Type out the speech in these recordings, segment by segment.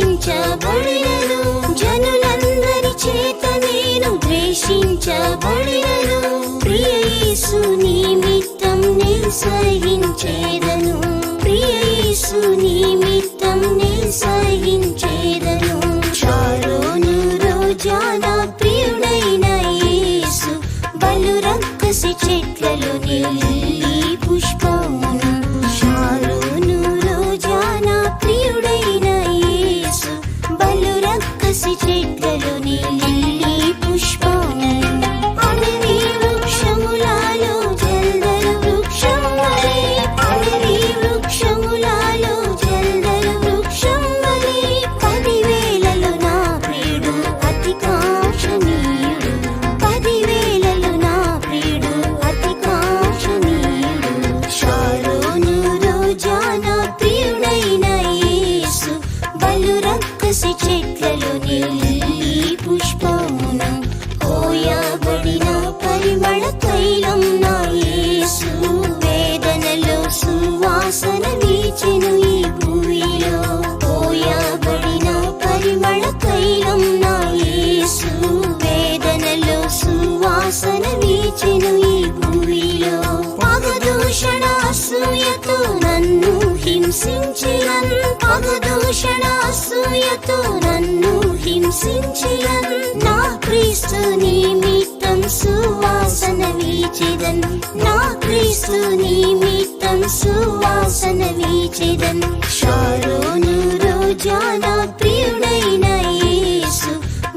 ద్వేషించబడినను జనులందరి చేత నేను ద్వేషించబడినను ప్రియ యేసు నిమిత్తం నేను సహించేదను ప్రియ యేసు నిమిత్తం నేను సహించేదను షారోను రోజానా ప్రియుడైన యేసు బలు రక్కసి చెట్లలో నిల్లి పుష్పమును షారోను రోజానా ప్రియుడైన యేసు బలు రక్కసి చెట్లలో నిల్లి పుష్పమును అడవి వృక్షములలో జల్దర వృక్షం వలె అడవి వృక్షములలో జల్దర వృక్షం వలె 10,000 నా ప్రియుడు అతి కాంక్షణీయుడు 10,000 నా ప్రియుడు అతి కాంక్షణీయుడు పరిమళ తైలం నా యేసు వేదనలో సువాసన వీచెను ఈ భూమిలో పోయబడిన పరిమళ తైలం నా యేసు వేదనలో సువాసన వీచెను ఈ భూమిలో పగదూషణ అసూయతో నన్ను హింసించినన్ పగదూషణ అసూయతో నన్ను హింసించినన్ నా క్రీస్తు నిమిత్తం సువాసన వీచెదన్ నా క్రీస్తు నిమిత్తం సువాసన వీచెదన్ షారోను రోజా నా ప్రియుడైన యేసు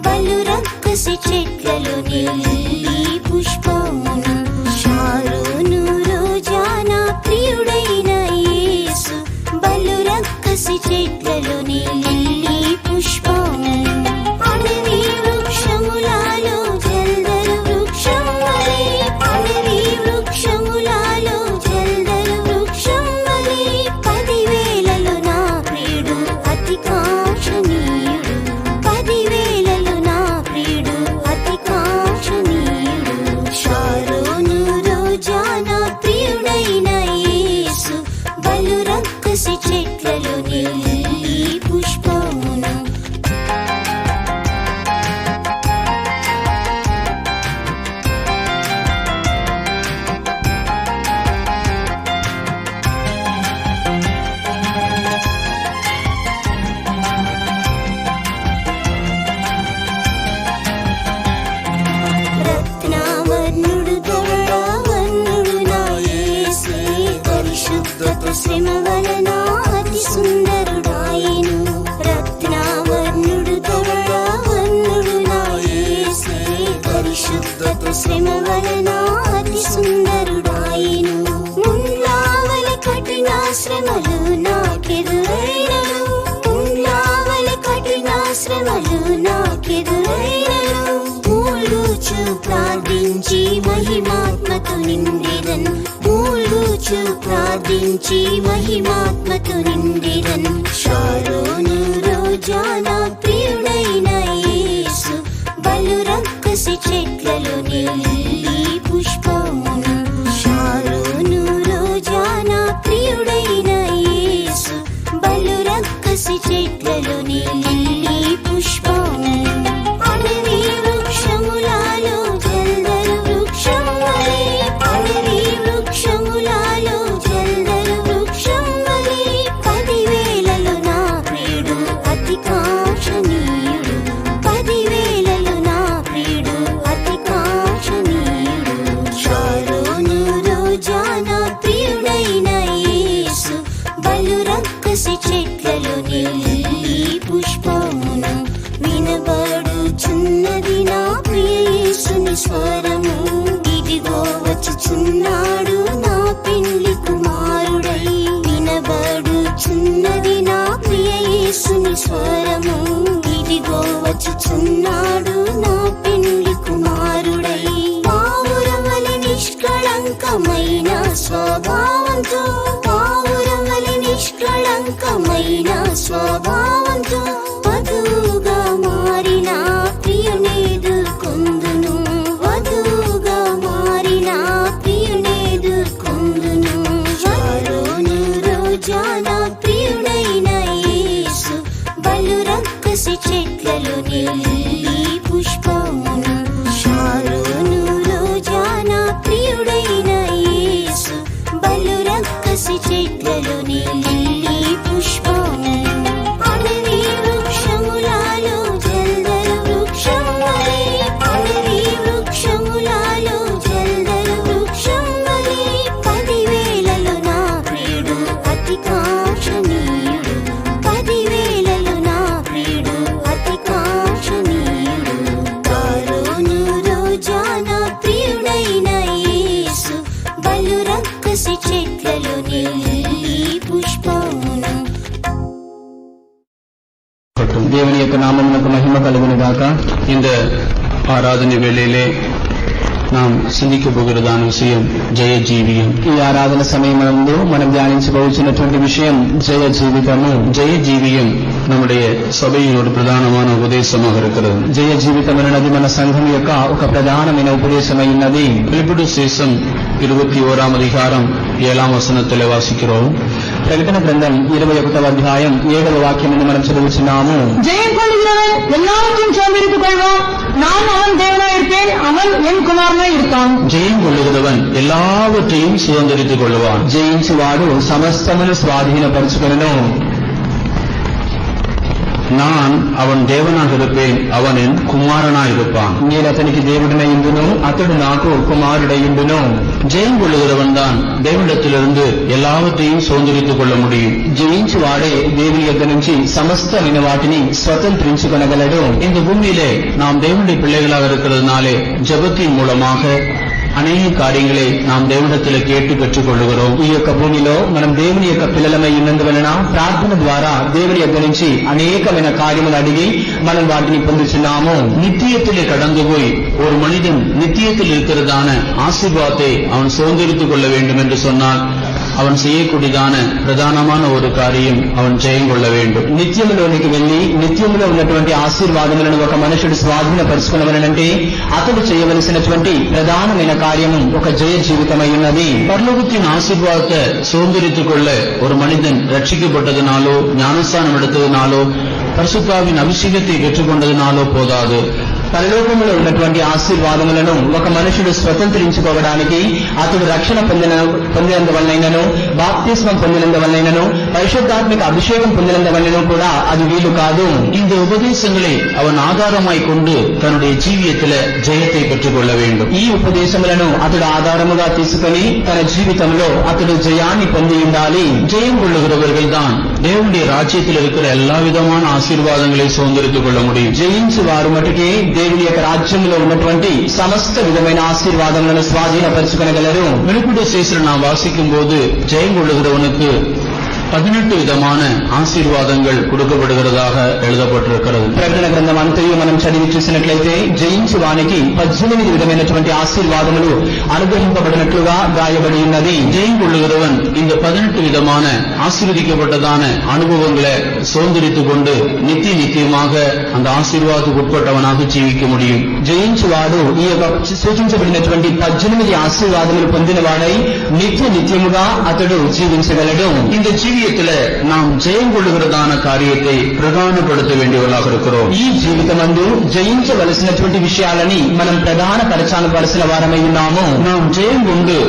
బలు రక్కసి చెట్లలో లిల్లీ పుష్పమును షారోను రోజా నా ప్రియుడైన యేసు బలు రక్కసి చెట్లలో లిల్లీ పుష్పమును అడవి వృక్షములలో జల్దరు వృక్షం వలె అడవి వృక్షములలో జల్దరు వృక్షం వలె 10,000 నా ప్రియుడు అతి కాంక్షణీయుడు 10,000 నా ప్రియుడు అతి కాంక్షణీయుడు షారోను రోజా నా ప్రియుడైన యేసు బలు రక్కసి చెట్లలో లిల్లీ పుష్పమును రత్నవర్ణుడు ధవళవర్ణుడు నా యేసే పరిశుద్ధత శ్రమ వలన అతి సుందరుడాయెను రత్నవర్ణుడు ధవళవర్ణుడు నా యేసే పరిశుద్ధత శ్రమ వలన అతి సుందరుడాయెను ముల్లావల కఠిన శ్రమలు నాకెదురైనను ముల్లావల కఠిన శ్రమలు నాకెదురైనను మూలుచు ప్రార్థించి మహిమాత్మతో నిండిదన్ మూలుచు ప్రార్థించి మహిమాత్మతో నిండిదన్ షారోను రోజా నా ప్రియుడైన యేసు బలు రక్కసి చెట్లలో లిల్లీ పుష్పమును షారోను రోజా నా ప్రియుడైన యేసు బలు రక్కసి చెట్లలో లిల్లీ పుష్పమును అడవి వృక్షములలో జల్దరు వృక్షం వలె అడవి వృక్షములలో జల్దరు వృక్షం వలె 10,000 నా ప్రియుడు అతి కాంక్షణీయుడు 10,000 నా ప్రియుడు అతి కాంక్షణీయుడు షారోను రోజా నా ప్రియుడైన యేసు బలు రక్కసి చెట్లలో లిల్లీ పుష్పమును వినబడుచున్నది నా ప్రియ యేసుని స్వరము ఇదిగో వచ్చుచున్నాడు నా పెండ్లి కుమారుడై వినబడుచున్నది నా ప్రియ యేసుని స్వరము ఇదిగో వచ్చుచున్నాడు నా పెండ్లి కుమారుడై పావురమలి నిష్కళంకమైన స్వభావంతో పావురమలి నిష్కళంకమైన స్వభావంతో వధువుగా మారిన ప్రియునేదుకొందును వధువుగా మారిన ప్రియునేదుకొందును షారోను రోజా నా ప్రియుడైన యేసు బలు రక్కసి చెట్లలో లిల్లీ పుష్పమును షారోను రోజా నా ప్రియుడైన యేసు బలు రక్కసి చెట్లలో లిల్లీ పుష్పమును అడవి వృక్షములలో జల్దరు వృక్షం వలె అడవి వృక్షములలో జల్దరు వృక్షం వలె 10,000 నా ప్రియుడు అతి కాంక్షణీయుడు 10,000 నా ప్రియుడు అతి కాంక్షణీయుడు షారోను రోజా నా ప్రియుడైన యేసు బలు రక్కసి చెట్లలో లిల్లీ పుష్పమును தேவன் యొక్క நாமமுனக்கு மகிமை கலுகுனதாக. இந்த ஆராதனை வேளையிலே நாம் சிந்திக்க పోగొడదాన విషయం జయ జీవియం. ఈ ఆరాధన సమయమందు మనం ధ్యానించబోతున్నటువంటి విషయం జయ జీవితము. జయ జీవియం நம்முடைய சபையின் ஒரு பிரதானமான உபதேசமாக இருக்கிறது. జయ జీవితం అనేది మన సంఘం యొక్క ఒక ప్రధానమైన ఉపదేశమై ఉన్నది. வெளிப்படு சேஷம் 21 அதிகாரம் 7 வசனத்தில் வாசிக்கிறோம். ప్రకటన గ్రంథం 21వ అధ్యాయం 7వ వాక్యమును మనం చదువుతున్నాము. ஜெயம் கொள்கிறவன் எல்லாவற்றையும் சோம்பெடுத்துக் கொள்வான், நான் அவன் தேவனாய் இருப்பேன், அவன் என் குமாரனாய் இருப்பான். ஜெயம் கொள்ளுகிறவன் எல்லாவற்றையும் சுதந்திரித்துக் கொள்வான். జయించువాడు సమస్తమును స్వాధీనపరచుకొనును. நான் அவன் தேவனாக இருப்பேன், அவன் என் குமாரனாய் இருப்பான். నేను అతనికి దేవుడినై ఉండును, అతడు నాకు కుమారుడై ఉండును. ஜெயம் கொள்ளுகிறவன் தான் தேவனிடத்திலிருந்து எல்லாவற்றையும் சுதந்திரித்துக் கொள்ள முடியும். జయించువాడే దేవుని యొద్ద నుంచి సమస్తమైన వాటిని స్వతంత్రించుకొనగలడు. இந்த பூமியிலே நாம் தேவனுடைய பிள்ளைகளாக இருக்கிறதுனாலே ஜெபத்தின் மூலமாக అనేక కార్యங்களை நாம் దేవునిடத்தில் கேட்டு பெற்றுக் கொள்ளுகிறோம். ఈ యొక్క భూమిలో మనం దేవుని యొక్క పిల్లలమై ఉన్నందువలన ప్రార్థన ద్వారా దేవుని యొక్క నుంచి అనేకమైన కార్యములు అడిగి మనం వాటిని పొందుతున్నాము. நித்தியத்திலே கடந்து போய் ஒரு மனிதன் நித்தியத்தில் இருக்கிறதான ஆசீர்வாதத்தை அவன் சுதந்திரித்துக் கொள்ள வேண்டும் என்று சொன்னால் அவன் செய்யக்கூடியதான பிரதானமான ஒரு காரியம் அவன் ஜெயம் கொள்ள வேண்டும். నిత్యములోనికి వెళ్లి నిత్యములో ఉన్నటువంటి ఆశీర్వాదములను ఒక మనుషుడు స్వాధీనపరుచుకునవలనంటే అతడు చేయవలసినటువంటి ప్రధానమైన కార్యము ఒక జయ జీవితమై ఉన్నది. பரலோகத்தின் ஆசீர்வாதத்தை சுதந்திரித்துக் கொள்ள ஒரு மனிதன் ரட்சிக்கப்பட்டதினாலோ ஞானஸ்தானம் எடுத்ததினாலோ பரிசுத்தாவின் அபிஷேகத்தை பெற்றுக்கொண்டதினாலோ போதாது. పరలోకములో ఉన్నటువంటి ఆశీర్వాదములను ఒక మనుషుడు స్వతంత్రించుకోవడానికి అతడు రక్షణ పొందినందువల్లైనను, బాప్తిస్మం పొందినందువల్లైనను, పరిశుద్ధాత్మిక అభిషేకం పొందినందువల్లైనను కూడా అది వీలు కాదు. இந்த உபதேசங்களை அவன் ஆதாரமாய் கொண்டு தன்னுடைய ஜீவியத்தில் ஜெயத்தை பெற்றுக் கொள்ள வேண்டும். ఈ ఉపదేశములను అతడు ఆధారముగా తీసుకుని తన జీవితంలో అతడు జయాన్ని పొంది ఉండాలి. ஜெயம் கொள்ளுகிறவர்கள் தான் தேவனுடைய ராஜ்யத்தில் இருக்கிற எல்லா விதமான ஆசீர்வாதங்களை சுதந்திரித்துக் கொள்ள முடியும். జయించు వారు మటుకే దేవుని యొక్క రాజ్యంలో ఉన్నటువంటి సమస్త విధమైన ఆశీర్వాదములను స్వాధీనపరచుకొనగలరు. வெளிப்படு சேசல் நாம் வாசிக்கும் போது ஜெயம் கொள்ளுகிறவனுக்கு 18 விதமான ஆசீர்வாதங்கள் கொடுக்கப்படுகிறதாக எழுதப்பட்டிருக்கிறது. ప్రకటన గ్రంథం అంతయు మనం చదివి చూసినట్లయితే జయించు వానికి 18 విధమైనటువంటి ఆశీర్వాదములు అనుగ్రహింపబడినట్లుగా రాయబడి ఉన్నది. ஜெயம் கொள்ளுகிறவன் இந்த 18 விதமான ஆசீர்வதிக்கப்பட்டதான அனுபவங்களை சுதந்திரித்துக் கொண்டு நித்தியமாக அந்த ஆசீர்வாதத்துக்கு உட்பட்டவனாக ஜீவிக்க முடியும். జయించువాడు ఈ యొక్క సూచించబడినటువంటి 18 ఆశీర్వాదములు పొందినవాడై నిత్యముగా అతడు జీవించగలడు. இந்த జీవియத்துல நாம் ஜெயம் கொள்ளுகிறதான காரியத்தை பிரதானப்படுத்த வேண்டியவர்களாக இருக்கிறோம். ఈ జీవితమందు జయించవలసినటువంటి విషయాలని మనం ప్రధానపరచాల్సిన వారమై ఉన్నాము. நாம் ஜெயம் கொண்டு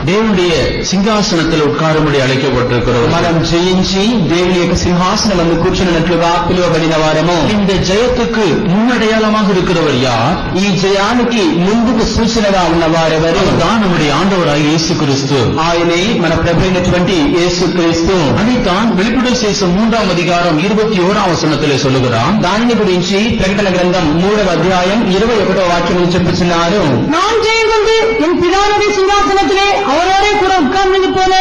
దేవుடைய సింహాసనத்தில் ఉట్కారముడి అழைக்கப்பட்டிருக்கிறோம். మనం జయించి దేవుని యొక్క సింహాసనం నందు కూర్చున్నట్లుగా పిలువబడిన వారము. இந்த ஜெயத்துக்கு முன்னடையாளமாக இருக்கிறவர் யார்? ఈ జయానికి ముందుకు సూచనగా ఉన్నవారెవరు? தான் நம்முடைய ஆண்டவராகிய இயேசு கிறிஸ்து. ఆయనే మన ప్రభు అయినటువంటి యేసుక్రీస్తు. அதைத்தான் வெளிப்படு சேசம் 3 அதிகாரம் 21 வசனத்திலே சொல்லுகிறான். దానిని గురించి ప్రకటన గ్రంథం 3వ అధ్యాయం 21వ వాక్యమును చెప్పుచున్నారు. நான் ஜெயம் கொண்டு என் பிதாவுடைய சிங்காசனத்திலே அவரோட கூட உட்கார்ந்து போல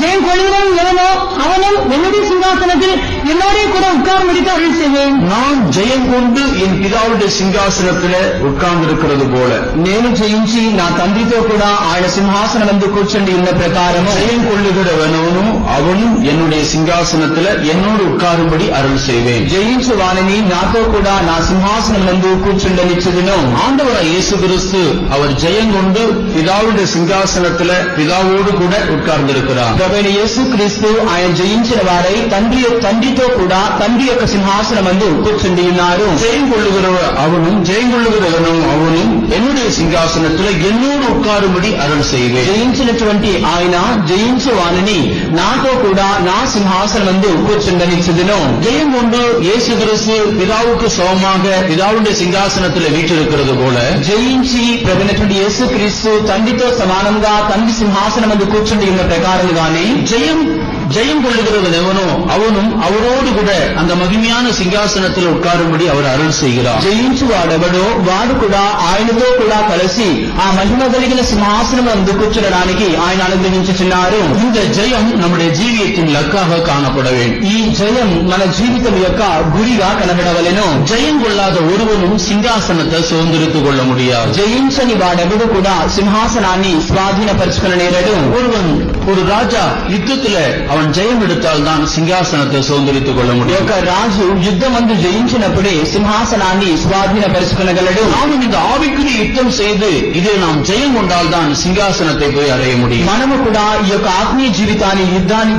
ஜெயம் கொள்கிறவன் எவனோ அவனும் என்னுடைய சிங்காசனத்தில் என்னோட கூட உட்கார்ந்து அருள் செய்வேன். நான் ஜெயம் கொண்டு என் பிதாவுடைய சிங்காசனத்தில் உட்கார்ந்திருக்கிறது போல నేను జయించి నా తండ్రితో కూడా ఆయన సింహాసనం నందు కూర్చుండి ఉన్న ప్రకారము ஜெயம் கொள்ளுகிறவனும் அவனும் என்னுடைய சிங்காசனத்தில் என்னோடு உட்காரும்படி அருள் செய்வேன். జయించు వానిని నాతో కూడా నా సింహాసనం నందు కూర్చుండనిచ్చుదును. ஆண்டவராகிய இயேசு கிறிஸ்து அவர் ஜெயம் கொண்டு பிதாவுடைய சிங்காசனத்தில் பிதாவோடு கூட உட்கார்ந்திருக்கிறார். ప్రభువైన యేసుక్రీస్తు ఆయన జయించిన వారై తండ్రితో కూడా తండ్రి యొక్క సింహాసనం నందు కూర్చుండి ఉన్నారు. ஜெயம் கொள்ளுகிறவனும் அவனும் என்னுடைய சிங்காசனத்தில் என்னோடு உட்காரும்படி அருள் செய்வேன். జయించినటువంటి ఆయన జయించు వానిని నాతో కూడా నా సింహాసనం నందు కూర్చుండనిచ్చుదును. ஜெயம் கொண்டு இயேசு கிறிஸ்து பிதாவுக்கு சமமாக பிதாவுடைய சிங்காசனத்தில் வீற்றிருக்கிறது போல జయించి ప్రభువైనటువంటి యేసుక్రీస్తు తండ్రితో సమానంగా తండ్రి సింహాసనం నందు కూర్చుండి ఉన్న ప్రకారముగానే ஜெயம் ஜெயம் கொள்ளுகிறவன் எவனோ அவனும் அவரோடு கூட அந்த மகிமையான சிங்காசனத்தில் உட்காரும்படி அவர் அருள் செய்கிறார். జయించు వాడెవడో వాడు కూడా ఆయనతో కూడా కలిసి ఆ మహిమ కలిగిన సింహాసనం అందు కూర్చునడానికి ఆయన అనుగ్రహించుచున్నారు. இந்த ஜெயம் நம்முடைய ஜீவியத்தின் லக்காக காணப்பட வேண்டும். ఈ జయం మన జీవితం యొక్క గురిగా కనబడవలెను. ஜெயம் கொள்ளாத ஒருவனும் சிங்காசனத்தை சுதந்திரித்துக் கொள்ள முடியாது. జయించని వాడెవడు కూడా సింహాసనాన్ని స్వాధీనపరచుకొనలేడు. ஒரு ராஜா யுத்தத்துல அவன் ஜெயம் எடுத்தால் தான் சிங்காசனத்தை சுதந்திரித்துக் கொள்ள முடியும். ఒక రాజు యుద్ధమందు జయించినప్పుడే సింహాసనాన్ని స్వాధీనపరచుకొనగలడు. நாம் இந்த ஆவிக்குரிய யுத்தம் செய்து இதில் நாம் ஜெயம் கொண்டால் தான் சிங்காசனத்தை போய் அடைய முடியும். మనము కూడా ఈ యొక్క ఆత్మీయ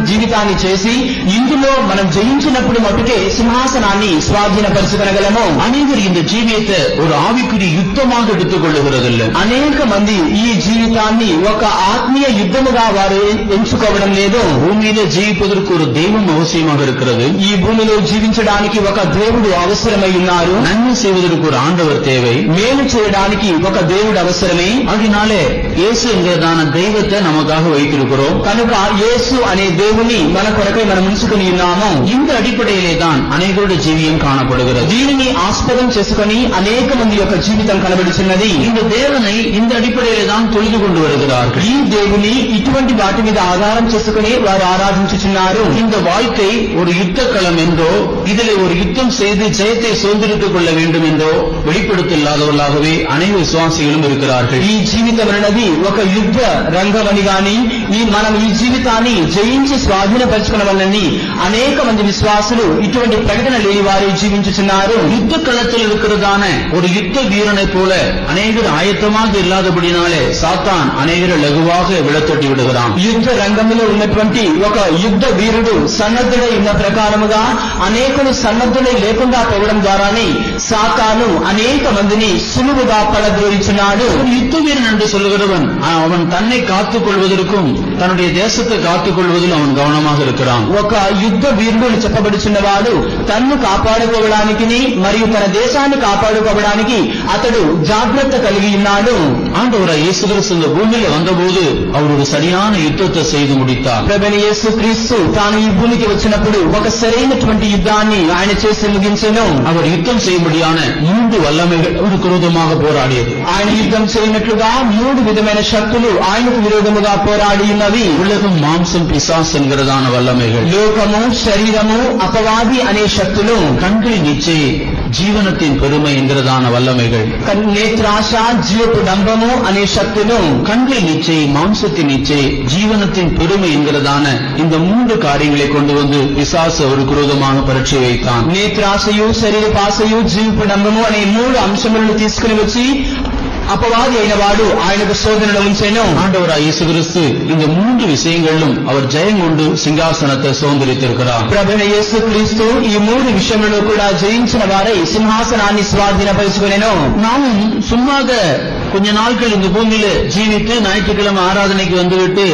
జీవితాన్ని చేసి ఇందులో మనం జయించినప్పుడు మటుకే సింహాసనాన్ని స్వాధీనపరచుకొనగలము. அனைவர் இந்த ஜீவியத்தை ஒரு ஆவிக்குரிய யுத்தமாக எடுத்துக் கொள்ளுகிறதில்லை. అనేక మంది ఈ జీవితాన్ని ఒక ఆత్మీయ యుద్ధముగా వారు ఎంచుకోవడం లేదు. பூமியில ஜீவிப்பதற்கு ஒரு தெய்வம் அவசியமாக இருக்கிறது. ఈ భూమిలో జీవించడానికి ఒక దేవుడు అవసరమై ఉన్నారు. நன்மை செய்வதற்கு ஒரு ஆண்டவர் தேவை. మేలు చేయడానికి ఒక దేవుడు అవసరమే. அதனாலே இயேசு என்கிறதான தெய்வத்தை நமக்காக வைத்திருக்கிறோம். కనుక యేసు అనే దేవుని మన కొరకై మనం ఉంచుకుని ఉన్నాము. இந்த அடிப்படையிலே தான் அநேகருடைய ஜீவியம் காணப்படுகிறது. దీనిని ఆస్పదం చేసుకుని అనేక మంది యొక్క జీవితం కనబడుచున్నది. இந்த தேவனை இந்த அடிப்படையிலே தான் தொழுது கொண்டு வருகிறார்கள். ఈ దేవుని ఇటువంటి వాటి మీద ఆధారం చేసుకుని వారు ఆరాధించుచున్నారు. இந்த வாழ்க்கை ஒரு யுத்த களம் என்றோ இதில் ஒரு யுத்தம் செய்து ஜெயத்தை சுதந்திரித்துக் கொள்ள வேண்டும் என்றோ வெளிப்படுத்தில்லாதவர்களாகவே அநேக விசுவாசிகளும் இருக்கிறார்கள். ఈ జీవితం అనేది ఒక యుద్ధ రంగమని గాని మనం ఈ జీవితాన్ని జయించి స్వాధీనపరచుకునవలని అనేక మంది విశ్వాసులు ఇటువంటి ప్రకటన లేని వారు జీవించుచున్నారు. யுத்த களத்தில் இருக்கிறதான ஒரு யுத்த வீரனை போல அநேகர் ஆயத்தமாக இல்லாதபடினாலே சாத்தான் அநேகரை லகுவாக விழத்தட்டி விடுகிறான். యుద్ధ రంగంలో ఉన్నటువంటి ఒక యుద్ధ వీరుడు సన్నద్ధుడై ఉన్న ప్రకారముగా అనేకులు సన్నద్ధులై లేకుండా పోవడం ద్వారానే సాతాను అనేక మందిని సులువుగా పడద్రోయించున్నాడు. யுத்த வீரன் என்று சொல்லுகிறவன் அவன் தன்னை காத்துக் கொள்வதற்கும் தன்னுடைய தேசத்தை காத்துக் கொள்வதில் அவன் கவனமாக இருக்கிறான். ఒక యుద్ధ వీరుడు చెప్పబడుచున్నవాడు తన్ను కాపాడుకోవడానికి మరియు తన దేశాన్ని కాపాడుకోవడానికి అతడు జాగ్రత్త కలిగి ఉన్నాడు. ஆண்டவராய் இயேசு கிறிஸ்து இந்த பூமியில வந்தபோது அவர் ஒரு சரியான யுத்தத்தை செய்து முடித்தார். ప్రభువైన యేసు క్రీస్తు తాను ఈ భూమికి వచ్చినప్పుడు ఒక సరైనటువంటి యుద్ధాన్ని ఆయన చేసి ముగించెను. அவர் யுத்தம் செய்யும்படியான 3 வல்லமைகள் அவருக்கு விரோதமாக போராடியது. ఆయన యుద్ధం చేయనట్లుగా 3 విధమైన శక్తులు ఆయనకు విరోధముగా పోరాడి ఉన్నవి. உலகம், மாம்சம், பிசாசு என்கிறதான வல்லமைகள். లోకము, శరీరము, అపవాది అనే శక్తులు. கண்களின் இச்சை, ஜீவனத்தின் பெருமை என்கிறதான வல்லமைகள். నేత్రాశ, జీవపు డంబము అనే శక్తులు. கண்களின் இச்சை, மாம்சத்தின் இச்சை, ஜீவனத்தின் பெருமை என்கிறதான இந்த 3 காரியங்களை கொண்டு வந்து பிசாசு அவருக்கு விரோதமாக பரீட்சை வைத்தான். నేత్రాశయు, శరీరపాశయు, జీవపు డంబము అనే 3 అంశములను తీసుకుని వచ్చి అపవాది అయిన వాడు ఆయనకు శోధనలో ఉంచెను. ஆண்டவராய் இயேசு கிறிஸ்து இந்த 3 விஷயங்களிலும் அவர் ஜெயம் கொண்டு சிங்காசனத்தை சுதந்திரித்திருக்கிறார். ప్రభువైన యేసు క్రీస్తు ఈ 3 విషయములలో కూడా జయించిన వారై సింహాసనాన్ని స్వాధీనపరచుకొనెను. நாமும் சும்மாக கொஞ்ச நாட்கள் இந்த பூமியில ஜீவித்து ஞாயிற்றுக்கிழமை ஆராதனைக்கு வந்துவிட்டு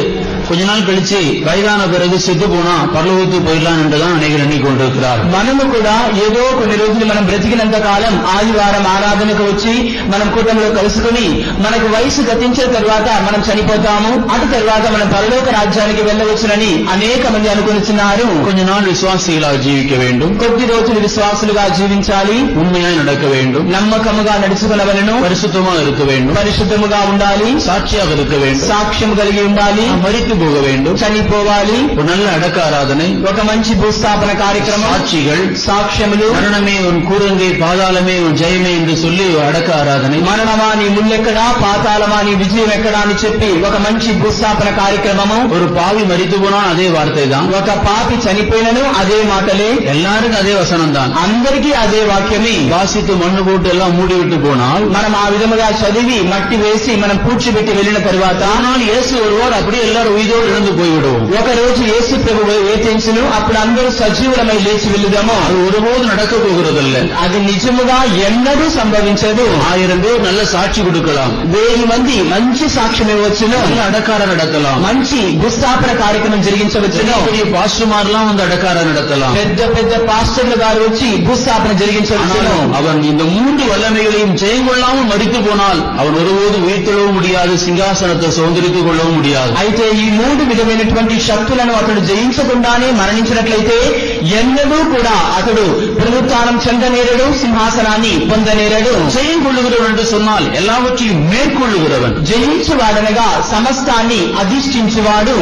கொஞ்ச நாள் கழிச்சு வயதான பிறகு செத்து போனா பரலோகத்துக்கு போயிடலாம் என்றுதான் அநேகர் எண்ணிக்கொண்டிருக்கிறார். మనము కూడా ఏదో కొన్ని రోజులు మనం బ్రతికినంత కాలం ఆదివారం ఆరాధనకు వచ్చి మనం కూటమిలో కలుసుకుని మనకు వయసు గతించిన తర్వాత మనం చనిపోతాము, అటు తర్వాత మనం పరలోక రాజ్యానికి వెళ్ళవచ్చునని అనేక మంది అనుకునిస్తున్నారు. கொஞ்ச நாள் விசுவாசிகளாக ஜீவிக்க வேண்டும், కొద్ది రోజులు విశ్వాసులుగా జీవించాలి, உண்மையாய் நடக்க வேண்டும், నమ్మకముగా నడుచుకునవలెను, பரிசுத்தமாக இருக்க வேண்டும், పరిశుద్ధముగా ఉండాలి, சாட்சியாக இருக்க வேண்டும், సాక్ష్యం కలిగి ఉండాలి, மரித்து போக வேண்டும், చనిపోవాలి, ஒரு நல்ல அடக்க ஆராதனை, ఒక మంచి భూస్థాపన కార్యక్రమం, சாட்சிகள், సాక్ష్యములు, மரணமே உன் கூரங்கை, பாதாளமே உன் ஜெயமே என்று சொல்லி அடக்க ஆராதனை, మరణమా నీ ముల్లెక్కడా, పాతాళమా నీ విజయం ఎక్కడా అని చెప్పి ఒక మంచి భూస్థాపన కార్యక్రమము. ஒரு பாவி மரித்து போனால் அதே வார்த்தை தான், ఒక పాపి చనిపోయినను అదే మాటలే, எல்லாருக்கும் அதே வசனம் தான், అందరికీ అదే వాక్యమే. வாசித்து மண்ணு போட்டு எல்லாம் மூடிவிட்டு போனால் మనం ఆ విధముగా చదివి మట్టి వేసి మనం పూడ్చిపెట్టి వెళ్ళిన తరువాత ஆனால் இயேசு ஒருவர் அப்படியே எல்லாரும் உயிரோடு இருந்து போய்விடுவோம். ఒక రోజు యేసు ప్రభువు వేధించును, అప్పుడు అందరూ సజీవులమై లేచి వెళ్ళుదాము. அது ஒருபோது நடக்க போகிறதில்லை. అది నిజముగా ఎన్నడూ సంభవించదు. 1000 பேர் நல்ல சாட்சி கொடுக்கலாம், 1000 మంది మంచి సాక్ష్యం ఇవ్వచ్చును, நல்ல அடக்கார நடத்தலாம், మంచి భూస్థాపన కార్యక్రమం జరిగించవచ్చును, பெரிய பாஸ்டர்மாரெல்லாம் வந்து அடக்கார நடத்தலாம். పెద్ద పెద్ద పాస్టర్లు గారు వచ్చి భూస్థాపన జరిగించవచ్చును. அவன் இந்த 3 வல்லமைகளையும் ஜெயம் கொள்ளாமல் மரித்து போனால் அவன் ஒருபோது உயிர்த்தெழவும் முடியாது, சிங்காசனத்தை சுதந்திரித்துக் கொள்ளவும் முடியாது. అయితే ఈ మూడు విధమైనటువంటి శక్తులను అతడు జయించకుండానే మరణించినట్లయితే ఎన్నడూ కూడా అతడు పునరుత్థానం చెందనేరడు, సింహాసనాన్ని పొందనేరడు. ஜெயம் கொள்ளுகிறவன் என்று சொன்னால் எல்லாவற்றையும் மேற்கொள்ளுகிறவன். జయించువాడనగా సమస్తాన్ని అధిష్ఠించువాడు.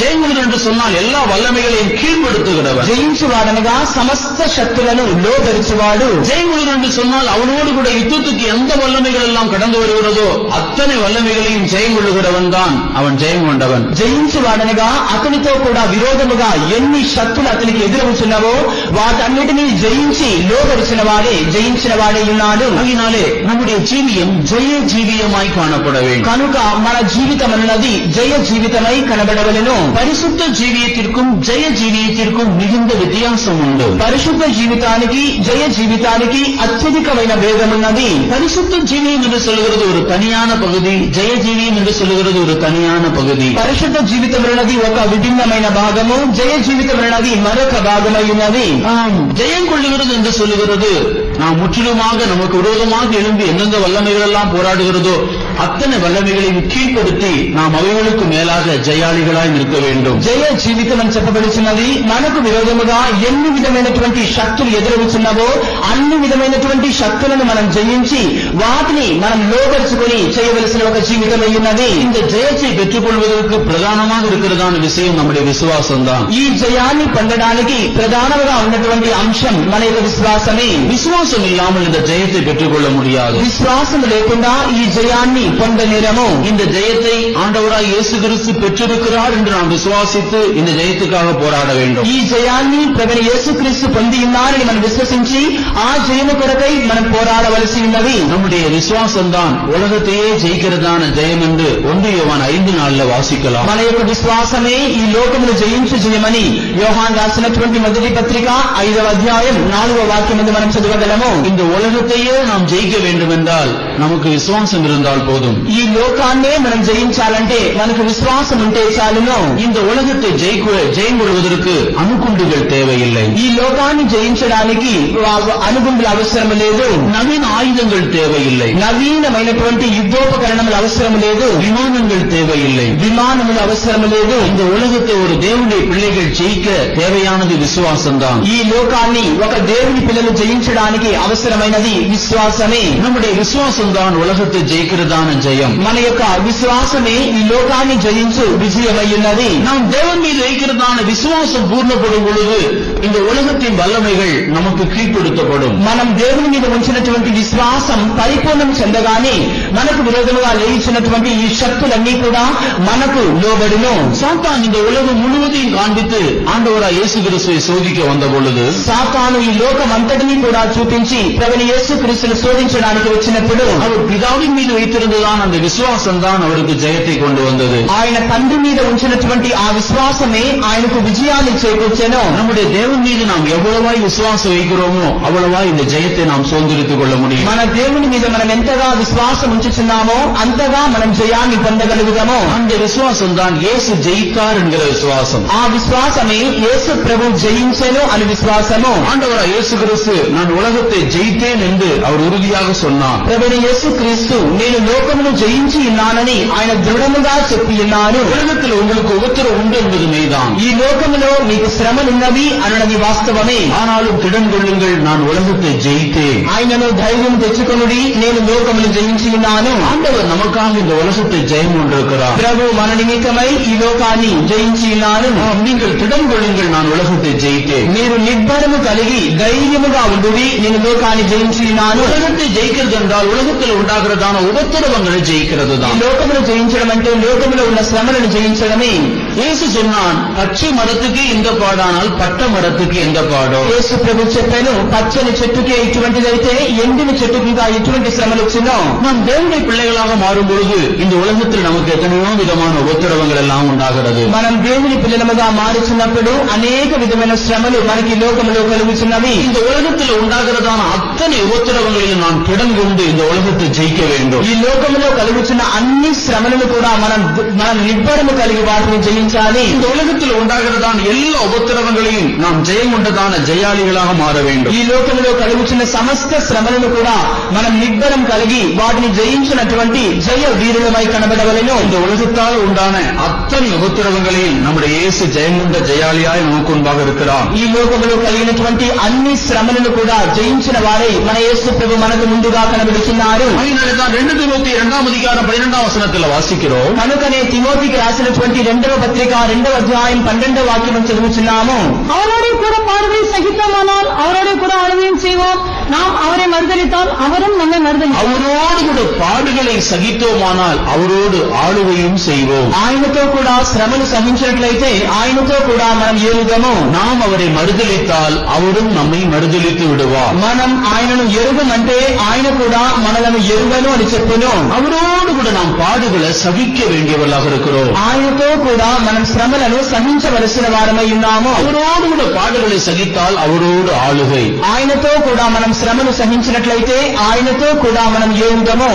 ஜெயம் கொள்ளுகிறவன் என்று சொன்னால் எல்லா வல்லமைகளையும் கீழ்ப்படுத்துகிறவன். జయించువాడనగా సమస్త శక్తులను లోబరిచువాడు. ஜெயம் கொள்ளுகிறவன் என்று சொன்னால் அவனோடு கூட யுத்தத்துக்கு எந்த வல்லமைகள் எல்லாம் கடந்து வருகிறதோ அத்தனை வல்லமைகளையும் ஜெயம் கொள்ளுகிறவன் தான் அவன் ஜெயம் கொண்டவன். జయించువాడనగా అతనితో కూడా విరోధముగా ఎన్ని శక్తులు అతనికి ఎదురవుతున్నవో వాటన్నిటినీ జయించి లోబరిచిన వాడే జయించిన వాడే ఉన్నాడు. அதனாலே நம்முடைய ஜீவியம் ஜெய ஜீவியமாய் காணப்பட வேண்டும். కనుక మన జీవితం అన్నది జయ జీవితమై కనబడవలెను. பரிசுத்த ஜீவியத்திற்கும் ஜெய ஜீவியத்திற்கும் மிகுந்த வித்தியாசம் உண்டு. పరిశుద్ధ జీవితానికి జయ జీవితానికి అత్యధికమైన భేదమున్నది. பரிசுத்த ஜீவியம் என்று சொல்கிறது ஒரு தனியான பகுதி, ஜெய ஜீவியம் என்று சொல்கிறது ஒரு தனியான பகுதி. పరిశుద్ధ జీవితం అన్నది ఒక విభిన్నమైన భాగము, జయ జీవితం అన్నది మరొక భాగమై ఉన్నది. ஜெயம் கொள்ளுகிறது என்று சொல்லுகிறது நாம் முற்றிலுமாக நமக்கு விரோதமாக எழும்பி எந்தெந்த வல்லமைகள் எல்லாம் போராடுகிறதோ அத்தனை வல்லமைகளையும் கீழ்ப்படுத்தி நாம் அவைகளுக்கு மேலாக ஜெயாளிகளாய் நிற்க வேண்டும். జయ జీవితం అని చెప్పబడుతున్నది మనకు విరోధముగా ఎన్ని విధమైనటువంటి శక్తులు ఎదురవుతున్నవో అన్ని విధమైనటువంటి శక్తులను మనం జయించి వాటిని మనం లోపరుచుకొని చేయవలసిన ఒక జీవితం అయ్యున్నది. இந்த ஜெயத்தை பெற்றுக்கொள்வதற்கு பிரதானமாக இருக்கிறதான விஷயம் நம்முடைய விசுவாசம் தான். ఈ జయాన్ని పొందడానికి ప్రధానంగా ఉన్నటువంటి అంశం మన యొక్క విశ్వాసమే. விசுவாசம் இல்லாமல் இந்த ஜெயத்தை பெற்றுக்கொள்ள முடியாது. విశ్వాసం లేకుండా ఈ జయాన్ని పొందలేరము. இந்த ஜெயத்தை ஆண்டவராய் இயேசு கிறிஸ்து பெற்றிருக்கிறார் என்று நாம் விசுவாசித்து இந்த ஜெயத்துக்காக போராட வேண்டும். ఈ జయాన్ని ప్రభువైన యేసుక్రీస్తు పొంది ఉన్నారని మనం విశ్వసించి ఆ జయము కొరకై మనం పోరాడవలసి ఉన్నది. நம்முடைய விசுவாசம் தான் உலகத்தையே ஜெயிக்கிறதான ஜெயம் என்று 1 யோவான் 5:4 வாசிக்கலாம். మన యొక్క విశ్వాసమే ఈ లోకమును జయించు జయమని యోహాను రాసినటువంటి మొదటి పత్రిక 5వ అధ్యాయం 4వ వాక్యం మీద మనం చదవగలము. இந்த உலகத்தையே நாம் ஜெயிக்க வேண்டும் என்றால் நமக்கு விசுவாசம் இருந்தால் போதும். ఈ లోకాన్నే మనం జయించాలంటే మనకు విశ్వాసం ఉంటే చాలును. இந்த உலகத்தை ஜெயம் கொள்வதற்கு அணுகுண்டுகள் தேவையில்லை. ఈ లోకాన్ని జయించడానికి అణుగుండుల అవసరం లేదు. நவீன ஆயுதங்கள் தேவையில்லை. నవీనమైనటువంటి యుద్ధోపకరణములు అవసరం లేదు. விமானங்கள் தேவையில்லை. విమానములు అవసరం లేదు. இந்த உலகத்தை ஒரு தேவனுடைய பிள்ளைகள் ஜெயிக்க தேவையானது விசுவாசம் தான். ఈ లోకాన్ని ఒక దేవుని పిల్లలు జయించడానికి అవసరమైనది విశ్వాసమే. நம்முடைய விசுவாசம் தான் உலகத்தை ஜெயிக்கிறதான ஜெயம். మన యొక్క విశ్వాసమే ఈ లోకాన్ని జయించు విజయమయ్యున్నది. நாம் தேவன் மீது வைக்கிறதான விசுவாசம் பூர்ணப்படும் பொழுது இந்த உலகத்தின் வல்லமைகள் நமக்கு கீழ்ப்படுத்தப்படும். మనం దేవుని మీద ఉంచినటువంటి విశ్వాసం పరిపూర్ణం చెందగానే మనకు విరోధముగా లేచినటువంటి ఈ శక్తులన్నీ కూడా మనకు లోబడును. சாத்தான் இந்த உலகம் முழுவதையும் காண்பித்து ஆண்டவராய் இயேசு கிறிஸ்துவை சோதிக்க வந்த பொழுது సాతాను ఈ లోకమంతటినీ కూడా చూపించి ప్రభువైన యేసుక్రీస్తును శోధించడానికి వచ్చినప్పుడు அவர் பிதாவின் மீது வைத்திருந்ததான அந்த விசுவாசம் தான் அவருக்கு ஜெயத்தை கொண்டு வந்தது. ఆయన తండ్రి మీద ఉంచినటువంటి ఆ విశ్వాసమే ఆయనకు విజయాన్ని చేకూర్చెను. நம்முடைய தேவன் மீது நாம் எவ்வளவாய் விசுவாசம் வைக்கிறோமோ அவ்வளவாய் இந்த ஜெயத்தை நாம் சுதந்திரித்துக் கொள்ள முடியும். మన దేవుని మీద మనం ఎంతగా విశ్వాసం ఉంచుచున్నామో అంతగా మనం జయాన్ని పొందగలుగుతాము. அந்த விசுவாசம் தான் இயேசு ஜெயித்தார் என்கிற விசுவாசம். ఆ విశ్వాసమే యేసు ప్రభు జయించెను అని విశ్వాసము. ஆண்டவராய் இயேசு கிறிஸ்து நான் உலகத்தை ஜெயித்தேன் என்று அவர் உறுதியாக சொன்னார். ప్రభువైన యేసుక్రీస్తు నేను లోకమును జయించి ఉన్నానని ఆయన దృఢముగా చెప్పి ఉన్నాను. உலகத்தில் உங்களுக்கு உபத்திரம் உண்டு என்பது மெய்தான். ఈ లోకములో మీకు శ్రమలున్నవి అన్నది వాస్తవమే. ஆனாலும் திடன் கொள்ளுங்கள், நான் உலகத்தை ஜெயித்தேன். ఆయనను ధైర్యం తెచ్చుకొనుడి, నేను లోకమును జయించి ఉన్నాను. ஆண்டவர் நமக்காக இந்த உலகத்தை ஜெயம் கொண்டிருக்கிறார். ప్రభు మన నిమిత్తమై ఈ లోకాన్ని జయించి ఉన్నాను. நீங்கள் திடன் கொள்ளுங்கள், நான் உலகத்தை ஜெயித்தேன். మీరు నిర్భరము కలిగి ధైర్యముగా ఉండుడి, నేను లోకాన్ని జయించి ఉన్నాను. உலகத்தை ஜெயிக்கிறது என்றால் உலகத்தில் உண்டாகிறதான உபத்திரவங்களை ஜெயிக்கிறது ఈ தான். లోకమును జయించడం అంటే లోకములో ఉన్న శ్రమలను జయించడమే. இயேசு சொன்னான், பச்சை மரத்துக்கு இந்த பாடானால் பட்ட மரத்துக்கு எந்த பாடோ. యేసు ప్రభు చెప్పాను, పచ్చని చెట్టుకే ఇటువంటిదైతే ఎండిన చెట్టుకి ఇంకా ఎటువంటి శ్రమలు వచ్చిందో. நாம் தேவனுடைய பிள்ளைகளாக மாறும் பொழுது இந்த உலகத்தில் நமக்கு எத்தனையோ விதமான உபத்திரவங்கள் எல்லாம் உண்டாகிறது. మనం దేవుని పిల్లలముగా మారుచున్నప్పుడు అనేక విధమైన శ్రమలు మనకి లోకములో కలుగుతున్నవి. இந்த உலகத்தில் உண்டாகிறதான அத்தனை உபத்திரவங்களில் நான் திடன் கொண்டு இந்த உலகத்தை ஜெயிக்க வேண்டும். ఈ లోకములో కలుగుతున్న అన్ని శ్రమలను కూడా మనం నిర్భరము కలిగి వాటిని జయించాలి. இந்த உலகத்தில் உண்டாகிறதான எல்லா உபத்திரவங்களையும் நான் நாம் ஜெயம் கொண்டதான ஜெயாளிகளாக மாற வேண்டும். ఈ లోకంలో కలుగుతున్న సమస్త శ్రమలను కూడా మనం నిబ్బరం కలిగి వాటిని జయించినటువంటి జయ వీరులమై కనబడవలెను. இந்த உலகத்தால் உண்டான அத்தனை உபத்திரவங்களையும் நம்முடைய இயேசு ஜெயம் கொண்ட ஜெயாளியாய் நமக்கு முன்பாக இருக்கிறார். ఈ లోకంలో కలిగినటువంటి అన్ని శ్రమలను కూడా జయించిన వారే మన యేసు ప్రభు మనకు ముందుగా కనబడుతున్నారు. அதனாலதான் 2 திமோத்தி 2ஆம் அதிகாரம் 12ஆம் வசனத்தில் வாசிக்கிறோம். కనుకనే తిమోతికి రాసినటువంటి 2వ పత్రిక 2వ అధ్యాయం 12వ వాక్యం చదువుతున్నాము. அவரோட கூட பாடுகளை சகித்தோமானால் அவரோட கூட ஆளுகையும் செய்வோம். நாம் அவரை மறுதலித்தால் அவரும் நம்மை மறுதலித்தார். அவரோடு கூட பாடுகளை சகித்தோமானால் அவரோடு ஆளுகையும் செய்வோம். ఆయనతో కూడా శ్రమను సహించినట్లయితే ఆయనతో కూడా మనం ఏలుదము. நாம் அவரை மறுதலித்தால் அவரும் நம்மை மறுதலித்து விடுவார். మనం ఆయనను ఎరుగమంటే ఆయన కూడా మనలను ఎరుగను అని చెప్పును. அவரோடு கூட நாம் பாடுகளை சகிக்க வேண்டியவர்களாக இருக்கிறோம். ఆయనతో కూడా మనం శ్రమలను సహించవలసిన వారమై ఉన్నాము. அவரோடு கூட பாடுகளை சகித்தால் அவரோடு ஆளுகை. ఆయనతో కూడా మనం శ్రమను సహించినట్లయితే ఆయనతో కూడా మనం ఏలుదము.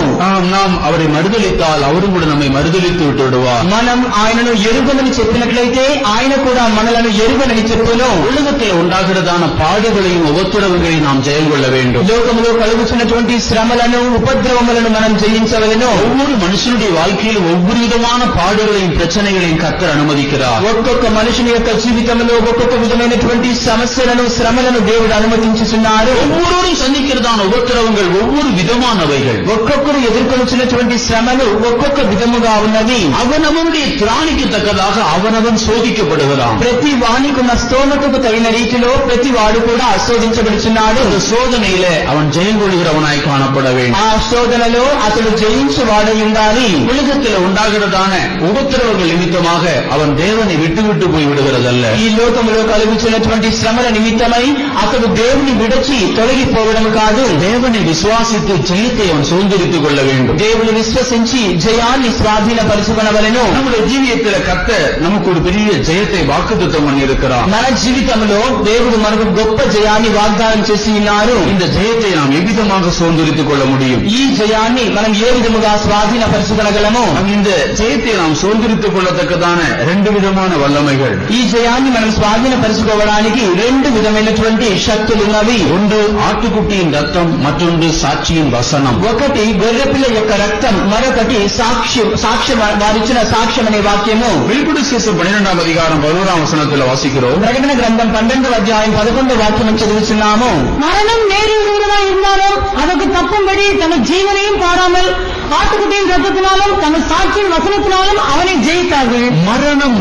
நாம் அவரை மறுதலித்தால் அவரும் கூட நம்மை மறுதலித்து விட்டு விடுவார். మనం ఆయనను ఎరుగనని చెప్పినట్లయితే ఆయన కూడా మనలను ఎరుగనని చెప్పును. உலகத்தில் உண்டாகிறதான பாடுகளையும் உபத்திரவங்களையும் நாம் ஜெயம் கொள்ள வேண்டும். లోకంలో కలుగుతున్నటువంటి శ్రమలను ఉపద్రవములను మనం జయించవలెను. ஒவ்வொரு மனுஷனுடைய வாழ்க்கையில் ஒவ்வொரு விதமான பாடுகளையும் பிரச்சனைகளையும் கர்த்தர் அனுமதிக்கிறார். ఒక్కొక్క మనుషుని యొక్క జీవితంలో ఒక్కొక్క విధమైనటువంటి సమస్యలను శ్రమలను దేవుడు అనుమతించుచున్నారు. ஒவ்வொருவரும் சந்திக்கிறதான உபத்திரவங்கள் ஒவ்வொரு விதமானவைகள். ఒక్కొక్కరు ఎదుర్కొనుచున్నటువంటి శ్రమలు ఒక్కొక్క విధముగా ఉన్నవి. அவனவனுடைய திராணிக்கு தக்கதாக அவனவன் சோதிக்கப்படுகிறான். ప్రతి వానికున్న స్తోమతకు తగిన రీతిలో ప్రతి వాడు కూడా శోధించబడుచున్నాడు. அந்த சோதனையிலே அவன் ஜெயம் கொள்கிறவனாய் காணப்பட வேண்டும். ఆ శోధనలో అతడు జయించువాడై ఉండాలి. உலகத்தில் உண்டாகிறதான உபத்திரவங்கள் நிமித்தமாக அவன் தேவனை விட்டு போய் விடுகிறதல்ல. ఈ లోకంలో కలుగుతున్నటువంటి శ్రమల నిమిత్తమై అతడు దేవుని విడచి తొలగిపోవడం కాదు. தேவனை விசுவாசித்து ஜெயத்தை அவன் சுதந்திரித்துக் கொள்ள வேண்டும். దేవుని విశ్వసించి జయాన్ని స్వాధీనపరచుకొనవలెను. நம்முடைய ஜீவியத்தில் கர்த்தர் நமக்கு ஒரு பெரிய ஜெயத்தை வாக்குத்தத்தம் பண்ணியிருக்கிறார். మన జీవితంలో దేవుడు మనకు గొప్ప జయాన్ని వాగ్దానం చేసి ఉన్నారు. இந்த ஜெயத்தை நாம் எவ்விதமாக சுதந்திரித்துக் கொள்ள முடியும்? ఈ జయాన్ని మనం ఏ విధముగా స్వాధీనపరచుకొనగలము? இந்த ஜெயத்தை நாம் சுதந்திரித்துக் கொள்ளத்தக்கதான 2 விதமான வல்லமைகள். ఈ జయాన్ని మనం స్వాధీనపరచుకోవడానికి 2 విధమైనటువంటి శక్తులున్నవి. ஒன்று ஆட்டுக்குட்டியின் ரத்தம், மற்றொன்று சாட்சியின் வசனம். ఒకటి గొర్రెపిల్ల యొక్క రక్తం, మరొకటి సాక్ష్యం వారిచ్చిన సాక్ష్యం అనే వాక్యము. வெளிப்படு விசேஷம் 12ஆம் அதிகாரம் 11ஆம் வசனத்தில் வாசிக்கிறோம். ప్రకటన గ్రంథం 12వ అధ్యాయం 11వ వాక్యం చదువుతున్నాము. மரணம் நேரிடுவதாக இருந்தாலும் அதற்கு தப்பும்படி தன் ஜீவனையும் பாராமல் ஆட்டுக்குட்டியின் ரத்தத்தினாலும் தன் சாட்சியின் வசனத்தினாலும் அவனை ஜெயித்தார்கள். மரணம்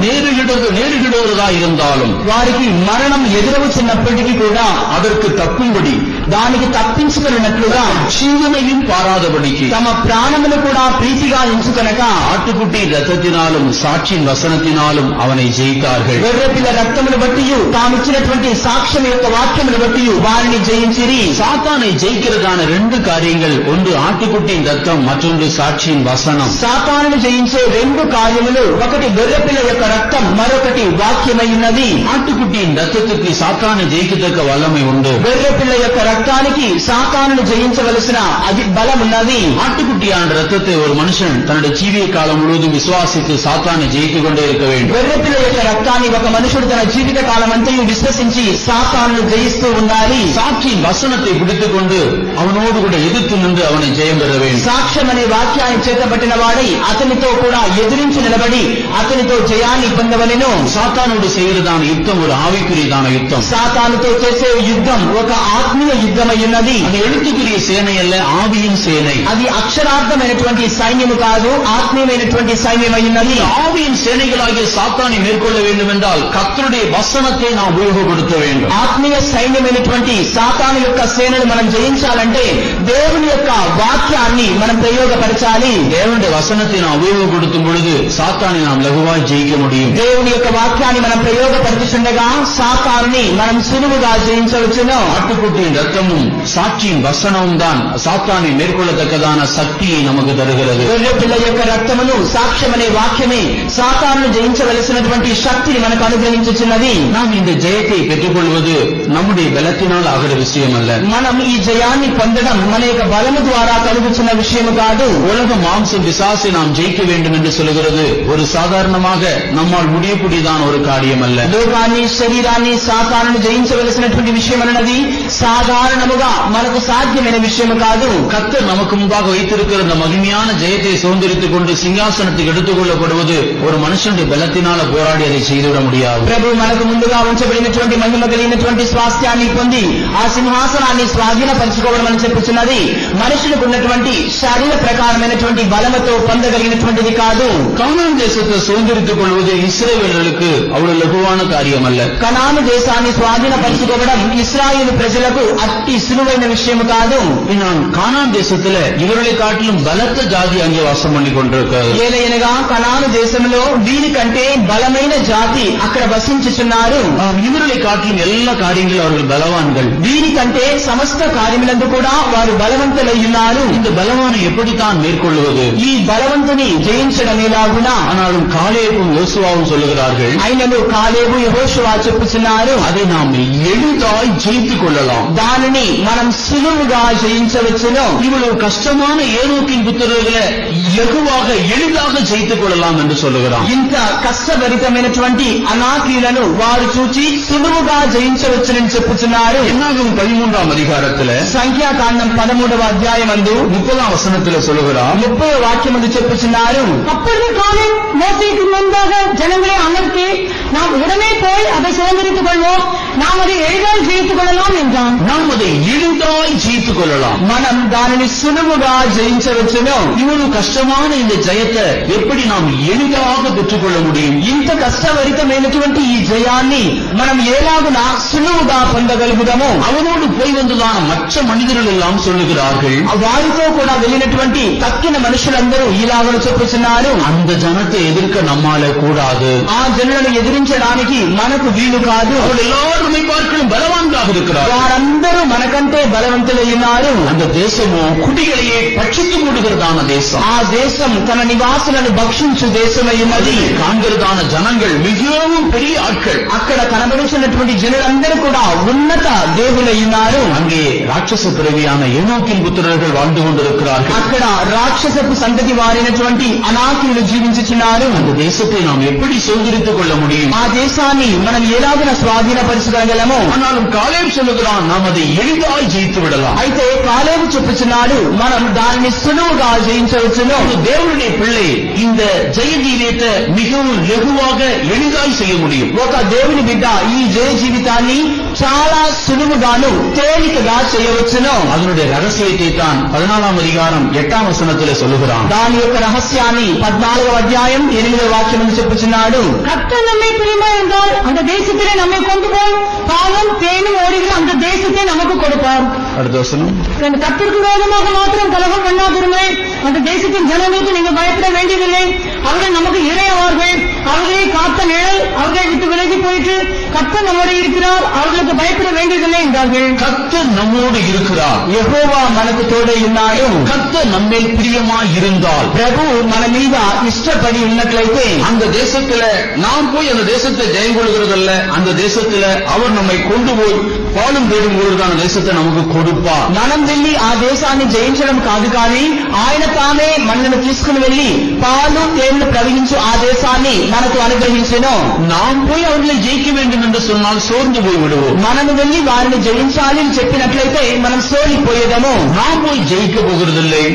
நேரிடுவதா இருந்தாலும் వారికి మరణం ఎదురవుతున్నప్పటికీ కూడా அதற்கு தப்பும்படி దానికి తప్పించుకున్నట్లుగా ஜீவனையும் பாராதபடிக்கு తమ ప్రాణములు కూడా ప్రీతిగా ఎంచుకొనక ஆட்டுக்குட்டி ரத்தத்தினாலும் சாட்சியின் வசனத்தினாலும் அவனை ஜெயித்தார்கள். గొర్రెపిల్ల రక్తమును బట్టి తామిచ్చినటువంటి సాక్ష్యం యొక్క వాక్యమును బట్టి వారిని జయించిరి. சாத்தானை ஜெயிக்கிறதான 2 காரியங்கள், ஒன்று ஆட்டுக்குட்டியின் ரத்தம், மற்றொன்று சாட்சியின் வசனம். సాతానును జయించే 2 కార్యములు, ఒకటి గొర్రెపిల్ల యొక్క రక్తం, మరొకటి వాక్యమై ఉన్నది. ஆட்டுக்குட்டியின் ரத்தத்துக்கு சாத்தானை ஜெயிக்கத்தக்க வல்லமை உண்டு. గొర్రెపిల్ల యొక్క రక్తానికి సాతానును జయించవలసిన అది బలం ఉన్నది. ஆட்டுக்குட்டியான ரத்தத்தை ஒரு மனுஷன் தன்னுடைய ஜீவிய காலம் முழுவதும் விசுவாசித்து சாத்தானை ஜெயித்துக் கொண்டே இருக்க வேண்டும். గొర్రెపిల్ల యొక్క రక్తాన్ని ఒక మనుషుడు తన జీవిత కాలం అంతయు విశ్వసించి సాతానును జయిస్తూ ఉండాలి. சாட்சியின் வசனத்தை பிடித்துக் கொண்டு அவனோடு கூட எதிர்த்து நின்று அவனை ஜெயம் பெற வேண்டும். సాక్ష్యం అనే వాక్యాన్ని చేతబట్టిన వాడై అతనితో కూడా ఎదిరించి నిలబడి అతనితో జయాన్ని పొందవలెను. சாத்தானோடு செய்கிறதான யுத்தம் ஒரு ஆவிக்குரியதான யுத்தம். సాతానుతో చేసే యుద్ధం ఒక ఆత్మీయ యుద్ధమై ఉన్నది. அது எழுத்துக்குரிய சேனை அல்ல, ஆவியின் சேனை. అది అక్షరార్థమైనటువంటి సైన్యము కాదు, ఆత్మీయమైనటువంటి సైన్యమై ఉన్నది. ஆவியின் சேனைகளாகிய சாத்தானை மேற்கொள்ள வேண்டும் என்றால் கர்த்தருடைய வசனத்தை நாம் உபயோகப்படுத்த வேண்டும். ఆత్మీయ సైన్యమైనటువంటి సాతాను యొక్క సేనను మనం జయించాలంటే దేవుని యొక్క వాక్యాన్ని మనం ప్రయోగపరచాలి. தேவனுடைய வசனத்தை நாம் உபயோகப்படுத்தும் பொழுது சாத்தானை நாம் லகுவாய் ஜெயிக்க முடியும். దేవుని యొక్క వాక్యాన్ని మనం ప్రయోగపరుచుండగా సాతానుని మనం సులువుగా జయించవచ్చును. ஆட்டுக்குட்டியின் ரத்தமும் சாட்சியின் வசனமும் தான் சாத்தானை மேற்கொள்ளத்தக்கதான சக்தியை நமக்கு தருகிறது. గొర్రెపిల్ల యొక్క రక్తమును, సాక్ష్యం అనే వాక్యమే సాతాను జయించవలసినటువంటి శక్తిని మనకు అనుగ్రహించుచున్నది. நாம் இந்த ஜெயத்தை பெற்றுக்கொள்வது நம்முடைய பலத்தினால் ஆகிற விஷயம் அல்ல. మనం ఈ జయాన్ని పొందడం మన యొక్క బలము ద్వారా కలుగుతున్న విషయం కాదు. உலக மாம்சம் பிசாசை நாம் ஜெயிக்க வேண்டும் என்று சொல்கிறது ஒரு சாதாரணமாக நம்மால் முடியக்கூடியதான ஒரு காரியம் அல்ல. లోకాన్ని శరీరాన్ని సాతానును జయించవలసినటువంటి విషయం అన్నది సాధారణముగా మనకు సాధ్యమైన విషయం కాదు. கர்த்தர் நமக்கு முன்பாக வைத்திருக்கிற இந்த மகிமையான ஜெயத்தை சுதந்திரித்துக் கொண்டு சிங்காசனத்துக்கு எடுத்துக் கொள்ளப்படுவது ஒரு மனுஷனுடைய பலத்தினால போராடி அதை செய்துவிட முடியாது. ప్రభు మనకు ముందుగా ఉంచబడినటువంటి మహిమ కలిగినటువంటి స్వాస్థ్యాన్ని పొంది ఆ సింహాసనాన్ని స్వాధీనపరచుకోవడం అని చెప్పుచున్నది మనుషులకు ఉన్నటువంటి శరీర ప్రకారమైనటువంటి బలముతో పొందగలిగినటువంటిది కాదు. கானான் தேசத்தை சுதந்திரித்துக் கொள்வது இஸ்ரவேலர்களுக்கு அவ்வளவு லகுவான காரியம் அல்ல. కనాను దేశాన్ని స్వాధీనపరచుకోవడం ఇశ్రాయేలు ప్రజలకు అతి సులువైన విషయం కాదు. கானான் தேசத்துல இவர்களை காட்டிலும் பலத்த ஜாதி அங்கே வாசம் பண்ணி கொண்டிருக்கிறது. ఏలయనగా కనాను దేశంలో వీరికంటే బలమైన జాతి అక్కడ వసించుచున్నారు. இவர்களை காட்டிலும் எல்லா காரியங்களும் அவர்கள் பலவான்கள். వీరికంటే సమస్త కార్యములందు కూడా వారు బలవంతులై ఉన్నారు. இந்த பலவானை எப்படித்தான் மேற்கொள்வது? ఈ బలవంతుని జయించడం ఎలాగునా? ஆனாலும் காலேபும் யோசுவாவும் சொல்லுகிறார்கள், అయినను కాలేబు యెహోషువ చెప్పుచున్నారు, அதை நாம் எளிதாய் ஜெயித்துக் கொள்ளலாம். దానిని మనం సులువుగా జయించవచ్చును. இவ்வளவு கஷ்டமான ஏனோக்கின் புத்திரர்களை லகுவாக எளிதாக ஜெயித்துக் கொள்ளலாம் என்று சொல்லுகிறான். ఇంత కష్టభరితమైనటువంటి అనాకీలను వారు చూచి సులువుగా జయించవచ్చునని చెప్పుచున్నారు. என்னாகும் 13ஆம் அதிகாரத்துல సంఖ్యాకాండం 13వ అధ్యాయమందు 30ஆம் வசனத்துல சொல்லுகிறான், 30వ వాక్యమందు చెప్పుచున్నారు, அப்பொழுது காலேப் மோசேக்கு முன்பாக ஜனங்களை அமர்த்தி, நாம் உடனே போய் அதை சுதந்திரித்துக் கொள்வோம், நாம் அதை எளிதாக ஜெயித்துக் கொள்ளலாம் என்றான். நாம் அதை எளிதாய் ஜெயித்துக் கொள்ளலாம். మనం దానిని సులువుగా జయించవచ్చును. இவ்வளவு கஷ்டமான இந்த ஜெயத்தை எப்படி நாம் எளிதாக பெற்றுக்கொள்ள முடியும்? ఇంత కష్టభరితమైనటువంటి ఈ జయాన్ని మనం ఎలాగునా సులువుగా పొందగలుగుదాము? அவனோடு போய் வந்துதான் மற்ற மனிதர்கள் எல்லாம் சொல்லுகிறார்கள், వారితో కూడా వెళ్ళినటువంటి తక్కిన మనుషులందరూ ఇలాగను చెప్పుచున్నారు, அந்த ஜனத்தை எதிர்க்க நம்மால கூடாது. ఆ జనులను ఎదిరించడానికి మనకు వీలు కాదు. அவர்கள் எல்லாருமே பார்க்கலும் பலவான்களாக இருக்கிறார். వారందరూ మనకంటే బలవంతులై ఉన్నారు. அந்த தேசமோ குடிகளையே பட்சித்து மூடுகிறதான தேசம். ఆ దేశం తన నివాసులను భక్షించు దేశమై ఉన్నది. காண்கிறதான ஜனங்கள் மிகவும் பெரிய ஆட்கள். అక్కడ కనబడుతున్నటువంటి జనులందరూ కూడా ఉన్నత దేవులై ఉన్నారు. அங்கே ராட்சச பிறவியான ஏனோக்கின் புத்திரர்கள் வாழ்ந்து கொண்டிருக்கிறார்கள். అక్కడ రాక్షసపు సంతతి వారైనటువంటి అనాకీయులు జీవించుచున్నారు. அந்த தேசத்தை நாம் எப்படி சுதந்திரித்துக் கொள்ள முடியும்? ఆ దేశాన్ని మనం ఎలాగైనా స్వాధీనపరచగలము? ஆனாலும் காலேப் சொல்லுகிறான், நாம் அதை எளிதாய் ஜெயித்து விடலாம். అయితే కాలేబు చెప్పుచున్నాడు, మనం దానిని సులువుగా జయించవచ్చును. ஒரு தேவனுடைய பிள்ளை இந்த ஜெய ஜீவியத்தை மிகவும் லகுவாக எளிதாய் செய்ய முடியும். ఒక దేవుని బిడ్డ ఈ జయ జీవితాన్ని చాలా సులువుగాను తేలికగా చేయవచ్చును. அதனுடைய ரகசியத்தை தான் 14ஆம் அதிகாரம் 8ஆம் வசனத்திலே சொல்லுகிறான். దాని యొక్క రహస్యాన్ని 14వ అధ్యాయం 8వ వాక్యం చెప్పుచున్నాడు. கர்த்தர் நம்மை பிரியமா இருந்தால் அந்த தேசத்திலே நம்மை கொண்டு போய் பாலும் தேனும் ஓடுகிற அந்த தேசத்தை நமக்கு கொடுப்பார். அடுத்த வசனம், கர்த்தருக்கு விரோதமாக மாத்திரம் கலகம் பண்ணாதிருங்கள், அந்த தேசத்தின் ஜனங்களுக்கு நீங்க பயப்பட வேண்டியதில்லை, அவர்கள் நமக்கு இறையவார்கள், அவர்களை காத்த நிழல் அவர்களை விட்டு விலகி போயிட்டு கர்த்தர் நம்மோடு இருக்கிறார், அவர்களுக்கு பயப்பட வேண்டியதில்லை என்றார்கள். கர்த்தர் நம்மோடு இருக்கிறார். యెహోవా మనకు తోడై ఉన్నాడు. கர்த்தர் நம்மேல் பிரியமாய் இருந்தால், ప్రభు మన మీద ఇష్టపడి ఉన్నట్లయితే, அந்த தேசத்துல நாம் போய் அந்த தேசத்தை ஜெயம் கொள்கிறதல்ல, அந்த தேசத்துல அவர் நம்மை கொண்டு போய் பாலும் தேடும் பொழுதான தேசத்தை நமக்கு கொடுப்பார். మనం వెళ్లి ఆ దేశాన్ని జయించడం కాదు కానీ ఆయన తానే మనల్ని తీసుకుని వెళ్లి పాలు తేళ్లు ప్రవహించు ఆ దేశాన్ని మనకు అనుగ్రహించెను. நாம் போய் அவர்களை ஜெயிக்க வேண்டும் என்று சொன்னால் சோர்ந்து போய் விடுவோம். మనము వెళ్లి వారిని జయించాలి అని చెప్పినట్లయితే మనం సోలిపోయేదము. நாம் போய் ஜெயிக்க போகிறதில்லை.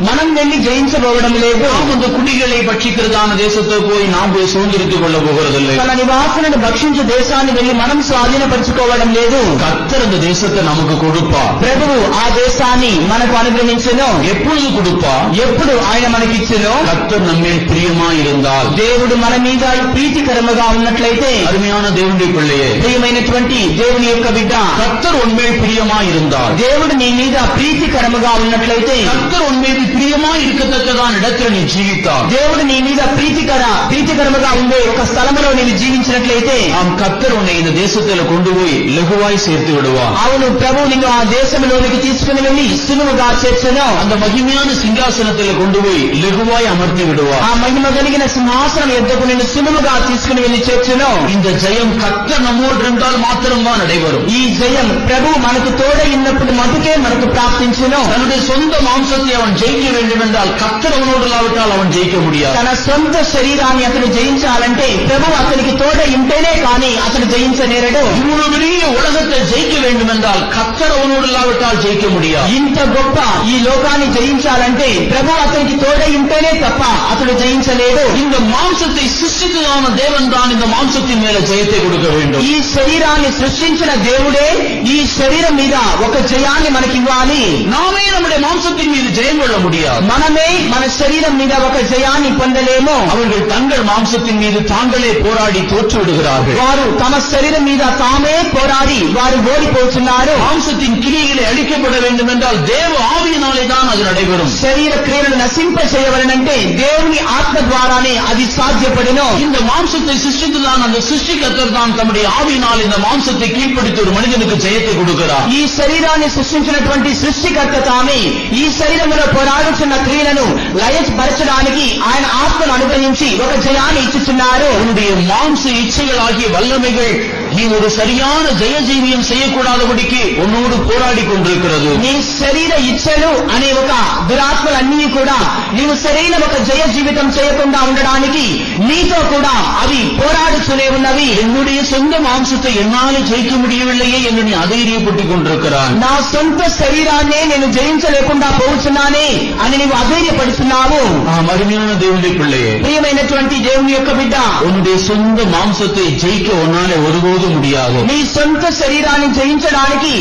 మనం వెళ్లి జయించబోవడం లేదు. நாம் அந்த குடிகளை பட்சிக்கிறதான தேசத்தை போய் நாம் போய் சுதந்திரித்துக் கொள்ள போகிறதில்லை. తన నివాసులను భక్షించు దేశాన్ని వెళ్లి మనం స్వాధీనపరచుకోవడం లేదు. கர்த்தர் அந்த தேசத்தை நமக்கு கொடுப்பார். ప్రభువు ఆ దేశాన్ని మనకు అనుగ్రహించెను. எப்பொழுது கொடுப்பார்? ఎప్పుడు ఆయన మనకిచ్చెను? கர்த்தர் நம்மேல் பிரியமாய் இருந்தால். దేవుడు మన మీద ప్రీతికరముగా ఉన్నట్లయితే, அருமையான தேவனுடைய பிள்ளையே, ప్రియమైనటువంటి దేవుని యొక్క బిడ్డ, கர்த்தர் உன்மேல் பிரியமாய் இருந்தால், దేవుడు నీ మీద ప్రీతికరముగా ఉన్నట్లయితే, கர்த்தர் உன்மேல் பிரியமா இருக்கத்தக்கதான் இடத்தில் நீ ஜீவித்தால், దేవుడు నీ మీద ప్రీతికరముగా ఉండే ఒక స్థలములో నీవు జీవించినట్లయితే கர்த்தர் உன்னை இந்த தேசத்தில் கொண்டு போய் லகுவாய் சேர்த்து விடுவார். అవును, ప్రభు నిన్ను ఆ దేశంలోనికి తీసుకుని వెళ్లి సులువుగా చేర్చును. அந்த மகிமையான சிங்காசனத்தில் கொண்டு போய் லகுவாய் அமர்த்தி விடுவார். ఆ మహిమ కలిగిన సింహాసనం ఎద్దకు నిన్ను సులువుగా తీసుకుని వెళ్లి చేర్చును. இந்த ஜெயம் கர்த்தர் நம்மோடு இருந்தால் மாத்திரம்தான் நடைபெறும். ఈ జయం ప్రభు మనకు తోడై ఉన్నప్పుడు మటుకే మనకు ప్రాప్తించును. தன்னுடைய சொந்த மாம்சத்தை அவன் ஜெயிக்க வேண்டும் என்றால் கர்த்தர் அவனோடு இல்லாவிட்டால் அவன் ஜெயிக்க முடியாது. తన సొంత శరీరాన్ని అతను జయించాలంటే ప్రభు అతనికి తోడై ఉంటేనే కానీ అతను జయించనేరడు. இவ்வளவு பெரிய உலகத்தை ஜெயிக்க வேண்டும் என்றால் கர்த்தர் அவனோடு இல்லாவிட்டால் ஜெயிக்க முடியாது. ఇంత గొప్ప ఈ లోకాన్ని జయించాలంటే ప్రభు అతనికి తోడై ఉంటేనే తప్ప అతడు జయించలేడు. இந்த மாம்சத்தை சிருஷ்டித்ததான தேவன் தான் இந்த மாம்சத்தின் மேல ஜெயத்தை கொடுக்க வேண்டும். ఈ శరీరాన్ని సృష్టించిన దేవుడే ఈ శరీరం మీద ఒక జయాన్ని మనకివ్వాలి. நாமே நம்முடைய மாம்சத்தின் மீது ஜெயம் கொள்ள முடியாது. మనమే మన శరీరం మీద ఒక జయాన్ని పొందలేము. அவர்கள் தங்கள் மாம்சத்தின் மீது தாங்களே போராடி தோற்று விடுகிறார்கள். వారు తమ శరీరం మీద తామే పోరాడి వారు ఓడిపోతున్నారు. மாம்சத்தின் கிரியைகளை அழிக்கப்பட வேண்டும் என்றால் தேவ ஆவியினாலே தான் அது நடைபெறும். శరీర క్రియలను నశింప చేయవలనంటే దేవుని ఆత్మ ద్వారానే అది సాధ్యపడును. இந்த மாம்சத்தை சிருஷ்டித்துதான் அந்த சிருஷ்டிகர்த்தர் தான் தம்முடைய ஆவியினால் இந்த மாம்சத்தை கீழ்ப்படுத்தி ஒரு மனிதனுக்கு ஜெயத்தை கொடுக்கிறார். ఈ శరీరాన్ని సృష్టించినటువంటి సృష్టికర్త తామే ఈ శరీరంలో పోరాడుతున్న క్రియలను లయపరచడానికి ఆయన ఆత్మను అనుగ్రహించి ఒక జయాన్ని ఇచ్చుచున్నారు. உன்னுடைய மாம்ச இச்சைகளாகிய வல்லமைகள் நீ ஒரு சரியான ஜெய ஜீவியம் செய்யக்கூடாதபடிக்கு உன்னோடு போராடி கொண்டிருக்கிறது. నీ శరీర ఇచ్చలు అనే ఒక దురాత్మలన్నీ కూడా నీవు సరైన ఒక జయ జీవితం చేయకుండా ఉండడానికి నీతో కూడా అవి పోరాడుతూనే ఉన్నవి. என்னுடைய சொந்த மாம்சத்தை என்னாலே ஜெயிக்க முடியவில்லையே என்று நீ அதைரியப்பட்டுக் கொண்டிருக்கிறான். నా సొంత శరీరాన్నే నేను జయించలేకుండా పోతున్నానే అని నీవు అధైర్యపడుతున్నావు. மகிமையான தேவனுடைய பிள்ளையே, ప్రియమైనటువంటి దేవుని యొక్క బిడ్డ, உன்னுடைய சொந்த மாம்சத்தை ஜெயிக்க உன்னாலே ஒருபோதும் முடியாது. నీ సొంత శరీరాన్ని జయించడానికి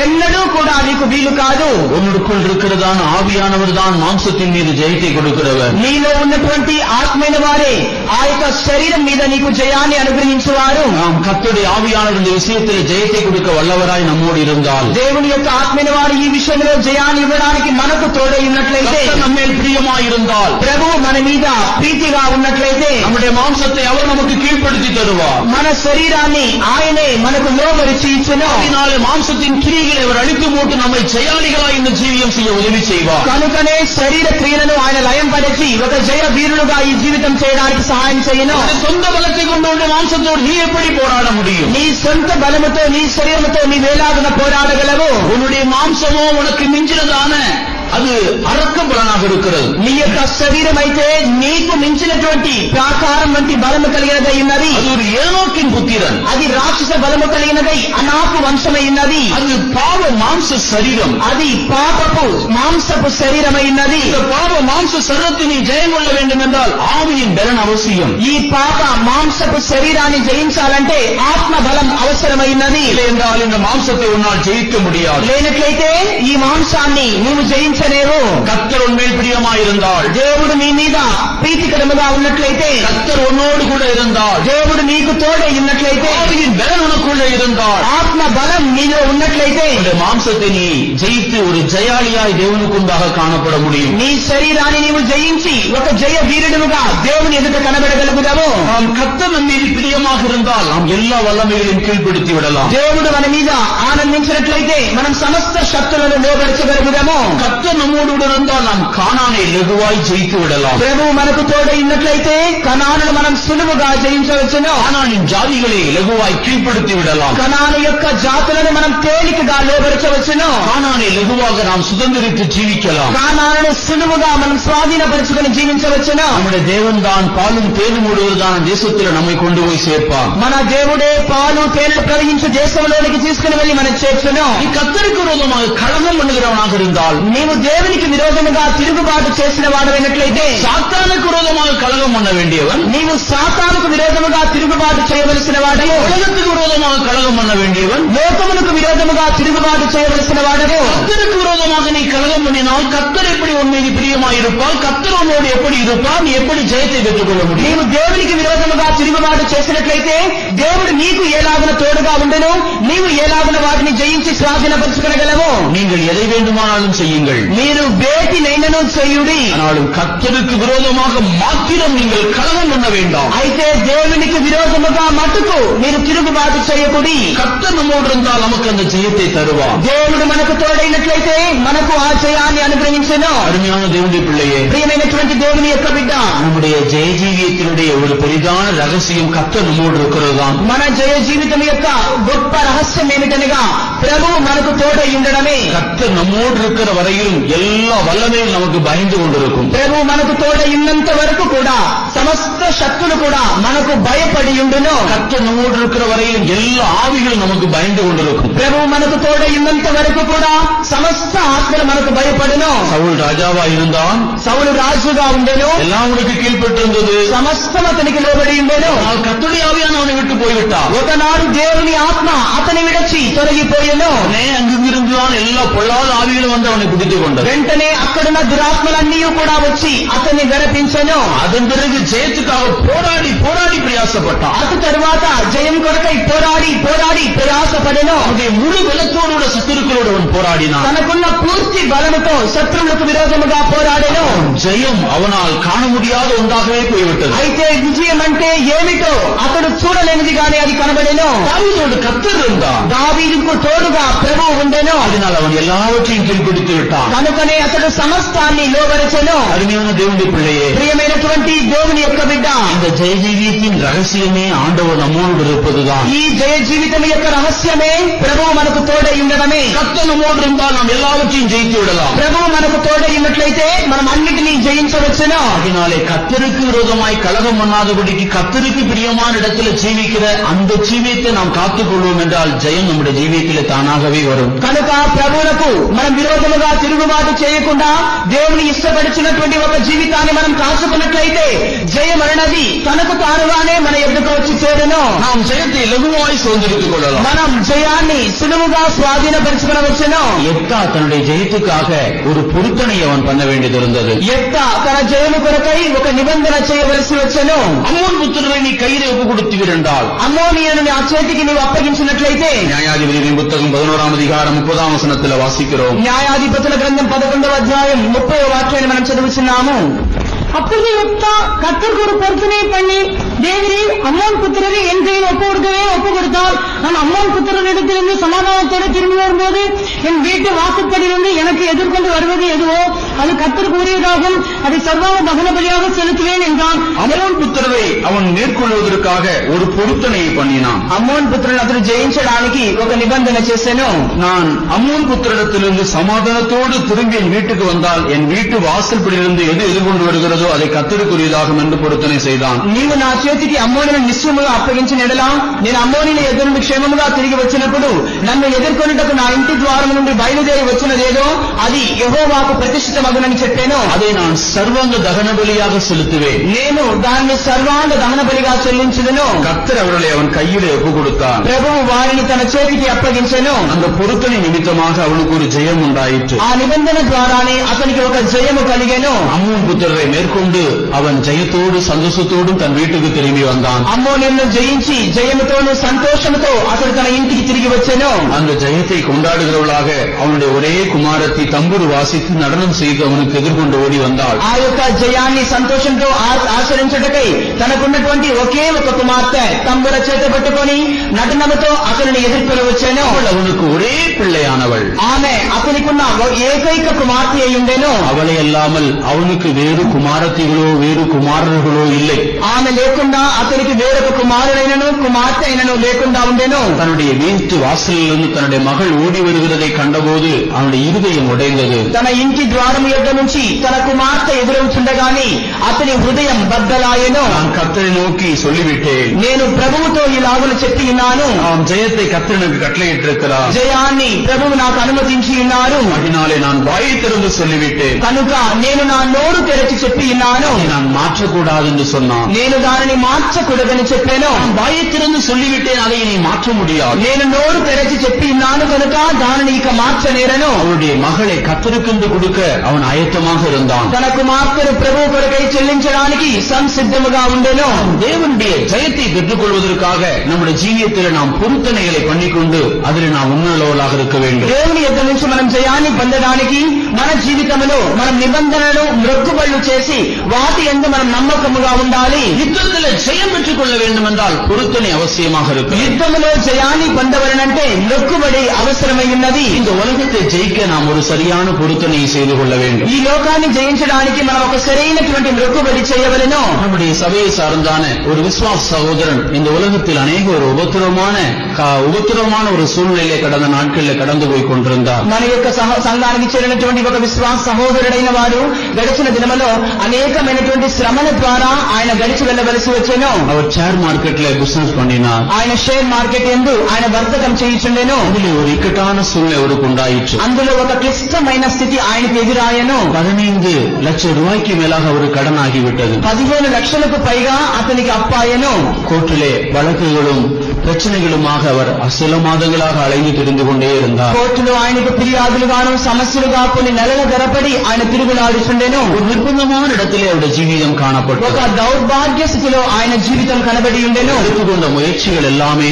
ఎన్నడూ కూడా నీకు వీలు కాదు. உன்னுக்குள் இருக்கிறதான ஆவியானவர் தான் மாம்சத்தின் மீது ஜெயத்தை கொடுக்கிறவர். నీలో ఉన్నటువంటి ఆత్మైన వారే ఆ యొక్క శరీరం మీద నీకు జయాన్ని అనుగ్రహించువారు. நாம் கர்த்தருடைய ஆவியானவர் இந்த விஷயத்தில் ஜெயத்தை கொடுக்க வல்லவராய் நம்மோடு இருந்தால், దేవుని యొక్క ఆత్మైన వారు ఈ విషయంలో జయాన్ని ఇవ్వడానికి మనకు తోడై ఉన్నట్లయితే, கர்த்தர் நம்மேல் பிரியமாயிருந்தால், ప్రభువు మన మీద ప్రీతిగా ఉన్నట్లయితే நம்முடைய மாம்சத்தை அவர் நமக்கு கீழ்ப்படுத்தி தருவார். మన శరీరాన్ని ఆయనే మనకు లోబరిచి ఇచ్చును. அதனாலே மாம்சத்தின் கிரியைகளை அவர் அழித்து போட்டு நம்மை ஜெயாளிகளாய் இந்த ஜீவியம் செய்ய உதவி செய்வார். కనుకనే శరీర క్రియలను ఆయన లయం పరిచి ఒక జయ వీరులుగా ఈ జీవితం చేయడానికి సహాయం చేయను. உன்னுடைய சொந்த பலத்தை கொண்டு உன்னுடைய மாம்சத்தோடு நீ எப்படி போராட முடியும்? నీ సొంత బలముతో నీ శరీరముతో నీవేలాగున పోరాడగలవు? உன்னுடைய மாம்சமோ உனக்கு மிஞ்சினதான அது அரக்க பலனாக இருக்கிறது. నీ యొక్క శరీరం అయితే నీకు మించినటువంటి ప్రాకారం వంటి బలము కలిగినదై ఉన్నది. அது ஒரு ஏனோக்கின் புத்திரன். అది రాక్షస బలము కలిగినదై అనాకు వంశమై ఉన్నది. அது பாவ மாம்ச சரீரம். అది పాపపు మాంసపు శరీరమై ఉన్నది. இந்த பாவ மாம்ச சரீரத்தை நீ ஜெயம் கொள்ள வேண்டும் என்றால் ஆவியின் பலன் அவசியம். ఈ పాప మాంసపు శరీరాన్ని జయించాలంటే ఆత్మ బలం అవసరమైనది. இல்லை என்றால் இந்த மாம்சத்தை உன்னால் ஜெயிக்க முடியாது. లేనట్లయితే ఈ మాంసాన్ని నీవు జయించలేవు. கர்த்தர் உன்மேல் பிரியமாயிருந்தால், దేవుడు నీ మీద ప్రీతికరముగా ఉన్నట్లయితే, கர்த்தர் உன்னோடு கூட இருந்தால், దేవుడు నీకు తోడై ఉన్నట్లయితే, ஆவியின் பலன் உனக்குள்ள இருந்தால், ఆత్మ బలం నీలో ఉన్నట్లయితే இந்த மாம்சத்தை நீ ஜெயித்து ஒரு ஜெயாளியாய் தேவனுக்கு முன்பாக காணப்பட முடியும். నీ శరీరాన్ని నీవు జయించి ఒక జయ వీరుడుగా దేవుని ఎదుట కనబడగలుగుతావు. நாம் கர்த்தர் நம் மீது பிரியமாக இருந்தால் நாம் எல்லா வல்லமைகளையும் கீழ்ப்படுத்தி விடலாம். దేవుడు మన మీద ఆనందించినట్లయితే మనం సమస్త శక్తులను లోబరచగలుగుతాము. கர்த்தர் நம்மோடு கூட இருந்தால் நாம் கானானை லகுவாய் ஜெயித்து விடலாம். ప్రభువు మనకు తోడై ఉన్నట్లయితే కనానును మనం సులువుగా జయించవచ్చును. கானானின் ஜாதிகளை லகுவாய் கீழ்ப்படுத்தி விடலாம். కనాను యొక్క జాతులను మనం తేలికగా లోబరచవచ్చును. கானானை லகுவாக நாம் சுதந்திரித்து ஜீவிக்கலாம். కానానును సులువుగా మనం స్వాధీనపరుచుకుని జీవించవచ్చును. நம்முடைய தேவன் தான் பாலும் தேனும் முழுவதான தேசத்தில் நம்மை கொண்டு போய் சேர்ப்பார். మన దేవుడే పాలు తేనెలు ప్రవహించు దేశంలోనికి తీసుకుని వెళ్లి మనం చేర్చును. நீ கர்த்தருக்கு விரோதமாக கலகம் பண்ணுகிறவனாக இருந்தால், నీవు దేవునికి విరోధముగా తిరుగుబాటు చేసిన వాడైనట్లయితే, சாத்தானுக்கு விரோதமாக கலகம் பண்ண வேண்டியவன், నీవు సాతానుకు విరోధముగా తిరుగుబాటు చేయవలసిన వాడవు. உலகத்துக்கு விரோதமாக கலகம் பண்ண வேண்டியவன், లోకమునకు విరోధముగా తిరుగుబాటు చేయవలసిన వాడవు. கர்த்தருக்கு விரோதமாக நீ கலகம் பண்ணினால் கர்த்தர் எப்படி உன் மீது பிரியமாயிருப்பார், கர்த்தர் உன்னோடு எப்படி இருப்பார், நீ எப்படி ஜெயத்தை பெற்றுக்கொள்ள முடியும்? నీవు దేవునికి విరోధముగా తిరుగుబాటు చేసినట్లయితే దేవుడు నీకు ఏలాగున తోడుగా ఉండెను, నీవు ఏలాగున వాటిని జయించి స్వాధీనపరచుకొనగలవు. நீங்கள் எதை வேண்டுமானாலும் செய்யுங்கள், మీరు వేటినైనను చేయుడి, ஆனாலும் கர்த்தருக்கு விரோதமாக மாத்திரம் நீங்கள் கலகம் பண்ண வேண்டாம். అయితే దేవునికి విరోధముగా మట్టుకు మీరు తిరుగుబాటు చేయకుడి. கர்த்தர் நம்மோடு இருந்தால் நமக்கு அந்த ஜெயத்தை தருவார். దేవుడు మనకు తోడైనట్లయితే మనకు ఆ జయాన్ని అనుగ్రహించెను. அருமையான தேவனுடைய பிள்ளையே, ప్రియమైనటువంటి దేవుని యొక్క బిడ్డ, நம்முடைய ஜெய ஜீவியத்தினுடைய ஒரு பெரிதான ரகசியம் கர்த்தர் நம்மோடு இருக்கிறது தான். మన జయ జీవితం యొక్క గొప్ప రహస్యం ఏమిటనగా ప్రభువు మనకు తోడై ఉండడమే. கர்த்தர் நம்மோடு இருக்கிற வரையிலும் எல்லா வல்லமையும் நமக்கு பயந்து கொண்டிருக்கும். ప్రభువు మనకు తోడై ఉన్నంత వరకు కూడా సమస్త శక్తులు కూడా మనకు భయపడి ఉండును. கர்த்தர் நம்மோடு இருக்கிற வரையிலும் எல்லா ஆவிகளும் நமக்கு பயந்து கொண்டிருக்கும். ప్రభువు మనకు తోడై ఉన్నంత వరకు కూడా సమస్త ఆత్మలు మనకు భయపడును. சவுல் ராஜாவா இருந்தான், సౌలు రాజుగా ఉండెను, எல்லாம் அவனுக்கு கீழ்ப்பட்டிருந்தது. సమస్తం అతనికి లోబడి ఉండెను. ஆனால் கர்த்தருடைய ஆவியான அவனை விட்டு போய்விட்டார். ఒకనాడు దేవుని ఆత్మ అతని విడచి తొలగిపోయెను. அங்கிருந்துதான் எல்லா பொல்லாத ஆவிகளும் வந்து அவனை பிடித்துக் கொண்டது. వెంటనే అక్కడున్న దురాత్మలన్నీ కూడా వచ్చి అతన్ని గరపించెను. அதன் பிறகு ஜெயத்துக்காக போராடி போராடி பிரயாசப்பட்டான். అటు తరువాత జయం కొరకై పోరాడి పోరాడి ప్రయాసపడెను. அவனுடைய முழு பலத்தோடு கூட சத்துருக்களோடு அவன் போராடினான். తనకున్న పూర్తి బలముతో శత్రువులకు విరోధముగా పోరాడెను. ஜெயம் அவனால் காண முடியாத ஒன்றாகவே போய்விட்டது. అయితే విజయం అంటే ఏమిటో అతడు చూడలేనిదిగానే అది కనబడెను. தாவீதோடு கர்த்தர் இருந்தார். దావీదుకు తోడుగా ప్రభువు ఉండెను. அதனால் அவன் எல்லாவற்றையும் கீழ்ப்படுத்தி விட்டான். కనుకనే అతడు సమస్తాన్ని లోబరచెను. அருமையான தேவனுடைய பிள்ளையே, ప్రియమైనటువంటి దేవుని యొక్క బిడ్డ, இந்த ஜெய ஜீவியத்தின் ரகசியமே ஆண்டவர் நம்மோடு இருப்பதுதான். ఈ జయ జీవితం యొక్క రహస్యమే ప్రభువు మనకు తోడై ఉండడమే. கர்த்தர் நம்மோடு இருந்தால் நாம் எல்லாவற்றையும் ஜெயித்து விடலாம். ప్రభువు మనకు తోడై ఉన్నట్లయితే మనం అన్నిటినీ జయించవచ్చును. அதனாலே கர்த்தருக்கு விரோதமாய் கலகம் பண்ணாதபடிக்கு கர்த்தருக்கு பிரியமான இடத்துல ஜீவிக்கிற அந்த ஜீவியத்தை நாம் காத்துக் கொள்வோம் என்றால் ஜெயம் நம்முடைய ஜீவியத்திலே தானாகவே வரும். కనుక ప్రభువులకు మనం విరోధముగా తిరుగుబాటు చేయకుండా దేవుని ఇష్టపడుచున్నటువంటి ఒక జీవితాన్ని మనం కాచుకున్నట్లయితే జయం అన్నది తనకు తానుగానే మన ఎదుకు వచ్చి చేరును. நாம் ஜெயத்தை லகுவாய் சுதந்திரித்துக் கொள்ளலாம். మనం జయాన్ని సులువుగా స్వాధీనపరచుకునవచ్చును. எப்தா தன்னுடைய ஜெயத்துக்காக ஒரு பொருத்தனை அவன் பண்ண வேண்டியது இருந்தது. ఎఫ్తా తన జయము కొరకై ఒక నిబంధన చేయవలసి వచ్చెను. அம்மோன் புத்திரரை நீ கையிலே ஒப்பு கொடுத்துவிருந்தால், అమ్మోనియను ఆ చేతికి నీవు అప్పగించినట్లయితే, நியாயாதிபதிகளின் புத்தகம் 11ஆம் அதிகாரம் 30ஆம் வசனத்தில் வாசிக்கிறோம். న్యాయాధిపతుల గ్రంథం 11వ అధ్యాయం 30వ వాక్యాన్ని మనం చదువుతున్నాము. அப்பொழுது யெப்தா கர்த்தருக்கு ஒரு பொருத்தனை பண்ணி, தேவரே அம்மோன் புத்திரரை என் கையில் ஒப்பு கொடுத்தால் நான் அம்மோன் புத்திரரிடத்திலிருந்து சமாதானத்தோடு திரும்பி வரும்போது என் வீட்டு வாசற்படியிலிருந்து எனக்கு எதிர்கொண்டு வருவது எதுவோ அது கர்த்தருக்கு உரியதாகும், அதை சர்வாங்க தகன பலியாக செலுத்துவேன் என்றான். அம்மோன் புத்திரரை அவன் மேற்கொள்வதற்காக ஒரு பொருத்தனையை பண்ணினான். అమ్మోన్ పుత్రులను అతను జయించడానికి ఒక నిబంధన చేశాను. நான் அம்மோன் புத்திரத்திலிருந்து சமாதானத்தோடு திரும்பி என் வீட்டுக்கு வந்தால் என் வீட்டு வாசல்படியிலிருந்து எது எதிர்கொண்டு வருகிறதோ அதை கர்த்தருக்குரியதாகும் என்று பொருத்தனை செய்தான். నీవు నా చేతికి అమ్మోనిని నిశ్చయముగా అప్పగించిన ఎడలా నేను అమ్మోనిని ఎదురు క్షేమముగా తిరిగి వచ్చినప్పుడు నన్ను ఎదుర్కొనుటకు నా ఇంటి ద్వారం నుండి బయలుదేరి వచ్చినదేదో అది యెహోవాకు ప్రతిష్ఠితమగునని చెప్పాను. அதை நான் சர்வாங்க தகன பலியாக செலுத்துவேன். నేను దాన్ని సర్వాంగ దహన బలిగా చెల్లించుదును. கர்த்தர் அவர்களை அவன் கையிலே ஒப்பு கொடுத்தான். ప్రభువు వారిని తన చేతికి అప్పగించెను. அந்த பொருத்தனை நிமித்தமாக அவனுக்கு ஒரு ஜெயம் உண்டாயிற்று. ఆ నిబంధన ద్వారానే అతనికి ఒక జయము కలిగెను. அம்மோன் புத்திரரை மேற்கொண்டு அவன் ஜெயத்தோடு சந்தோஷத்தோடும் தன் வீட்டுக்கு திரும்பி வந்தான். అమ్మోనియను జయించి జయముతోను సంతోషముతో అతడు తన ఇంటికి తిరిగి వచ్చెను. அந்த ஜெயத்தை கொண்டாடுகிறவளாக அவனுடைய ஒரே குமாரத்தி தம்புரு வாசித்து நடனம் செய்து அவனுக்கு எதிர்கொண்டு ஓடி வந்தாள். ఆ యొక్క జయాన్ని సంతోషంతో ఆచరించుటకై తనకున్నటువంటి ఒకే ఒక కుమార్తె తంబుర చేత పట్టుకొని నటనముతో అతనిని ఎదుర్కొని వచ్చాను. அவனுக்கு ஒரே பிள்ளையானவள். ఆమె అతనికున్న ఏకైక కుమార్తె అయి ఉండెను. அவளை அல்லாமல் அவனுக்கு வேறு குமாரத்திகளோ வேறு குமாரர்களோ இல்லை. ఆమె లేకుండా లేకుండా అతనికి వేరొక కుమారుడైనను కుమార్తె అయినను లేకుండా ఉండెను. தன்னுடைய வீட்டு வாசலிலிருந்து தன்னுடைய மகள் ஓடி வருகிறதை கண்டபோது அவனுடைய இருதயம் உடைந்தது. తన ఇంటి ద్వారం యొద్ద నుంచి తన కుమార్తె ఎదురవుతుండగాని అతని హృదయం బద్దలాయెను. நான் கர்த்தரை நோக்கி சொல்லிவிட்டேன், నేను ప్రభువుతో ఇలాగున చెప్పి ఉన్నాను, ஜெயத்தை கர்த்தர் எனக்கு கட்டளையிட்டிருக்கிறார், జయాన్ని ప్రభువు నాకు అనుమతించి ఉన్నారు. அதனாலே நான் வாயை திறந்து சொல்லிவிட்டேன், కనుక నేను నా నోరు తెరచి చెప్పి ఉన్నాను. நான் மாற்றக்கூடாது என்று சொன்னான். నేను దానిని మార్చకూడదని చెప్పాను. நான் வாயை திறந்து சொல்லிவிட்டேன், அதை நீ மாற்ற முடியாது. నేను నోరు తెరచి చెప్పి ఉన్నాను కనుక దానిని ఇక మార్చనేరను. அவருடைய மகளை கர்த்தருக்கென்று கொடுக்க அவன் ஆயத்தமாக இருந்தான். తన కుమార్తెను ప్రభువు కొరకై చెల్లించడానికి సంసిద్ధముగా ఉండెను. தேவனுடைய ஜெயத்தை பெற்றுக் கொள்வதற்காக நம்முடைய ஜீவியத்தில் நாம் பொருத்தனைகளை பண்ணிக்கொண்டு அதில் நாம் உண்மையுள்ளவர்களாக இருக்க வேண்டும். దేవుని యొద్ద నుంచి మనం జయాన్ని పొందడానికి మన జీవితంలో మనం నిబంధనలు మొక్కుబళ్ళు చేసి వాటి యందు మనం నమ్మకముగా ఉండాలి. யுத்தத்தில் ஜெயம் பெற்றுக் கொள்ள வேண்டும் என்றால் பொருத்தனை அவசியமாக இருக்கும். యుద్ధములో జయాన్ని పొందవలనంటే మొక్కుబడి అవసరమై ఉన్నది. இந்த உலகத்தை ஜெயிக்க நாம் ஒரு சரியான பொருத்தனையை செய்து கொள்ள வேண்டும். ఈ లోకాన్ని జయించడానికి మనం ఒక సరైనటువంటి మొక్కుబడి చేయవలెను. நம்முடைய சபையை சார்ந்தான ஒரு விசுவாச சகோதரன் இந்த உலகத்தில் அநேக ஒரு உபத்திரமான ஒரு சூழ்நிலையிலே கடந்த நாட்களில் கடந்து போய் கொண்டிருந்தார். మన యొక్క సంఘానికి చేరినటువంటి ఒక విశ్వాస సహోదరుడైన వారు గడిచిన దినములో అనేకమైనటువంటి శ్రమల ద్వారా ఆయన గడిచి వెళ్ళవలసి వచ్చెను. அவர் ஷேர் மார்க்கெட்ல பிசினஸ் பண்ணினார். ఆయన షేర్ మార్కెట్ యందు ఆయన వర్తకం చేయుచుండెను. அதில் ஒரு இக்கட்டான சூழ்நிலை அவருக்கு உண்டாயிற்று. అందులో ఒక క్లిష్టమైన స్థితి ఆయనకు ఎదురాయను. 15 லட்சம் ரூபாய்க்கு மேலாக அவர் கடன் ஆகிவிட்டது. 15 లక్షలకు పైగా అతనికి అప్పాయను. கோர்ட்டிலே வழக்குகளும் பிரச்சனைகளுமாக அவர் சில மாதங்களாக அலைந்து திரிந்து கொண்டே இருந்தார். కోర్టులో ఆయనకు ఫిర్యాదులుగాను సమస్యలుగా కొన్ని నెలల గడపడి ఆయన తిరుగులాడుచుండెను. ஒரு நிர்பந்தமான இடத்திலே அவருடைய ஜீவிதம் காணப்பட்டது. ఒక దౌర్భాగ్య స్థితిలో ఆయన జీవితం కనబడి ఉండెను. எடுத்துக்கொண்ட முயற்சிகள் எல்லாமே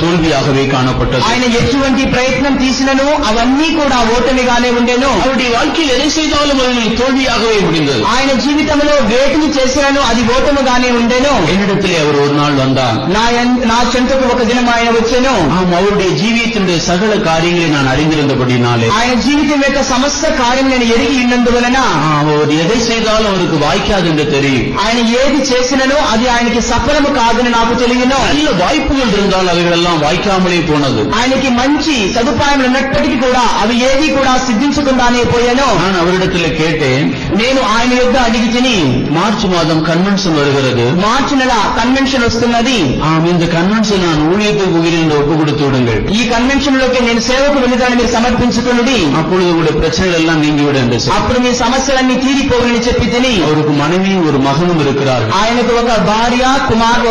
தோல்வியாகவே காணப்பட்டது. ఆయన ఎటువంటి ప్రయత్నం తీసినను అవన్నీ కూడా ఓటమిగానే ఉండెను. அவருடைய வாழ்க்கையில் எதை செய்தாலும் அது தோல்வியாகவே முடிந்தது. ఆయన జీవితంలో వేటిని చేసినను అది ఓటముగానే ఉండెను. என்னிடத்திலே அவர் ஒரு நாள் வந்தார். నా చెంతకు ఒక దినం ఆయన వచ్చెను. அவருடைய ஜீவியத்தினுடைய சகல காரியங்களை நான் அறிந்திருந்தபடினாலே ఆయన జీవితం యొక్క సమస్త కార్యం నేను ఎరిగి ఉన్నందువలన அவர் எதை செய்தாலும் அவருக்கு வாய்க்காது என்று தெரியும். ఆయన ఏది చేసినను అది ఆయనకి సఫలము కాదని నాకు తెలియను. நல்ல வாய்ப்புகள் இருந்தால் அவைகளெல்லாம் வாய்க்காமலே போனது. ఆయనకి మంచి సదుపాయం ఉన్నప్పటికీ కూడా అవి ఏది కూడా సిద్ధించకుండానే పోయాను. நான் அவரிடத்தில் கேட்டேன், నేను ఆయన యొద్ద అడిగి తిని, மார்ச் மாதம் கன்வென்ஷன் வருகிறது, మార్చి నెల కన్వెన్షన్ వస్తున్నది, இந்த கன்வென்ஷன் நான் ஊழியத்துக்கு போகிறேன் என்று ஒப்பு கொடுத்து விடுங்கள், ఈ కన్వెన్షన్ లోకి నేను సేవకు వెళుతానని మీరు సమర్పించుకున్నది, அப்பொழுது உங்களுடைய பிரச்சனைகள் எல்லாம் நீங்கிவிடும் என்று சொன்னார். అప్పుడు మీ సమస్యలన్నీ తీరిపోవని చెప్పి తిని, அவருக்கு மனைவியும் ஒரு மகனும் இருக்கிறார்கள். ఆయనకు ఒక భార్య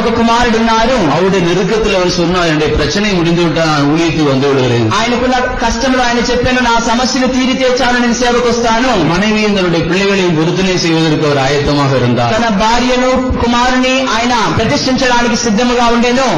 ఒక కుమారుడు ఉన్నారు. அவருடைய நெருக்கத்தில் அவர் சொன்னார், என்னுடைய பிரச்சனை முடிந்து விட்டால் நான் ஊழியத்துக்கு வந்து விடுகிறேன். ఆయనకున్న కష్టంలో ఆయన చెప్పాను, నా సమస్యను తీరితే చాలు నేను సేవకు వస్తాను. மனைவியும் தன்னுடைய பிள்ளைகளையும் பொருத்தனை செய்வதற்கு அவர் ஆயத்தமாக இருந்தார். తన భార్యను కుమారుని ఆయన ప్రతిష్ఠించడానికి సిద్ధముగా ఉండేను.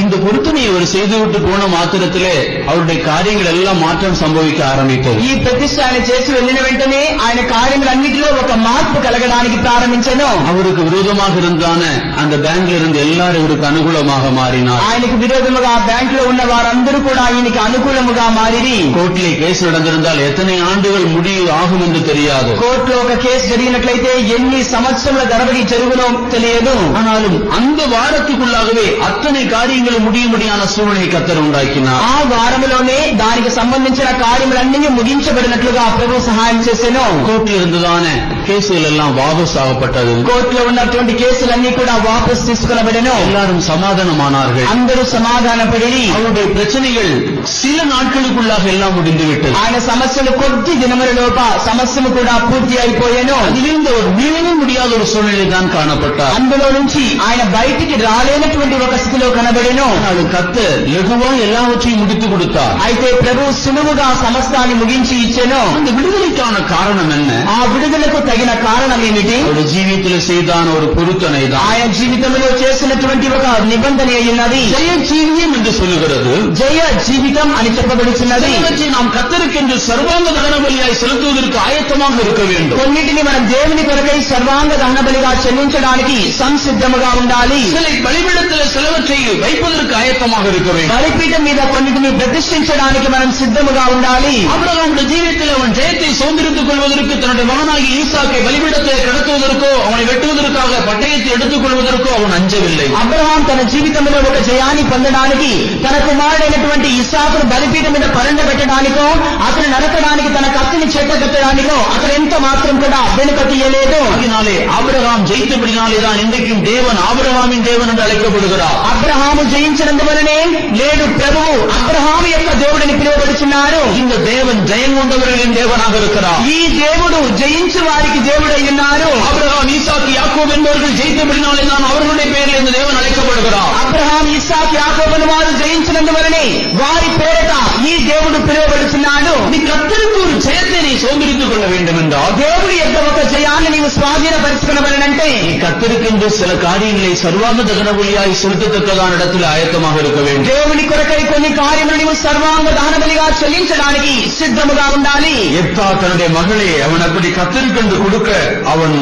இந்த பொருத்தனையை அவர் செய்துவிட்டு போன மாத்திரத்திலே அவருடைய காரியங்கள் எல்லாம் மாற்றம் சம்பவிக்க ஆரம்பித்தது. ఈ ప్రతిష్ఠ ఆయన చేసి వెళ్ళిన వెంటనే ఆయన కార్యములన్నిటిలో ఒక మార్పు కలగడానికి ప్రారంభించను. அவருக்கு விரோதமாக இருந்தான அந்த பேங்க்ல இருந்து எல்லாரும் இவருக்கு அனுகூலமாக மாறினார். ఆయనకు విరోధముగా బ్యాంక్ లో ఉన్న వారందరూ కూడా ఆయనకి అనుకూలముగా మారిరి. கோர்ட்டிலே கேஸ் நடந்திருந்தால் எத்தனை ஆண்டுகள் முடிவு ஆகும் என்று தெரியாது. కోర్టులో ఒక కేసు జరిగినట్లయితే ఎన్ని సంవత్సరముల గడబడి జరుగునో తెలియదు. ஆனாலும் அந்த வாரத்துக்குள்ளாகவே அத்தனை காரியங்களும் முடியும்படியான சூழ்நிலை கர்த்தர் உண்டாக்கினார். ఆ వారములోనే దానికి సంబంధించిన కార్యములన్నీ ముగించబడినట్లుగా ప్రభు సహాయం చేసెను. கோர்ட்டில் இருந்ததான கேசுகள் எல்லாம் வாபஸ் ஆகப்பட்டது. కోర్టులో ఉన్నటువంటి కేసులన్నీ కూడా వాపస్ తీసుకునబడెను. எல்லாரும் சமாதானமானார்கள். అందరూ సమాధానపడి அவருடைய பிரச்சனைகள் சில நாட்களுக்குள்ளாக எல்லாம் முடிந்துவிட்டது. ఆయన సమస్యలు కొద్ది దినముల లోప సమస్యలు కూడా పూర్తి అయిపోయాను. அதிலிருந்து அவர் மீளவே முடியாத ஒரு சூழ்நிலை தான் காணப்பட்டார். అందులో నుంచి ఆయన బయటికి రాలేనటువంటి ఒక స్థితిలో కనబడెను. கர்த்தர் லகுவா எல்லாவற்றையும் முடித்து கொடுத்தார். అయితే ప్రభు సులువుగా సమస్తాన్ని ముగించి ఇచ్చెను. அந்த விடுதலைக்கான காரணம் என்ன? ఆ విడుదలకు తగిన కారణం ఏమిటి? அவருடைய ஜீவியத்தில் செய்தான ஒரு பொருத்தனை தான். ఆయన జీవితంలో చేసినటువంటి ఒక నిబంధన అయినది. ஜெய ஜீவியம் என்று சொல்லுகிறது. జయ జీవితం అని చెప్పబడుతున్నది. நாம் கர்த்தருக்கென்று சர்வாங்க தகன பலியாய் செலுத்துவதற்கு ஆயத்தமாக இருக்க வேண்டும். కొన్నిటిని మనం దేవుని కొరకై సర్వాంగ దహన బలిగా చెల్లించడానికి సంసిద్ధముగా ఉండాలి. சிலை பலிபீடத்தில் சிலவற்றை வைப்பதற்கு கொடுப்பதற்கு ஆயத்தமாக இருக்க வேண்டும். బలిపీఠం మీద కొన్నిటిని ప్రతిష్ఠించడానికి మనం సిద్ధముగా ఉండాలి. ஆபிரகாமுடைய ஜீவியத்தில் அவன் ஜெயத்தை சுதந்திரித்துக் கொள்வதற்கு தன்னுடைய மகனாகி ஈசாக்கை பலிபீடத்தை கடத்துவதற்கோ அவனை வெட்டுவதற்காக பட்டயத்தை எடுத்துக் கொள்வதற்கோ அவன் அஞ்சவில்லை. అబ్రహాం తన జీవితంలో ఒక జయాన్ని పొందడానికి తన కుమారుడైనటువంటి ఇస్సాకును బలిపీఠం మీద పరండబెట్టడానికో అతను నరకడానికి తన కత్తిని చెట్టగట్టడానికో అతను ఎంత మాత్రం కూడా వెనుక తీయలేదు. அதனாலே ஆபிரகாம் ஜெயித்தபடினாலேதான் இன்றைக்கும் தேவன் ஆபிரகாமின் தேவன் என்று அழைக்கப்படுகிறார். అబ్రహాము జయించినందువలనే నేడు ప్రభువు అబ్రహాము యొక్క దేవుడిని పిలువబడుచున్నారు. இந்த தேவன் ஜெயம் கொண்டவர்களின் தேவனாக இருக்கிறார். ఈ దేవుడు జయించు వారికి దేవుడై ఉన్నారు. ஆபிரகாம் ஈசாக்கு யாக்கோபு என்பவர்கள் ஜெயித்தபடினாலேதான் அவர்களுடைய பெயரில் இந்த தேவன் அழைக்கப்படுகிறார். అబ్రహాం ఇస్సాకు యాకోబును వారు జయించినందువలనే వారి పేరిట ఈ దేవుడు పిలువబడుచున్నాడు. நீ கர்த்தருக்கு ஒரு ஜெயத்தை நீ சுதந்திரித்துக் கொள்ள வேண்டும் என்றால் దేవుడి యొక్క ఒక జయాన్ని నీవు స్వాధీనపరుచుకునవలనంటే நீ கர்த்தருக்கென்று சில காரியங்களை சர்வாங்க தகன பலியாய் செலுத்தத்தக்கதான இடத்தில் ஆயத்தமாக இருக்க வேண்டும். దేవుని కొరకై కొన్ని కార్యములు నీవు సర్వాంగ దహన బలిగా చెల్లించడానికి సిద్ధముగా ఉండాలి. எப்தா தன்னுடைய மகளை அவன் அப்படி கர்த்தருக்கென்று கொடுக்க அவன்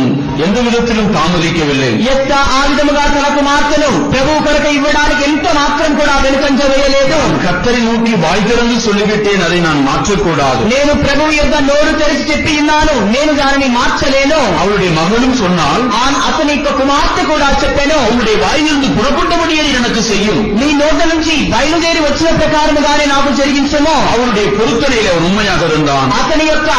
எந்த விதத்திலும் தாமதிக்கவில்லை. యెఫ్తా ఆ విధముగా తన కుమార్తెను ప్రభువు కొరకై ఇవ్వడానికి ఎంత మాత్రం కూడా వెనుకంజ వేయలేదు. கர்த்தரை நோக்கி வாய் திறந்து சொல்லிவிட்டேன், அதை நான் மாற்றக்கூடாது. నేను ప్రభువు యొక్క నోరు తెరిచి చెప్పి ఉన్నాను, నేను దానిని మార్చలేను. அவளுடைய மகளும் சொன்னால் అతని యొక్క కుమార్తె కూడా చెప్పాను, உன்னுடைய வாயிலிருந்து புறப்பட்டபடியே எனக்கு செய்யும். నీ నోట నుంచి బయలుదేరి వచ్చిన ప్రకారముగానే నాకు జరిగించము. அவளுடைய பொருத்தனையில அவர் உண்மையாக இருந்தான். అతని యొక్క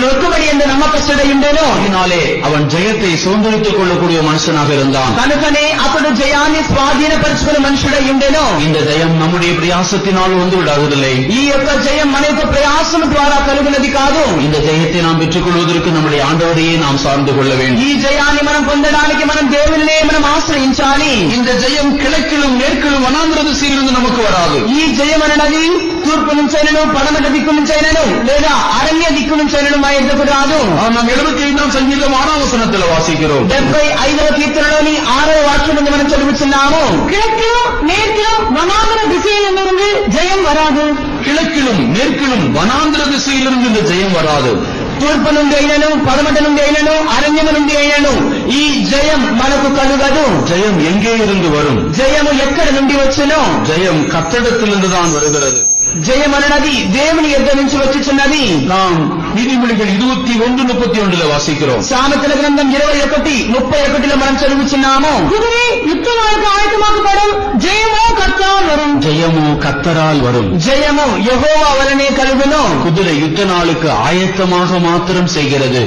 నొక్కుబడి ఎందు నమ్మకస్తుడై ఉండేను. அதனாலே அவன் ஜெயத்தை சுதந்திரித்துக் கொள்ளக்கூடிய மனுஷனாக இருந்தான். కనుకనే అతడు జయాన్ని స్వాధీనపరుచుకునే మనుషుడై ఉండేను. இந்த ஜெயம் நம்முடைய பிரயாசத்தினால் வந்து விடாததில்லை. ఈ యొక్క జయం మన యొక్క ప్రయాసము ద్వారా కలుగునది కాదు. இந்த ஜெயத்தை நாம் பெற்றுக் கொள்வதற்கு நம்முடைய ஆண்டவரையே நாம் சார்ந்து கொள்ள வேண்டும். ఈ జయాన్ని మనం పొందడానికి మనం దేవునినే మనం ఆశ్రయించాలి. இந்த ஜெயம் கிழக்கிலும் மேற்கிலும் வனாந்திர திசையிலிருந்து நமக்கு வராது. ఈ జయం అనేది తూర్పు నుంచైనను పడమట దిక్కు నుంచైనను లేదా అరణ్య దిక్కు నుంచైనను మా ఎద్దకు రాదు. நாம் 75ஆம் சங்கீதம் 6ஆம் வசனத்தில் வாசிக்கிறோம். 75వ కీర్తనలోని 6వ వాక్యం నుండి మనం చదువుతున్నాము. கிழக்கிலும் மேற்கிலும் வனாந்தர திசையிலிருந்து ஜெயம் வராது. கிழக்கிலும் மேற்கிலும் வனாந்திர திசையிலிருந்து இந்த ஜெயம் வராது. తూర్పు నుండి అయినను పడమట నుండి అయినను అరణ్యము నుండి అయినను ఈ జయం మనకు కలుగదు. ஜெயம் எங்கே இருந்து வரும்? జయము ఎక్కడి నుండి వచ్చును? ஜெயம் கர்த்தரிடத்திலிருந்து தான் வருகிறது. జయం అన్నది దేవుని యొద్ద నుంచి వచ్చుచున్నది. நாம் நீதிமொழிகள் 21:31 வாசிக்கிறோம். సామెతల గ్రంథం 21:31 మనం చదువుచున్నాము. குதிரை யுத்தமாருக்கு ஆயத்தமாக்கப்படும் ஜெயமோ கர்த்தரால் வரும். ஜெயமோ கர்த்தரால் வரும். జయము యెహోవా వలనే కలుగును. குதிரை யுத்த நாளுக்கு ஆயத்தமாக மாத்திரம் செய்கிறது.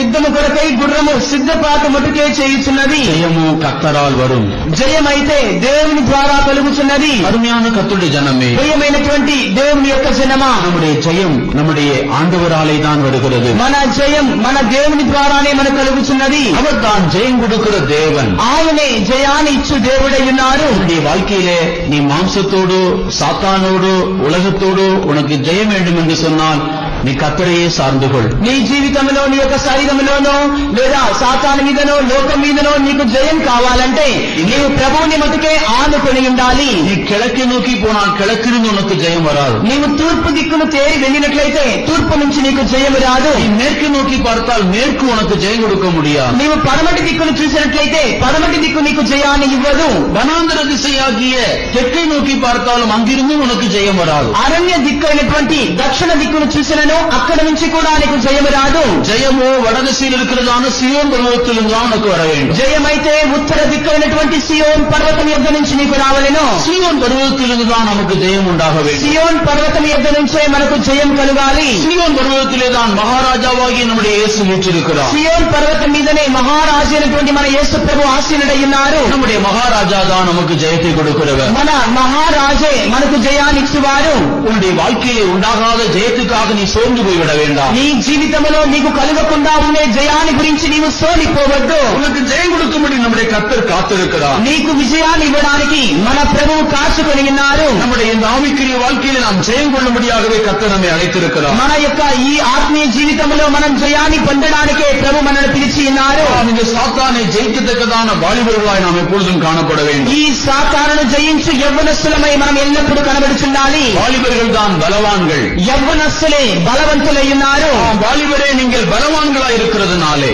యుద్ధము కొరకై గుర్రము సిద్ధపాటు మటుకే చేయుచున్నది. ஜெயமோ கர்த்தரால் வரும். జయమైతే దేవుని ద్వారా కలుగుచున్నది. அருமையான கர்த்தருடைய ஜனமே, ప్రియమైనటువంటి దేవుని యొక్క జనమా, நம்முடைய ஜெயம் நம்முடைய ஆண்டவராலே தான் வருகிறது. మన జయం మన దేవుని ద్వారానే మనకు కలుగుచున్నది. அவர் தான் ஜெயம் கொடுக்கிற தேவன். ఆయనే జయాన్ని ఇచ్చు దేవుడై ఉన్నారు. உன்னுடைய வாழ்க்கையிலே நீ மாம்சத்தோடு சாத்தானோடு உலகத்தோடு உனக்கு ஜெயம் வேண்டும் என்று சொன்னால் நீ கர்த்தரையே சார்ந்து கொள். నీ జీవితంలో నీ యొక్క శరీరంలోనో లేదా సాతాను మీదనో లోకం మీదనో నీకు జయం కావాలంటే నీవు ప్రభువుని మటుకే ఆనుకొని ఉండాలి. நீ கிழக்கை நோக்கி போனால் கிழக்கிலிருந்து உனக்கு ஜெயம் வராது. నీవు తూర్పు దిక్కును తేరి వెళ్ళినట్లయితే తూర్పు నుంచి నీకు జయము రాదు. நீ மேற்கு நோக்கி பார்த்தால் மேற்கு உனக்கு ஜெயம் கொடுக்க முடியாது. నీవు పడమటి దిక్కును చూసినట్లయితే పడమటి దిక్కు నీకు జయాన్ని ఇవ్వదు. வனாந்தர திசையாகிய தெற்கை நோக்கி பார்த்தாலும் அங்கிருந்தும் உனக்கு ஜெயம் வராது. అరణ్య దిక్కు అయినటువంటి దక్షిణ దిక్కును చూసినను అక్కడ నుంచి కూడా నీకు జయము రాదు. ஜெயமோ வடதிசையில் இருக்கிறதான சியோன் பர்வதத்திலிருந்து தான் உனக்கு வர வேண்டும். జయమైతే ఉత్తర దిక్కు అయినటువంటి సియోన్ పర్వతం యొద్ద నుంచి నీకు రావలెను. சியோன் பர்வதத்திலிருந்து தான் நமக்கு ஜெயம் உண்டாக வேண்டும். సియోన్ పర్వతం యొద్ద నుంచే మనకు జయం కలుగాలి. சியோன் பர்வதத்திலே தான் மகாராஜாவாகி நம்முடைய இயேசு வீற்றிருக்கிறார். సియోన్ పర్వతం మీదనే మహారాజు అయినటువంటి మన యేసు ప్రభు ఆసీనుడై ఉన్నారు. நம்முடைய மகாராஜா தான் நமக்கு ஜெயத்தை கொடுக்கிறவர். మన మహారాజే మనకు జయాన్ని ఇచ్చువారు. உன்னுடைய வாழ்க்கையிலே உண்டாகாத ஜெயத்துக்காக நீ சோர்ந்து போய்விட வேண்டாம். నీ జీవితంలో నీకు కలుగకుండా ఉండే జయాన్ని గురించి నీవు సోలిపోవద్దు. உனக்கு ஜெயம் கொடுக்கும்படி நம்முடைய கர்த்தர் காத்திருக்கிறார். నీకు విజయాన్ని ఇవ్వడానికి మన ప్రభువు కాచుకొని ఉన్నారు. நம்முடைய இந்த ஆவிக்குரிய வாழ்க்கையிலே நாம் ஜெயம் கொள்ளும்படியாகவே கர்த்தர் நம்மை அழைத்திருக்கிறார். మన యొక్క ఈ ఆత్మీయ జీవితంలో మనం జయాన్ని పొందడానికే ప్రభు మనల్ని పిలిచి ఉన్నారు. இந்த சாத்தானை ஜெயிக்கத்தக்கதான வாலிபர்களாய் நாம் எப்பொழுதும் காணப்பட வேண்டும். ఈ సాతానును జయించు యవ్వనస్తులమై మనం ఎల్లప్పుడూ కనబడుచుండాలి. வாலிபர்கள் தான் பலவான்கள். యవ్వనస్తులే బలవంతులై ఉన్నారు. వాలిబరే நீங்கள் బలవాన్களா இருக்கிறதுனாலே,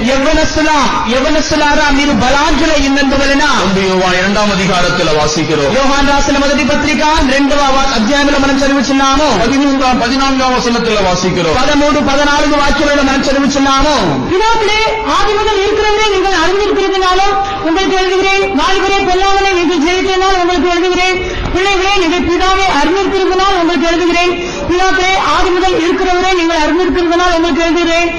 యవ్వనస్తులారా మీరు బలాఢ్యులై ఉన్నందువలన. యోహాను 2వ అధ్యాయத்தில் వాసిக்கிறோம். యోహాను రాసిన మొదటి పత్రిక 2వ అధ్యాయంలో మనం చదువుచున్నాము. 13-14 వచనத்தில் వాసిக்கிறோம். 13-14 వాక్యాలలో మనం చదువుచున్నాము. பிதாக்களே, ஆதி முதல் இருக்கிறவரை நீங்கள் அறிந்திருக்கிறதுனாலும் உங்களுக்கு எழுதுகிறேன். வாலிபரே, பொல்லாதவனை நீங்கள் ஜெயித்தனால் உங்களுக்கு எழுதுகிறேன். பிள்ளைகளே, நீங்கள் பிதாவை அறிந்திருக்கிறதுனால் உங்களுக்கு எழுதுகிறேன். பிதாக்களே, ஆதி முதல் இருக்கிறவரை நீங்கள் அறிந்திருக்கிறதுனால் உங்களுக்கு எழுதுகிறேன்.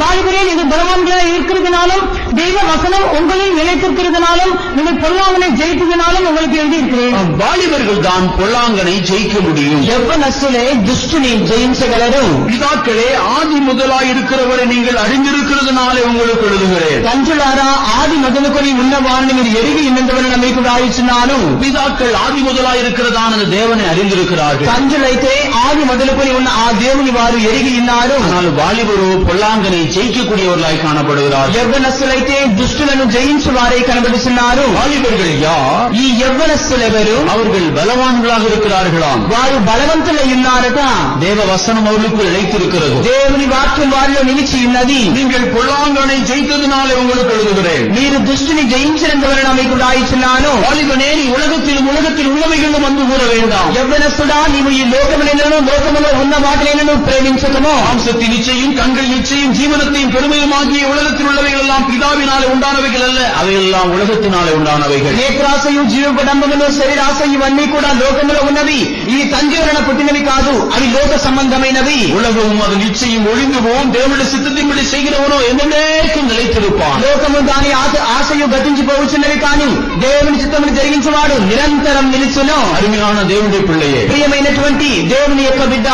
வாலிபரே, நீங்கள் பலவான்களாக இருக்கிறதுனாலும் தெய்வ வசனம் உங்களில் நிலைத்திருக்கிறதுனாலும் நீங்கள் பொல்லாங்கனை ஜெயித்ததுனாலும் உங்களுக்கு எழுதியிருக்கிறேன். வாலிபர்கள் தான் பொல்லாங்கனை ஜெயிக்க முடியும். యవ్వనస్తులే దుష్టుని జయించగలరు. பிதாக்களே, ஆதி முதலாய் இருக்கிறவரை நீங்கள் அறிந்திருக்கிறதுனாலே உங்களுக்கு எழுதுகிறேன். తండ్రులారా, ఆది మొదలుకొని ఉన్న వారిని మీరు ఎరిగి ఉన్నందువలన మీకు రాయిస్తున్నాను. பிதாக்கள் ஆதி முதலாய் இருக்கிறதான தேவனை அறிந்திருக்கிறார்கள். తండ్రులైతే ఆది మొదలుకొని ఉన్న ఆ దేవుని వారు ఎరిగి ఉన్నారు. ஆனால் வாலிபரோ பொல்லாங்கனை ஜெயிக்கக்கூடியவர்களாய் காணப்படுகிறார். యవ్వనస్తులైతే దుష్టులను జయించు వారే కనబడుతున్నారు. வாலிபர்கள் யார்? ఈ యవ్వనస్తులెవరు? அவர்கள் பலவான்களாக இருக்கிறார்களாம். వారు బలవంతులై ఉన్నారట. தேவ வசனம் அவர்களுக்கு இழைத்திருக்கிறது. దేవుని వాక్యం వారిలో నిలిచి ఉన్నది. நீங்கள் பொல்லாங்கனை ஜெயித்ததினாலே உங்களுக்கு எழுதுகிறேன். మీరు దుష్టుని జయించినందువలన మీకు రాయిస్తున్నాను. வாலிபனே, நீ உலகத்தில் உள்ளவைகளும் அன்பு கூற வேண்டாம். యవ్వనస్తుడా, నీవు ఈ లోకములైనను లోకములో ఉన్న వాటినైనను ప్రేమించకము. மாம்சத்தின் நிச்சயம், கண்கள் நிச்சயம், ஜீவனத்தையும் பெருமையுமாகிய உலகத்தில் உள்ளவைகள் எல்லாம் பிதாவினாலே உண்டானவைகள் அல்ல, அவையெல்லாம் உலகத்தினாலே உண்டானவைகள். నేత్రాశయు, జీవపడంబములు, శరీరాశయు ఇవన్నీ కూడా లోకములో ఉన్నవి. ఈ తండ్రి వలన పుట్టినవి కాదు, అవి లోక సంబంధమైనవి. உலகமும் அது நிச்சயம் ஒழிந்து போகும், தேவனுடைய சித்தத்தின்படி செய்கிறவனோ என்னென்னைக்கும் நிலைத்திருப்பான். లోకము దాని ఆశయు గతించిపోవచ్చున్నవి కానీ దేవుని చిత్తమును జరిగించేవాడు నిరంతరం నిలుచును. அருமையான தேவனுடைய பிள்ளையே, ప్రియమైనటువంటి దేవుని యొక్క బిడ్డ,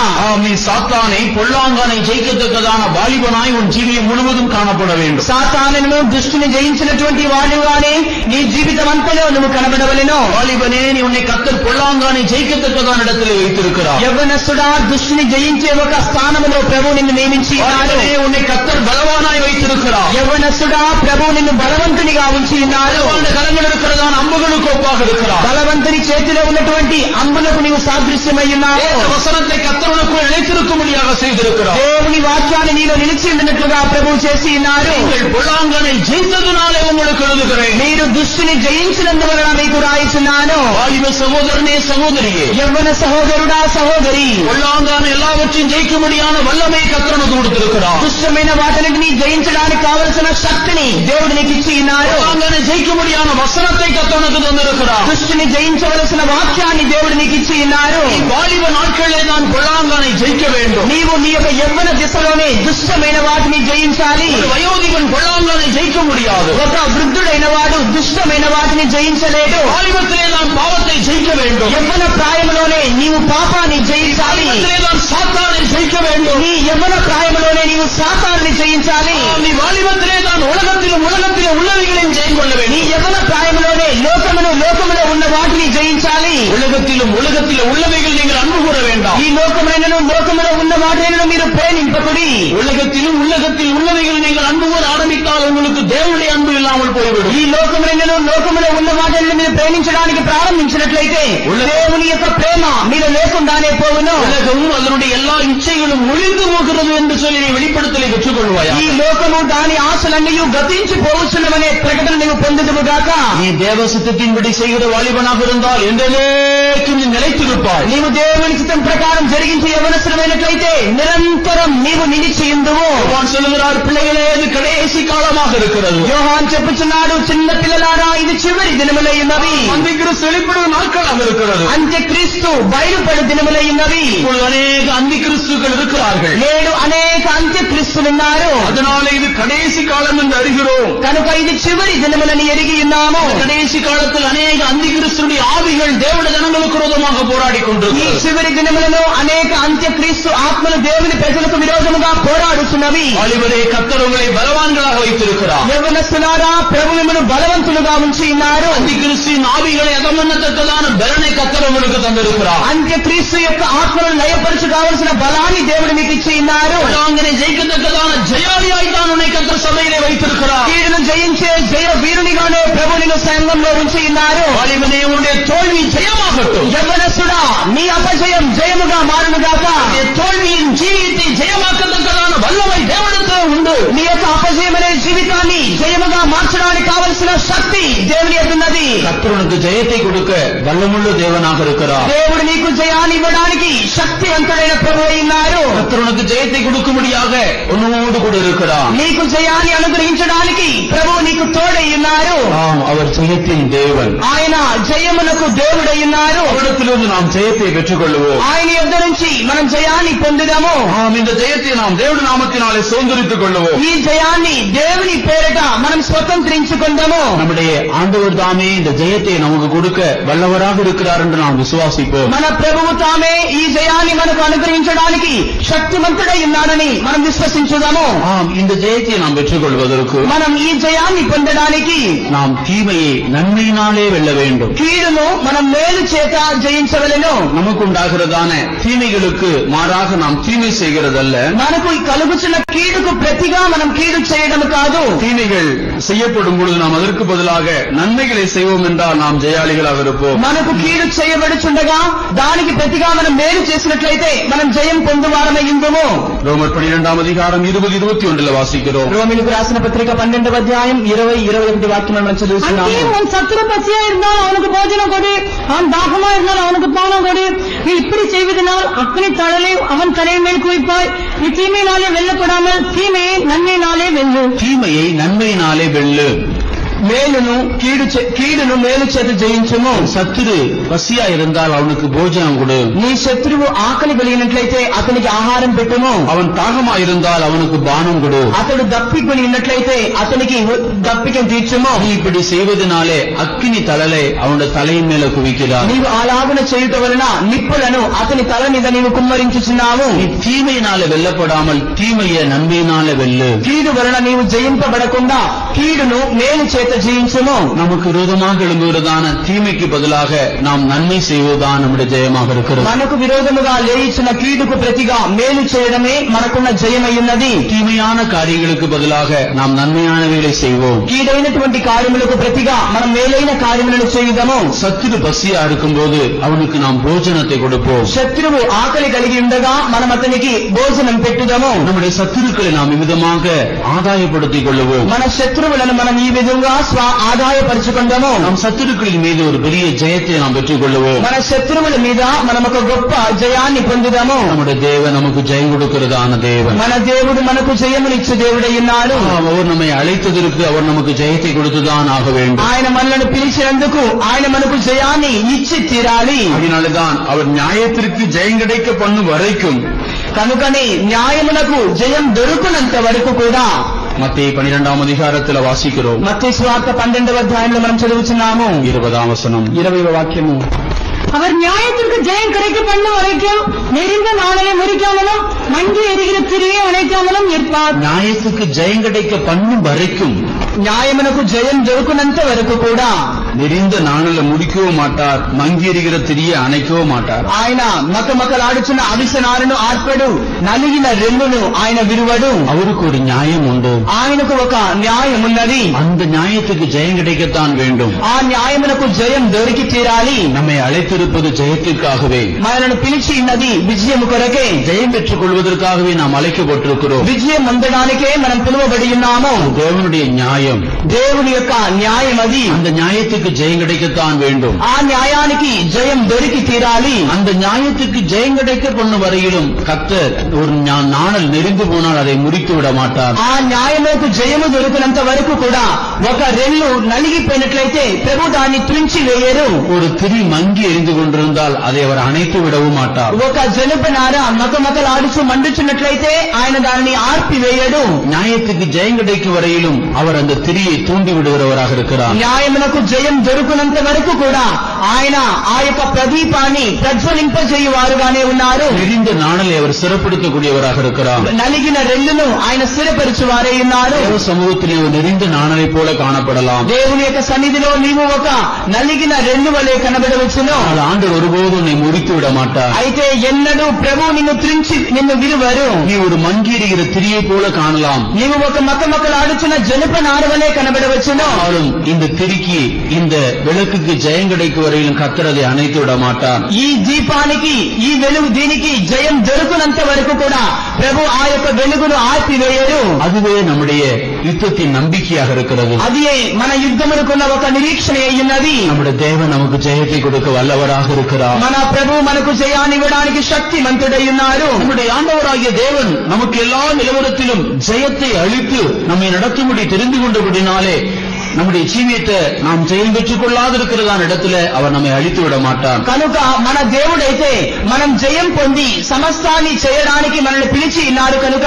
நீ சாத்தானை பொல்லாங்கானை ஜெயிக்கத்தக்கதான வாலிபனாய் உன் ஜீவியம் முழுவதும் காணப்பட வேண்டும். సాతానును దుష్టుని జయించినటువంటి వాడిగానే నీ జీవితం అంతలో నువ్వు కనబడవలెను. வாலிபனே, நீ உன்னை கர்த்தர் பொல்லாங்கானை ஜெயிக்கத்தக்கதான இடத்திலே வைத்திருக்கிறார். యవ్వనస్తుడా, దుష్టుని జయించే ఒక స్థానములో ప్రభు నిన్ను నియమించి ఉన్నాడు. உன்னை கர்த்தர் பலவானாய் வைத்திருக்கிறார். యవ్వనస్తుడా, ప్రభు నిన్ను బలవంతునిగా ఉంచి ఉన్నాడు. கரங்கள் இருக்கிறதான அம்புகளுக்கு ஒப்பாக இருக்கிறார். బలవంతుని చేతిలో ఉన్నటువంటి అంబులకు నీవు సాదృశ్యమై ఉన్నావు. வசனத்தை கர்த்தருக்குள் நிலைத்திருக்கும்படியாக செய்திருக்கிறார். దేవుని వాక్యాన్ని నీలో నిలిచి ఉన్నట్లుగా ప్రభు చేసి ఉన్నారు. பொல்லாங்கனை ஜெயித்ததுனாலே உங்களுக்கு எழுதுகிறேன். మీరు దుష్టుని జయించినందువలన మీకు రాయిస్తున్నాను. வாலிப சகோதரனே, சகோதரியே, యవ్వన సహోదరుడా, సహోదరి, பொல்லாங்கான எல்லாவற்றையும் ஜெயிக்கும்படியான வல்லமை கர்த்தருக்கு கொடுத்திருக்கிறார். దుష్టమైన వాటిని జయించడానికి కావలసిన శక్తిని దేవుడు నీకు ఇచ్చి ఉన్నారు. பொல்லாங்கனை ஜெயிக்கும்படியான வசனத்தை கர்த்தருக்கு தந்திருக்கிறார். దుష్టుని జయించవలసిన వాక్యాన్ని దేవుడు నీకు ఇచ్చి ఉన్నారు. வாலிப நாட்களே தான் பொல்லாங்கனை ஜெயிக்க வேண்டும். నీవు నీ యొక్క యవ్వన దిశలోనే దుష్టమైన వాటిని జయించాలి. வயோதிகன் பொல்லாங்கனை ஜெயிக்க முடியாது. ఒక వృద్ధుడైన వాడు దుష్టమైన వాటిని జయించలేడు. வாலிபத்திலே தான் பாவத்தை ஜெயிக்க வேண்டும். యవ్వన ప్రాయములోనే నీవు పాపాన్ని జయించాలి. சாத்தானை ஜெயிக்க வேண்டும். నీ యవ్వన ప్రాయములోనే నీవు సాతాన్ని జయించాలి. நீ வாலிபத்திலே தான் உலகத்திலே உள்ளவைகளையும் ஜெயம் கொள்ள வேண்டும். నీ యవ్వన ప్రాయములోనే లోకములో ఉన్న వాటిని జయించాలి. உலகத்திலும் உள்ளவைகள் நீங்கள் அன்பு கூற வேண்டாம். ఈ లోకములో ఉన్న వాటిని మీరు ప్రేమింపకుడి. உலகத்தில் உள்ளவைகள் நீங்கள் அன்பு கூற ஆரம்பித்தால் உங்களுக்கு தேவனுடைய அன்பு இல்லாமல் போய்விடும். ఈ లోకములో ఉన్న వాటిని మీరు ప్రేమించడానికి ప్రారంభించినట్లయితే దేవుని యొక్క ప్రేమ మీరు లేకుండానే పోవును. உலகமும் அதனுடைய எல்லா இச்சைகளும் ஒழிந்து போகிறது என்று சொல்லி நீ வெளிப்படுத்தலை பெற்றுக்கொள்வாயா? ఈ లోకము దాని ఆశలన్నీ గతించిపోవచ్చుననే ప్రకటన నీవు పొందుదువు గాక. நீ தேவ சித்தத்தின்படி செய்கிற வாலிபனாக இருந்தால் என்றைக்கும் நீ நிலைத்திருப்பாய். నీవు దేవుని చిత్తం ప్రకారం జరిగించే యవ్వనస్తుడమైనట్లయితే నిరంతరం నీవు నిలిచి ఉందువు. யோவான் சொல்லுகிறார், பிள்ளைகளே, இது கடைசி காலமாக இருக்கிறது. యోహాను చెప్పుచున్నాడు, చిన్న పిల్లలారా, ఇది చివరి దినములై ఉన్నవి. அந்திகிறிஸ்து வெளிப்படும் நாட்களாக இருக்கிறது. అంత్యక్రీస్తు బయలుపడు దినములై ఉన్నవి. இப்பொழுது அநேக அந்திகிறிஸ்துக்கள் இருக்கிறார்கள். నేడు అనేక అంత్యక్రీస్తులున్నారు. அதனால இது கடைசி காலம் என்று அறிகிறோம். కనుక ఇది చివరి దినములని ఎరిగి ఉన్నాము. கடைசி காலத்தில் அநேக அந்திகிறிஸ்துடைய ஆவிகள் தேவனுடைய ஜனங்களுக்கு விரோதமாக போராடி ఈ கொண்டிருக்கிறது. చివరి దినములలో అనేక అంత్యక్రీస్తు ఆత్మలు దేవుని ప్రజలకు విరోధముగా పోరాడుతున్నవి. வாலிபரே, கர்த்தர் உங்களை பலவான்களாக வைத்திருக்கிறார். యవ్వనస్తులారా, ప్రభు మిమ్మల్ని బలవంతులుగా ఉంచి ఉన్నారు. அந்திகிறிஸ்துவின் ஆவிகளை அதமன்னத்தக்கதான பலனை கர்த்தர் உங்களுக்கு தந்திருக்கிறார். అంత్యక్రీస్తు యొక్క ఆత్మలను లయపరచు కావలసిన బలాన్ని దేవుడు మీకు ఇచ్చి ఉన్నారు. பொல்லாங்கனை ஜெயிக்கத்தக்கதான ஜெயாலியாய் தான் உன்னை கர்த்தர் சபையிலே வைத்திருக்கிறார். కీడును జయించే జయ వీరునిగానే ప్రభు నిన్ను సంఘంలో ఉంచి ఉన్నారు. வாலிபனே, உன்னுடைய தோல்வி ஜெயமாக மாறட்டும். యవ్వనస్తుడా నీ అపజయం జయముగా మారునుగాక. தோல்வியின் ஜீவியத்தை ஜெயமாக்கத்தக்கதான வல்லமை தேவனிடத்தில் உண்டு. నీ యొక్క అపజయం అనే జీవితాన్ని జయముగా మార్చడానికి కావలసిన శక్తి దేవుని యొద్ద ఉన్నది. கர்த்தருக்கு ஜெயத்தை கொடுக்க வல்லமுள்ள தேவனாக இருக்கிறார். దేవుడు నీకు జయాన్ని ఇవ్వడానికి శక్తివంతుడైన ప్రభువు అయి ఉన్నారు. கர்த்தருக்கு ஜெயத்தை கொடுக்கும்படியாக உன்னோடு கூட இருக்கிறார். నీకు జయాన్ని అనుగ్రహించడానికి ప్రభువు నీకు తోడై ఉన్నారు. ஆம், அவர் ஜெயத்தின் தேவன். ఆయన జయమునకు దేవుడై ఉన్నారు. அவரிடத்திலிருந்து நாம் ஜெயத்தை பெற்றுக்கொள்வோம். ఆయన యొద్ద నుంచి మనం జయాన్ని పొందుదాము. ஆம், இந்த ஜெயத்தை நாம் தேவனுடைய நாமத்தினாலே சுதந்திரித்துக் கொள்வோம். ఈ జయాన్ని దేవుని పేరిట మనం స్వతంత్రించుకుందాము. நம்முடைய ஆண்டவர் தாமே இந்த ஜெயத்தை நமக்கு கொடுக்க வல்லவராக இருக்கிறார் என்று நாம் விசுவாசிப்போம். మన ప్రభువు తామే ఈ జయాన్ని మనకు అనుగ్రహించడానికి శక్తివంతుడై ఉన్నాడని మనం విశ్వసించుదాము. ஆம், இந்த ஜெயத்தை நாம் பெற்றுக்கொள்வதற்கு మనం ఈ జయాన్ని పొందడానికి நாம் தீமையை நன்மையினாலே வெல்ல வேண்டும். కీడును మనం మేలు చేత జయించవలెను. நமக்கு உண்டாகிறதான தீமைகளுக்கு மாறாக நாம் தீமை செய்கிறதல்ல. మనకు కలుగుచున్న కీడుకు ప్రతిగా మనం కీడు చేయడం కాదు. தீமைகள் செய்யப்படும் பொழுது நாம் அதற்கு பதிலாக நன்மைகளை செய்வோம் என்றால் நாம் ஜெயாளிகளாக இருப்போம். మనకు కీడు చేయబడుచుండగా దానికి ప్రతిగా మనం మేలు చేసినట్లయితే మనం జయం పొందువారమై ఉందుము. ரோமர் 12ஆம் அதிகாரம் 20-21 வாசிக்கிறோம். రోమిలకు రాసిన పత్రిక 12వ అధ్యాయం 20-21 వాక్యం మనం చదువుతున్నాము. அங்கேயும் உன் சத்துரு பசியா இருந்தால் அவனுக்கு போஜனம் கொடு, அவன் தாகமா இருந்தால் அவனுக்கு பானம் கொடு. நீ இப்படி செய்வதனால் அக்னி தழலை அவன் தலையின் மேல் குவிப்பாய். நீ தீமையினாலே வெல்லப்படாமல் தீமையை நன்மையினாலே வெல்லு. தீமையை நன்மையினாலே வெல்லு. మేలును కీడును మేలు చేత జయించుము. சத்துரு பசியா இருந்தால் அவனுக்கு போஜனம் கொடு. నీ శత్రువు ఆకలి కలిగినట్లయితే అతనికి ఆహారం పెట్టుము. அவன் தாகமா இருந்தால் அவனுக்கு பானம் கொடு. అతడు దప్పికొని ఉన్నట్లయితే అతనికి దప్పికను తీర్చుము. நீ இப்படி செய்வதனாலே அக்கினி தழலை அவனுடைய தலையின் மேல குவிக்கிறார். నీవు అలాగున చేయుట వలన నిప్పులను అతని తల మీద నీవు కుమ్మరించుచున్నావు. நீ தீமையினாலே வெல்லப்படாமல் தீமையை நன்மையினாலே வெல்லு. కీడు వలన నీవు జయింపబడకుండా కీడును మేలు చేత జయించుము. நமக்கு விரோதமாக எழும்புகிறதான தீமைக்கு பதிலாக நாம் நன்மை செய்வதுதான் நம்முடைய ஜெயமாக இருக்கிறது. మనకు విరోధముగా లేయిచున్న కీడుకు ప్రతిగా మేలు చేయడమే మనకున్న జయమయ్యున్నది. தீமையான காரியங்களுக்கு பதிலாக நாம் நன்மையானவைகளை செய்வோம். కీడైనటువంటి కార్యములకు ప్రతిగా మనం మేలైన కార్యములను చేయుదము. சத்துரு பசியா இருக்கும்போது அவனுக்கு நாம் போஜனத்தை கொடுப்போம். శత్రువు ఆకలి కలిగి ఉండగా మనం అతనికి భోజనం పెట్టుదము. நம்முடைய சத்துருக்களை நாம் விதமாக ஆதாயப்படுத்திக் கொள்ளுவோம். మన శత్రువులను మనం ఈ విధంగా ఆదాయపరుచుకుందాము. நம் சத்துருக்களின் மீது ஒரு பெரிய ஜெயத்தை நாம் பெற்றுக் கொள்ளுவோம். మన శత్రువుల మీద మనం ఒక గొప్ప జయాన్ని పొందుదాము. நம்முடைய தேவன் நமக்கு ஜெயம் கொடுக்கிறதான தேவன். మన దేవుడు మనకు జయమునిచ్చు దేవుడై ఉన్నాడు. அவர் நம்மை அழைத்ததற்கு அவர் நமக்கு ஜெயத்தை கொடுத்துதான் ஆக வேண்டும். ఆయన మనల్ని పిలిచినందుకు ఆయన మనకు జయాన్ని ఇచ్చి తీరాలి. அதனால்தான் அவர் நியாயத்திற்கு ஜெயம் கிடைக்க பண்ணும் வரைக்கும் కనుకని న్యాయమునకు జయం దొరుకునంత వరకు కూడా மத்தேயு 12ஆம் அதிகாரத்தில் வாசிக்கிறோம். మత్తయి సువార్త 12వ అధ్యాయంలో మనం చదువుతున్నాము. 20ஆம் வசனம். 20వ వాక్యము. அவர் நியாயத்திற்கு ஜெயம் கிடைக்க பண்ண வரைக்கும் நெறிந்த நாளையை முறிக்காமலும் மங்கி எரிகிற திரியை அணைக்காமலும் இருப்பார். நியாயத்துக்கு ஜெயம் கிடைக்க பண்ணும் வரைக்கும் న్యాయమునకు జయం దొరుకునంత వరకు కూడా நெறிந்த நாணல முடிக்கவும் மாட்டார், மங்கி எறிகிற திரியை அணைக்கவும் மாட்டார். ఆయన మకమకలాడుచున్న అవిసనాలను ఆర్పడు, నలిగిన రెల్లును ఆయన విరువడు. அவருக்கு ஒரு நியாயம் உண்டு. ఆయనకు ఒక న్యాయం ఉన్నది. அந்த நியாயத்துக்கு ஜெயம் கிடைக்கத்தான் வேண்டும். ఆ న్యాయమునకు జయం దొరికి తీరాలి. நம்மை அழைத்திருப்பது ஜெயத்திற்காகவே. మనల్ని పిలిచి ఉన్నది విజయము కొరకే. ஜெயம் பெற்றுக் கொள்வதற்காகவே நாம் அழைக்கப்பட்டிருக்கிறோம். విజయం పొందడానికే మనం పిలువబడి ఉన్నాము. தேவனுடைய நியாயம், దేవుని యొక్క న్యాయం అది. அந்த நியாயத்துக்கு ஜெயம் கிடைக்கத்தான் வேண்டும். ఆ న్యాయానికి జయం దొరికి తీరాలి. அந்த நியாயத்துக்கு ஜெயம் கிடைக்க பண்ணும் வரையிலும் கர்த்தர் ஒரு நாணல் நெறிந்து போனால் அதை முறித்து விட மாட்டார். ఆ న్యాయముకు జయము దొరికినంత వరకు కూడా ఒక రెల్లు నలిగిపోయినట్లయితే ప్రభు దాన్ని తుంచి వేయరు. ஒரு திரி மங்கி எரிந்து கொண்டிருந்தால் அதை அவர் அணைத்து விடவும் மாட்டார். ఒక జనపనార మకమకలాడుచు మండుచున్నట్లయితే ఆయన దానిని ఆర్పివేయడు. நியாயத்துக்கு ஜெயம் கிடைக்கும் வரையிலும் அவர் அந்த திரியை தூண்டி விடுகிறவராக இருக்கிறார். న్యాయమునకు జయం దొరుకునంత వరకు కూడా ఆయన ఆ యొక్క ప్రదీపాన్ని ప్రజ్వలింపజేయువారుగానే ఉన్నారు. நெறிந்த நாணலை அவர் சிறப்படுத்தக்கூடியவராக இருக்கிறார். నలిగిన రెల్లును ఆయన స్థిరపరచువారై ఉన్నారు. தேவ சமூகத்திலே ஒரு நெறிந்த நாணலை போல காணப்படலாம். దేవుని యొక్క సన్నిధిలో నీవు ఒక నలిగిన రెల్లు వలె కనబడవచ్చును. ஆனால் ஆண்டவர் ஒருபோதும் உன்னை முறித்து விட மாட்டார். అయితే ఎన్నడూ ప్రభు నిన్ను త్రించి నిన్ను విలువరు. நீ ஒரு மங்கி எரிகிற திரியை போல காணலாம். నీవు ఒక మకమకలాడుచున్న జనపనార వారి వలె కనబడవచ్చును. இந்த திரிக்கு இந்த விளக்குக்கு ஜெயம் கிடைக்கும் வரையிலும் கர்த்தர் அதை அணைத்து விட மாட்டார். ఈ దీపానికి ఈ వెలుగు దీనికి జయం దొరుకునంత వరకు కూడా ప్రభు ఆ యొక్క వెలుగును ఆర్పివేయరు. அதுவே நம்முடைய யுத்தத்தின் நம்பிக்கையாக இருக்கிறது. అదే మన యుద్ధమునకున్న ఒక నిరీక్షణ అయ్యున్నది. நம்முடைய தேவன் நமக்கு ஜெயத்தை கொடுக்க வல்லவராக இருக்கிறார். మన ప్రభు మనకు జయాన్ని ఇవ్వడానికి శక్తిమంతుడై ఉన్నారు. நம்முடைய ஆண்டவராகிய தேவன் நமக்கு எல்லா நிலவரத்திலும் ஜெயத்தை அளித்து நம்மை நடத்தும்படி தெரிந்து கொண்டபடினாலே நம்முடைய ஜீவியத்தை நாம் ஜெயம் பெற்றுக் கொள்ளாதிருக்கிறதான இடத்துல அவர் நம்மை அழித்து விட மாட்டார். కనుక మన దేవుడైతే మనం జయం పొంది సమస్తాన్ని చేయడానికి మనల్ని పిలిచి ఉన్నారు. కనుక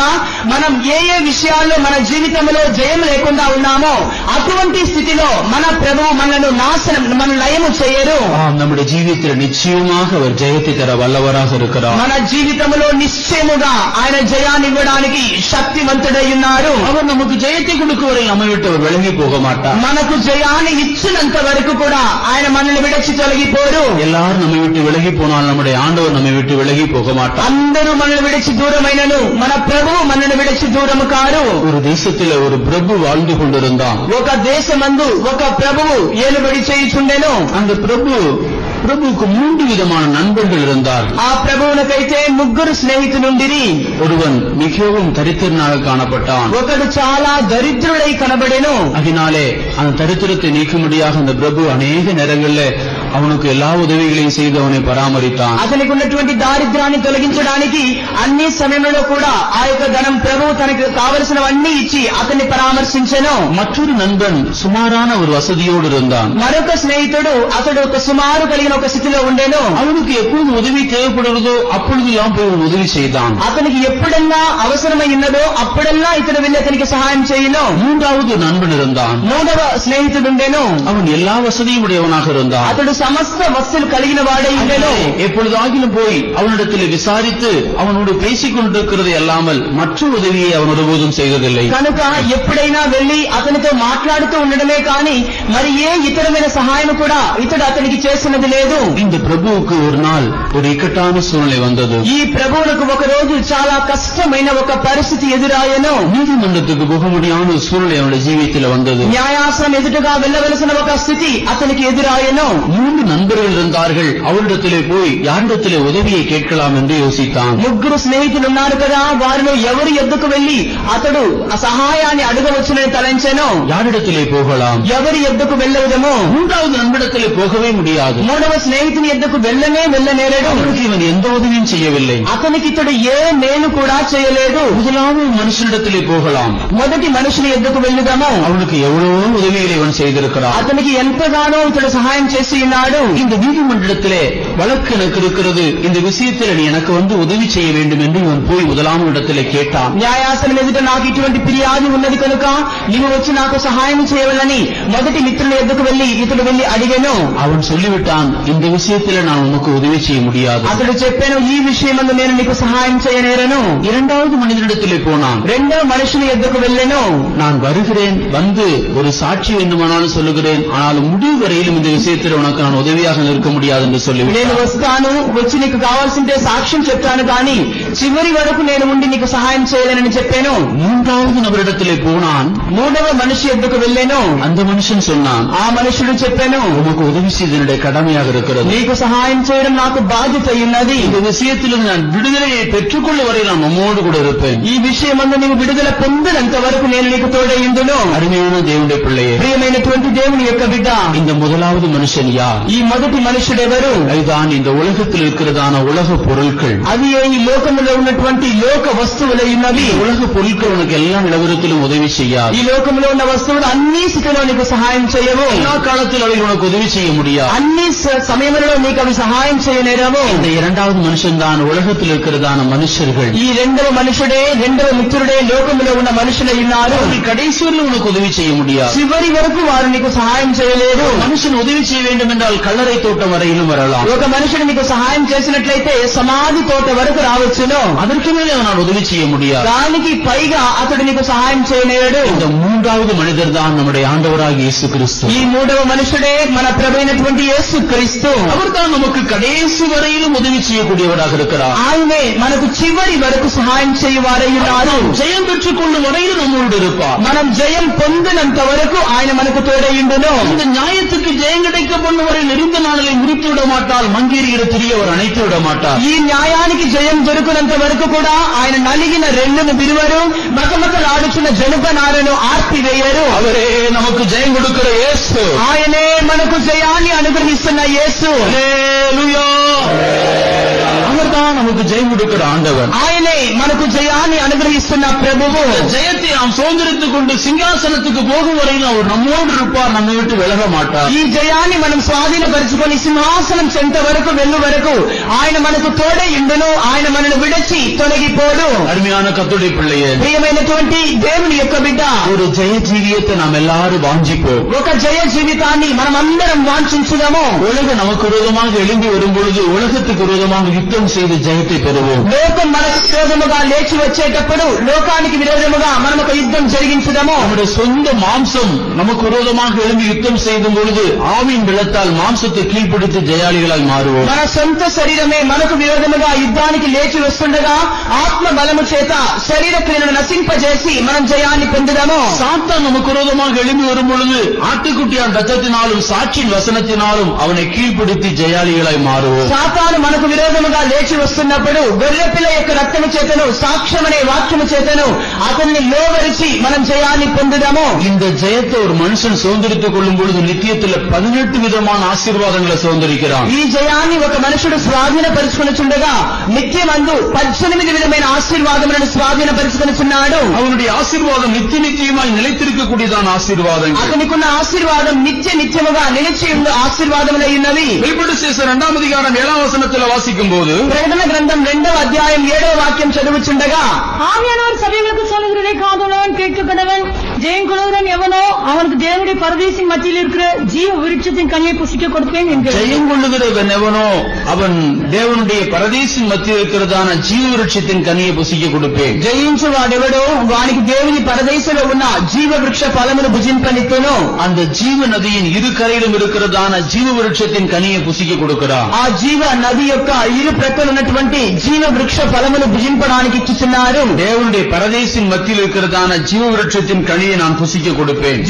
మనం ఏ ఏ విషయాల్లో మన జీవితంలో జయం లేకుండా ఉన్నామో అటువంటి స్థితిలో మన ప్రభువు మనల్ని నాశనం మన లయము చేయరు. நம்முடைய ஜீவியத்தில் நிச்சயமாக அவர் ஜெயத்தை தர வல்லவராக இருக்கிறார். మన జీవితంలో నిశ్చయముగా ఆయన జయాన్ని ఇవ్వడానికి శక్తివంతుడై ఉన్నారు. அவர் நமக்கு ஜெயத்தை கொடுக்குவரை நம்மை விட்டு அவர் விலகி போக மாட்டார். మనకు జయాన్ని ఇచ్చినంత వరకు కూడా ఆయన మనల్ని విడిచి తొలగిపోరు. எல்லாரும் நம்மை விட்டு விலகி போனால் நம்முடைய ஆண்டவர் நம்மை விட்டு விலகி போக மாட்டார். అందరూ మనల్ని విడిచి దూరమైనను మన ప్రభువు మనల్ని విడిచి దూరము కారు. ஒரு தேசத்தில் ஒரு பிரபு வாழ்ந்து கொண்டிருந்தான். ఒక దేశమందు ఒక ప్రభువు ఏలుబడి చేయుచుండెను. அந்த பிரபுவுக்கு 3 விதமான நண்பர்கள் இருந்தார். ఆ ప్రభువునకైతే 3 స్నేహితులుండిరి. ஒருவன் மிகவும் தரித்திரனாக காணப்பட்டான். ఒకడు చాలా దరిద్రుడై కనబడెను. அதனாலே அந்த தரித்திரத்தை நீக்கும்படியாக அந்த பிரபு அநேக நேரங்களில் அவனுக்கு எல்லா உதவிகளையும் செய்து அவனை பராமரித்தான். అతనికి ఉన్నటువంటి దారిద్ర్యాన్ని తొలగించడానికి అన్ని సమయంలో కూడా ఆ యొక్క ధనం ప్రభువు తనకు కావలసినవన్నీ ఇచ్చి అతన్ని పరామర్శించెను. மற்றொரு நண்பன் சுமாரான ஒரு வசதியோடு இருந்தான். మరొక స్నేహితుడు అతడు ఒక సుమారు కలిగిన ఒక స్థితిలో ఉండేను. அவனுக்கு எப்போது உதவி தேவைப்படுகிறதோ அப்பொழுதெல்லாம் போய் உதவி செய்தான். అతనికి ఎప్పుడన్నా అవసరమై ఉన్నదో అప్పుడల్లా ఇతడు వెళ్ళి అతనికి సహాయం చేయను. மூன்றாவது நண்பன் இருந்தான். 3వ స్నేహితుడుండెను. அவன் எல்லா வசதியும் உடையவனாக இருந்தான். అతడు సమస్త వస్తువులు కలిగిన వాడై ఉండెను. எப்பொழுதாகிலும் போய் அவனிடத்தில் விசாரித்து அவனோடு பேசிக் கொண்டிருக்கிறது அல்லாமல் மற்ற உதவியை அவன் ஒருபோதும் செய்ததில்லை. కనుక ఎప్పుడైనా వెళ్లి అతనితో మాట్లాడుతూ ఉండడమే కానీ మరి ఏ ఇతరమైన సహాయం కూడా ఇతడు అతనికి చేసినది లేదు. இந்த பிரபுவுக்கு ஒரு நாள் ஒரு இக்கட்டான சூழ்நிலை வந்தது. ఈ ప్రభువులకు ఒక రోజు చాలా కష్టమైన ఒక పరిస్థితి ఎదురాయను. நீதிமன்றத்துக்கு போக முடியாத சூழ்நிலை அவனுடைய ஜீவியத்தில் வந்தது. న్యాయాసనం ఎదుటగా వెళ్ళవలసిన ఒక స్థితి అతనికి ఎదురాయను. 3 நண்பர்கள் இருந்தார்கள். அவரிடத்திலே போய் யாரிடத்திலே உதவியை கேட்கலாம் என்று யோசித்தான். 3 స్నేహితులు ఉన్నారు కదా, వారిలో ఎవరి ఎద్దుకు వెళ్లి అతడు ఆ సహాయాన్ని అడగవచ్చునని తలంచెను. யாரிடத்திலே போகலாம்? ఎవరి ఎద్దుకు వెళ్ళవదము? 3வது நண்பரிடத்திலே போகவே முடியாது. 3వ స్నేహితుని ఎద్దుకు వెళ్ళనేరడు. அவனுக்கு இவன் எந்த உதவியும் செய்யவில்லை. అతనికి ఇతడు ఏ మేలు కూడా చేయలేదు. முதலாவது மனுஷனிடத்திலே போகலாம். మొదటి మనుషుని ఎద్దుకు వెళ్ళుదాము. அவனுக்கு எவ்வளவோ உதவிகளை இவன் செய்திருக்கிறான். అతనికి ఎంతగానో ఇతడు సహాయం చేసి ఉన్నాడు. இந்த நீதிமன்றத்திலே வழக்கு எனக்கு இருக்கிறது, இந்த விஷயத்தில் நீ எனக்கு வந்து உதவி செய்ய வேண்டும் என்று இவன் போய் முதலாம் இடத்திலே கேட்டான். న్యాయాసనం ఎదుట నాకు ఇటువంటి ఫిర్యాదు ఉన్నది కనుక నీవు వచ్చి నాకు సహాయం చేయవలని మొదటి మిత్రుల ఎద్దుకు వెళ్లి ఇతడు వెళ్లి అడిగాను. அவன் சொல்லிவிட்டான், இந்த விஷயத்தில் நான் உனக்கு உதவி செய்ய முடியாது. అతడు చెప్పాను, ఈ విషయమందు నేను నీకు సహాయం చేయనేరను. இரண்டாவது மனிதனிடத்திலே போனான். 2వ మనుషుని ఎద్దుకు వెళ్ళాను. நான் வருகிறேன், வந்து ஒரு சாட்சி வேண்டுமானாலும் சொல்லுகிறேன், ஆனால் முடிவு வரையிலும் இந்த விஷயத்தில் உனக்கு நான் உதவியாக நிற்க முடியாது என்று నేను சொல்லிவிட்டான். వస్తాను, వచ్చి నీకు కావాల్సింటే సాక్ష్యం చెప్తాను కానీ చివరి వరకు నేను ఉండి నీకు సహాయం చేయలేనని చెప్పాను. மூன்றாவது நபரிடத்திலே போனான். 3వ మనిషి ఎద్దుకు వెళ్ళాను. அந்த மனுஷன் சொன்னான், ఆ మనుషుడు చెప్పాను, உனக்கு உதவி செய்தனுடைய கடமையாக இருக்கிறது. నీకు సహాయం చేయడం నాకు బాధ్యత ఉన్నది. இந்த விஷயத்தில் நான் விடுதலையை பெற்றுக்கொள்ள வரை நான் நம்மோடு கூட இருப்பேன். ఈ విషయమందు నీవు విడుదల పొందినంత వరకు నేను నీకు తోడైందును. அருமையான தேவனுடைய பிள்ளையே, ప్రియమైనటువంటి దేవుని యొక్క బిడ్డ, இந்த முதலாவது மனுஷன் யார்? ఈ మొదటి మనుషుడెవరు? அதுதான் இந்த உலகத்தில் இருக்கிறதான உலக பொருட்கள். అది ఈ లోకములో ఉన్నటువంటి లోక వస్తువులై ఉన్నవి. உலக பொருட்கள் உனக்கு எல்லா நிலவரத்திலும் உதவி செய்யாது. ఈ లోకంలో ఉన్న వస్తువులు అన్ని స్థితిలో నీకు సహాయం చేయవు. எல்லா காலத்தில் அவை உனக்கு உதவி செய்ய முடியாது. అన్ని సమయంలో నీకు అవి సహాయం చేయనేరవు. இந்த இரண்டாவது மனுஷன் தான் உலகத்தில் இருக்கிறதான மனுஷர்கள். ఈ 2వ మనుషుడే, 2వ మిత్రుడే లోకంలో ఉన్న మనుషులై ఉన్నారు. கடைசியில் உனக்கு உதவி செய்ய முடியாது. చివరి వరకు వారు నీకు సహాయం చేయలేరు. மனுஷன் உதவி செய்ய வேண்டும் என்ற என்றால் கல்லறை தோட்டம் வரையிலும் வரலாம். ఒక మనుషుడు మీకు సహాయం చేసినట్లయితే సమాధి తోట వరకు రావచ్చును. அதற்கு மேலே அவனால் உதவி செய்ய முடியாது. దానికి పైగా అతడు నీకు సహాయం చేయలేడు. இந்த மூன்றாவது மனிதர் தான் நம்முடைய ஆண்டவராகிய இயேசு கிறிஸ்து. ఈ మూడవ మనుషుడే మన ప్రభు అయినటువంటి యేసు క్రీస్తు. அவர்தான் நமக்கு கடைசி வரையிலும் உதவி செய்யக்கூடியவராக இருக்கிறார். ఆయనే మనకు చివరి వరకు సహాయం చేయవారై ఉన్నారు. ஜெயம் பெற்றுக் கொள்ளும் வரையிலும் நம்மோடு இருப்பார். మనం జయం పొందినంత వరకు ఆయన మనకు తోడైండును. இந்த நியாயத்துக்கு ஜெயம் கிடைக்க பண்ணும் வரை நெருந்த நாளிலே முறித்து விட மாட்டால், மங்கேறிகிற திரியை அவர் அணைத்து விட மாட்டார். ఈ న్యాయానికి జయం దొరుకునంత వరకు కూడా ఆయన నలిగిన రెల్లును విరువరు, మకమకలాడుచున్న జనుప నారను ఆర్పివేయరు. அவரே நமக்கு ஜெயம் கொடுக்கிற இயேசு. ఆయనే మనకు జయాన్ని అనుగ్రహిస్తున్న యేసు. ஹல்லேலூயா. அவர்தான் நமக்கு ஜெயம் கொடுக்கிற ஆண்டவர். ఆయనే మనకు జయాన్ని అనుగ్రహిస్తున్న ప్రభువు. ஜெயத்தை நாம் சுதந்திரித்துக் கொண்டு சிங்காசனத்துக்கு போகும் வரையிலும் அவர் நம்மோடு இருப்பார், நம்மை விட்டு விலக மாட்டார். ఈ జయాన్ని మనం స్వాధీనపరుచుకొని సింహాసనం చెంత వరకు వెళ్ళు వరకు ఆయన మనకు తోడై ఉండును. ఆయన మనను విడచి తొలగిపోడు. அருமையான கர்த்தருடைய பிள்ளையே, ప్రియమైనటువంటి దేవుని యొక్క బిడ్డ, ஒரு ஜெய ஜீவியத்தை நாம் எல்லாரும் வாஞ்சிப்போம். ఒక జయ జీవితాన్ని మనం అందరం వాంఛించుదాము. உலகம் நமக்கு விரோதமாக எழும்பி வரும் பொழுது உலகத்துக்கு விரோதமாக யுத்தம் செய்து ஜெயத்தை பெறுவோம். లోకం మనకు విరోధముగా లేచి వచ్చేటప్పుడు లోకానికి విరోధముగా మనం ఒక యుద్ధం జరిగించుదాము. நம்முடைய சொந்த மாம்சம் நமக்கு விரோதமாக எழும்பி யுத்தம் செய்யும் பொழுது ஆவியின் பலத்தால் மாம்சத்தை கீழ்ப்படுத்தி ஜெயாளிகளாய் மாறுவோம். మన సొంత శరీరమే మనకు విరోధముగా యుద్ధానికి లేచి వస్తుండగా ఆత్మ బలము చేత శరీర క్రియలను నశింపజేసి మనం జయాన్ని పొందుదాము. சாத்தான் நமக்கு விரோதமாக எழும்பி வரும் பொழுது ஆட்டுக்குட்டியான் ரத்தத்தினாலும் சாட்சியின் வசனத்தினாலும் அவனை கீழ்ப்படுத்தி ஜெயாளிகளாய் மாறுவோம். సాతాను మనకు విరోధముగా లేచి వస్తున్నప్పుడు గొర్రెపిల్ల యొక్క రక్తము చేతను సాక్ష్యమనే వాక్యము చేతను అతన్ని లోవరిచి మనం జయాన్ని పొందుదాము. இந்த ஜெயத்தை ஒரு மனுஷன் சுதந்திரித்துக் கொள்ளும் பொழுது நித்தியத்தில் 18 விதமான ஆசீர்வாதங்களை சுதந்திரிக்கிறான். ఈ జయాన్ని ఒక మనుషుడు స్వాధీనపరుచుకొనుచుండగా నిత్యమందు 18 విధమైన ఆశీర్వాదములను స్వాధీనపరుచుకొనుచున్నాడు. அவனுடைய ஆசீர்வாதம் நித்திய நித்தியமாய் நிலைத்திருக்கக்கூடியதான ஆசீர்வாதங்கள். అతనికున్న ఆశీర్వాదం నిత్యముగా నిలిచి ఉన్న ఆశీర్వాదములై ఉన్నవి. வெளிப்படுத்தின விசேஷம் 2ஆம் அதிகாரம் 7ஆம் வசனத்தில் வாசிக்கும் போது, ప్రకటన గ్రంథం 2వ అధ్యాయం 7వ వాక్యం చదువుచుండగా, ஆவியானவர் சபைகளுக்கு சொல்லுகிறதை காதுள்ளவன் கேட்க கடவன். ஜெயம் கொள்கிறவன் எவனோ அவனுக்கு தேவனுடைய பரதேசின் மத்தியில் இருக்கிற ஜீவ விருட்சத்தின் கனியை புசிக்க கொடுப்பேன் என்கிறார். ஜெயம் கொள்ளுகிறவன் எவனோ அவன் தேவனுடைய பரதேசின் மத்தியில் இருக்கிறதான ஜீவ விருட்சத்தின் கனியை புசிக்க கொடுப்பேன். జయించు వాడెవడో వానికి దేవుని పరదేశంలో ఉన్న జీవ వృక్ష ఫలమును భుజింపనిత్తును. அந்த ஜீவ நதியின் இரு கரையிலும் இருக்கிறதான ஜீவ விருட்சத்தின் கனியை புசிக்க கொடுக்கிறான். ఆ జీవ నది యొక్క ఇరు ప్రక్కల ఉన్నటువంటి జీవ వృక్ష ఫలమును భుజింపడానికి ఇచ్చుచున్నారు. தேவனுடைய பரதேசின் மத்தியில் இருக்கிறதான ஜீவ விருட்சத்தின் கனியை நான் புசிக்க கொடுப்பேன்.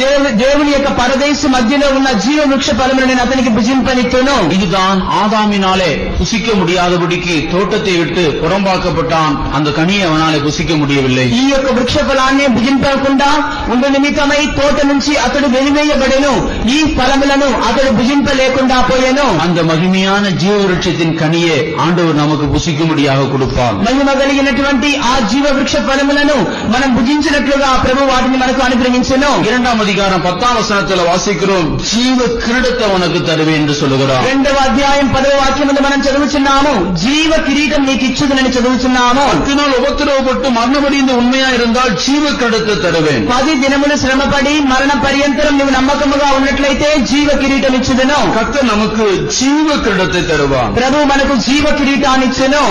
దేవుని యొక్క పరదేశ మధ్యలో ఉన్న జీవ వృక్ష ఫలమును నేను అతనికి భుజింపనిత్తును. இதுதான் ஆதாமினாலே புசிக்க முடியாதபடிக்கு தோட்டத்தை விட்டு புறம்பாக்கப்பட்டான். அந்த கனியை அவனாலே புசிக்க முடியவில்லை. ఈ యొక్క వృక్ష ఫలాన్ని భుజింపకుండా ఉండు నిమిత్తమై తోట నుంచి అతడు వెలివేయబడెను. ఈ ఫలములను అతడు భుజింపలేకుండా పోయెను. அந்த மகிமையான ஜீவ விருட்சத்தின் கனியை ஆண்டவர் நமக்கு புசிக்கும்படியாக கொடுப்பார். మహిమ కలిగినటువంటి ఆ జీవ వృక్ష ఫలములను మనం భుజించినట్లుగా ప్రభు వాటిని మనకు అనుగ్రహించెను. 2ஆம் அதிகாரம் 10ஆம் வசனத்தில் வாசிக்கிறோம், ஜீவ கிரீடத்தை உனக்கு தருவேன் என்று சொல்லுகிறார். 2వ అధ్యాయం 10వ వాక్యమును మనం చదువుచున్నాము. జీవ కిరీటం నీకు ఇచ్చుదునని చదువుచున్నాము. 10 நாள் உபத்திரவப்பட்டு மரணமடைந்து உண்மையா இருந்தால் ஜீவ கிரீடத்தை தருவேன். 10 దినములు శ్రమపడి మరణ పర్యంతరం నువ్వు నమ్మకముగా ఉన్నట్లయితే జీవ కిరీటం ఇచ్చుదును. கர்த்தர் நமக்கு ஜீவ கிரீடத்தை தருவான். ప్రభు మనకు జీవ కిరీటాన్ని ఇచ్చెను.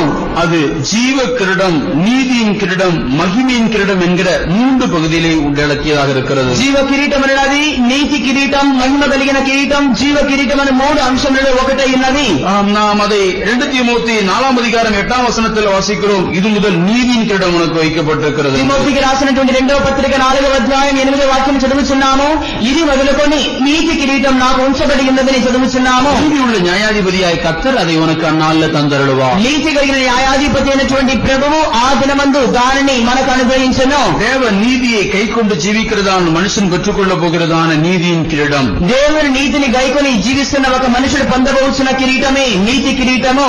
அது ஜீவ கிரீடம், நீதியின் கிரீடம், மகிமையின் கிரீடம் என்கிற 3 பகுதியிலே உள்ளடக்கியதாக இருக்கிறது. జీవ కిరీటం అనేది నీతి కిరీటం, మహిమ కలిగిన కిరీటం, జీవ కిరీటం అనే 3 అంశములలో ఒకటై ఉన్నది. நாம் அதை 2 தீமோத்தேயு 4ஆம் அதிகாரம் 8ஆம் வசனத்தில் வாசிக்கிறோம். இது முதல் நீதியின் கிரீடம் உனக்கு வைக்கப்பட்டிருக்கிறது. తిమోతికి రాసినటువంటి 2వ పత్రిక 4వ అధ్యాయం 8వ వాక్యం చదువుచున్నాము. ఇది మొదలుకొని నీతి కిరీటం నాకు ఉంచబడి ఉన్నదని చదువుచున్నాము. நீதி உள்ள நியாயாதிபதியாய் கர்த்தர் அதை உனக்கு அந்நாளில் தந்தருளுவார். నీతి కలిగిన న్యాయాధిపతి అయినటువంటి ప్రభువు ఆ దినమందు దానిని మనకు అనుగ్రహించెను. தேவ நீதியை கைக்கொண்டு ஜீவிக்கிறதான மனுஷன் பெற்றுக்கொள்ள போகிறதான நீதியின் கிரீடம். దేవుని నీతిని గైకొని జీవిస్తున్న ఒక మనుషుడు పొందబోచున్న కిరీటమే నీతి కిరీటము.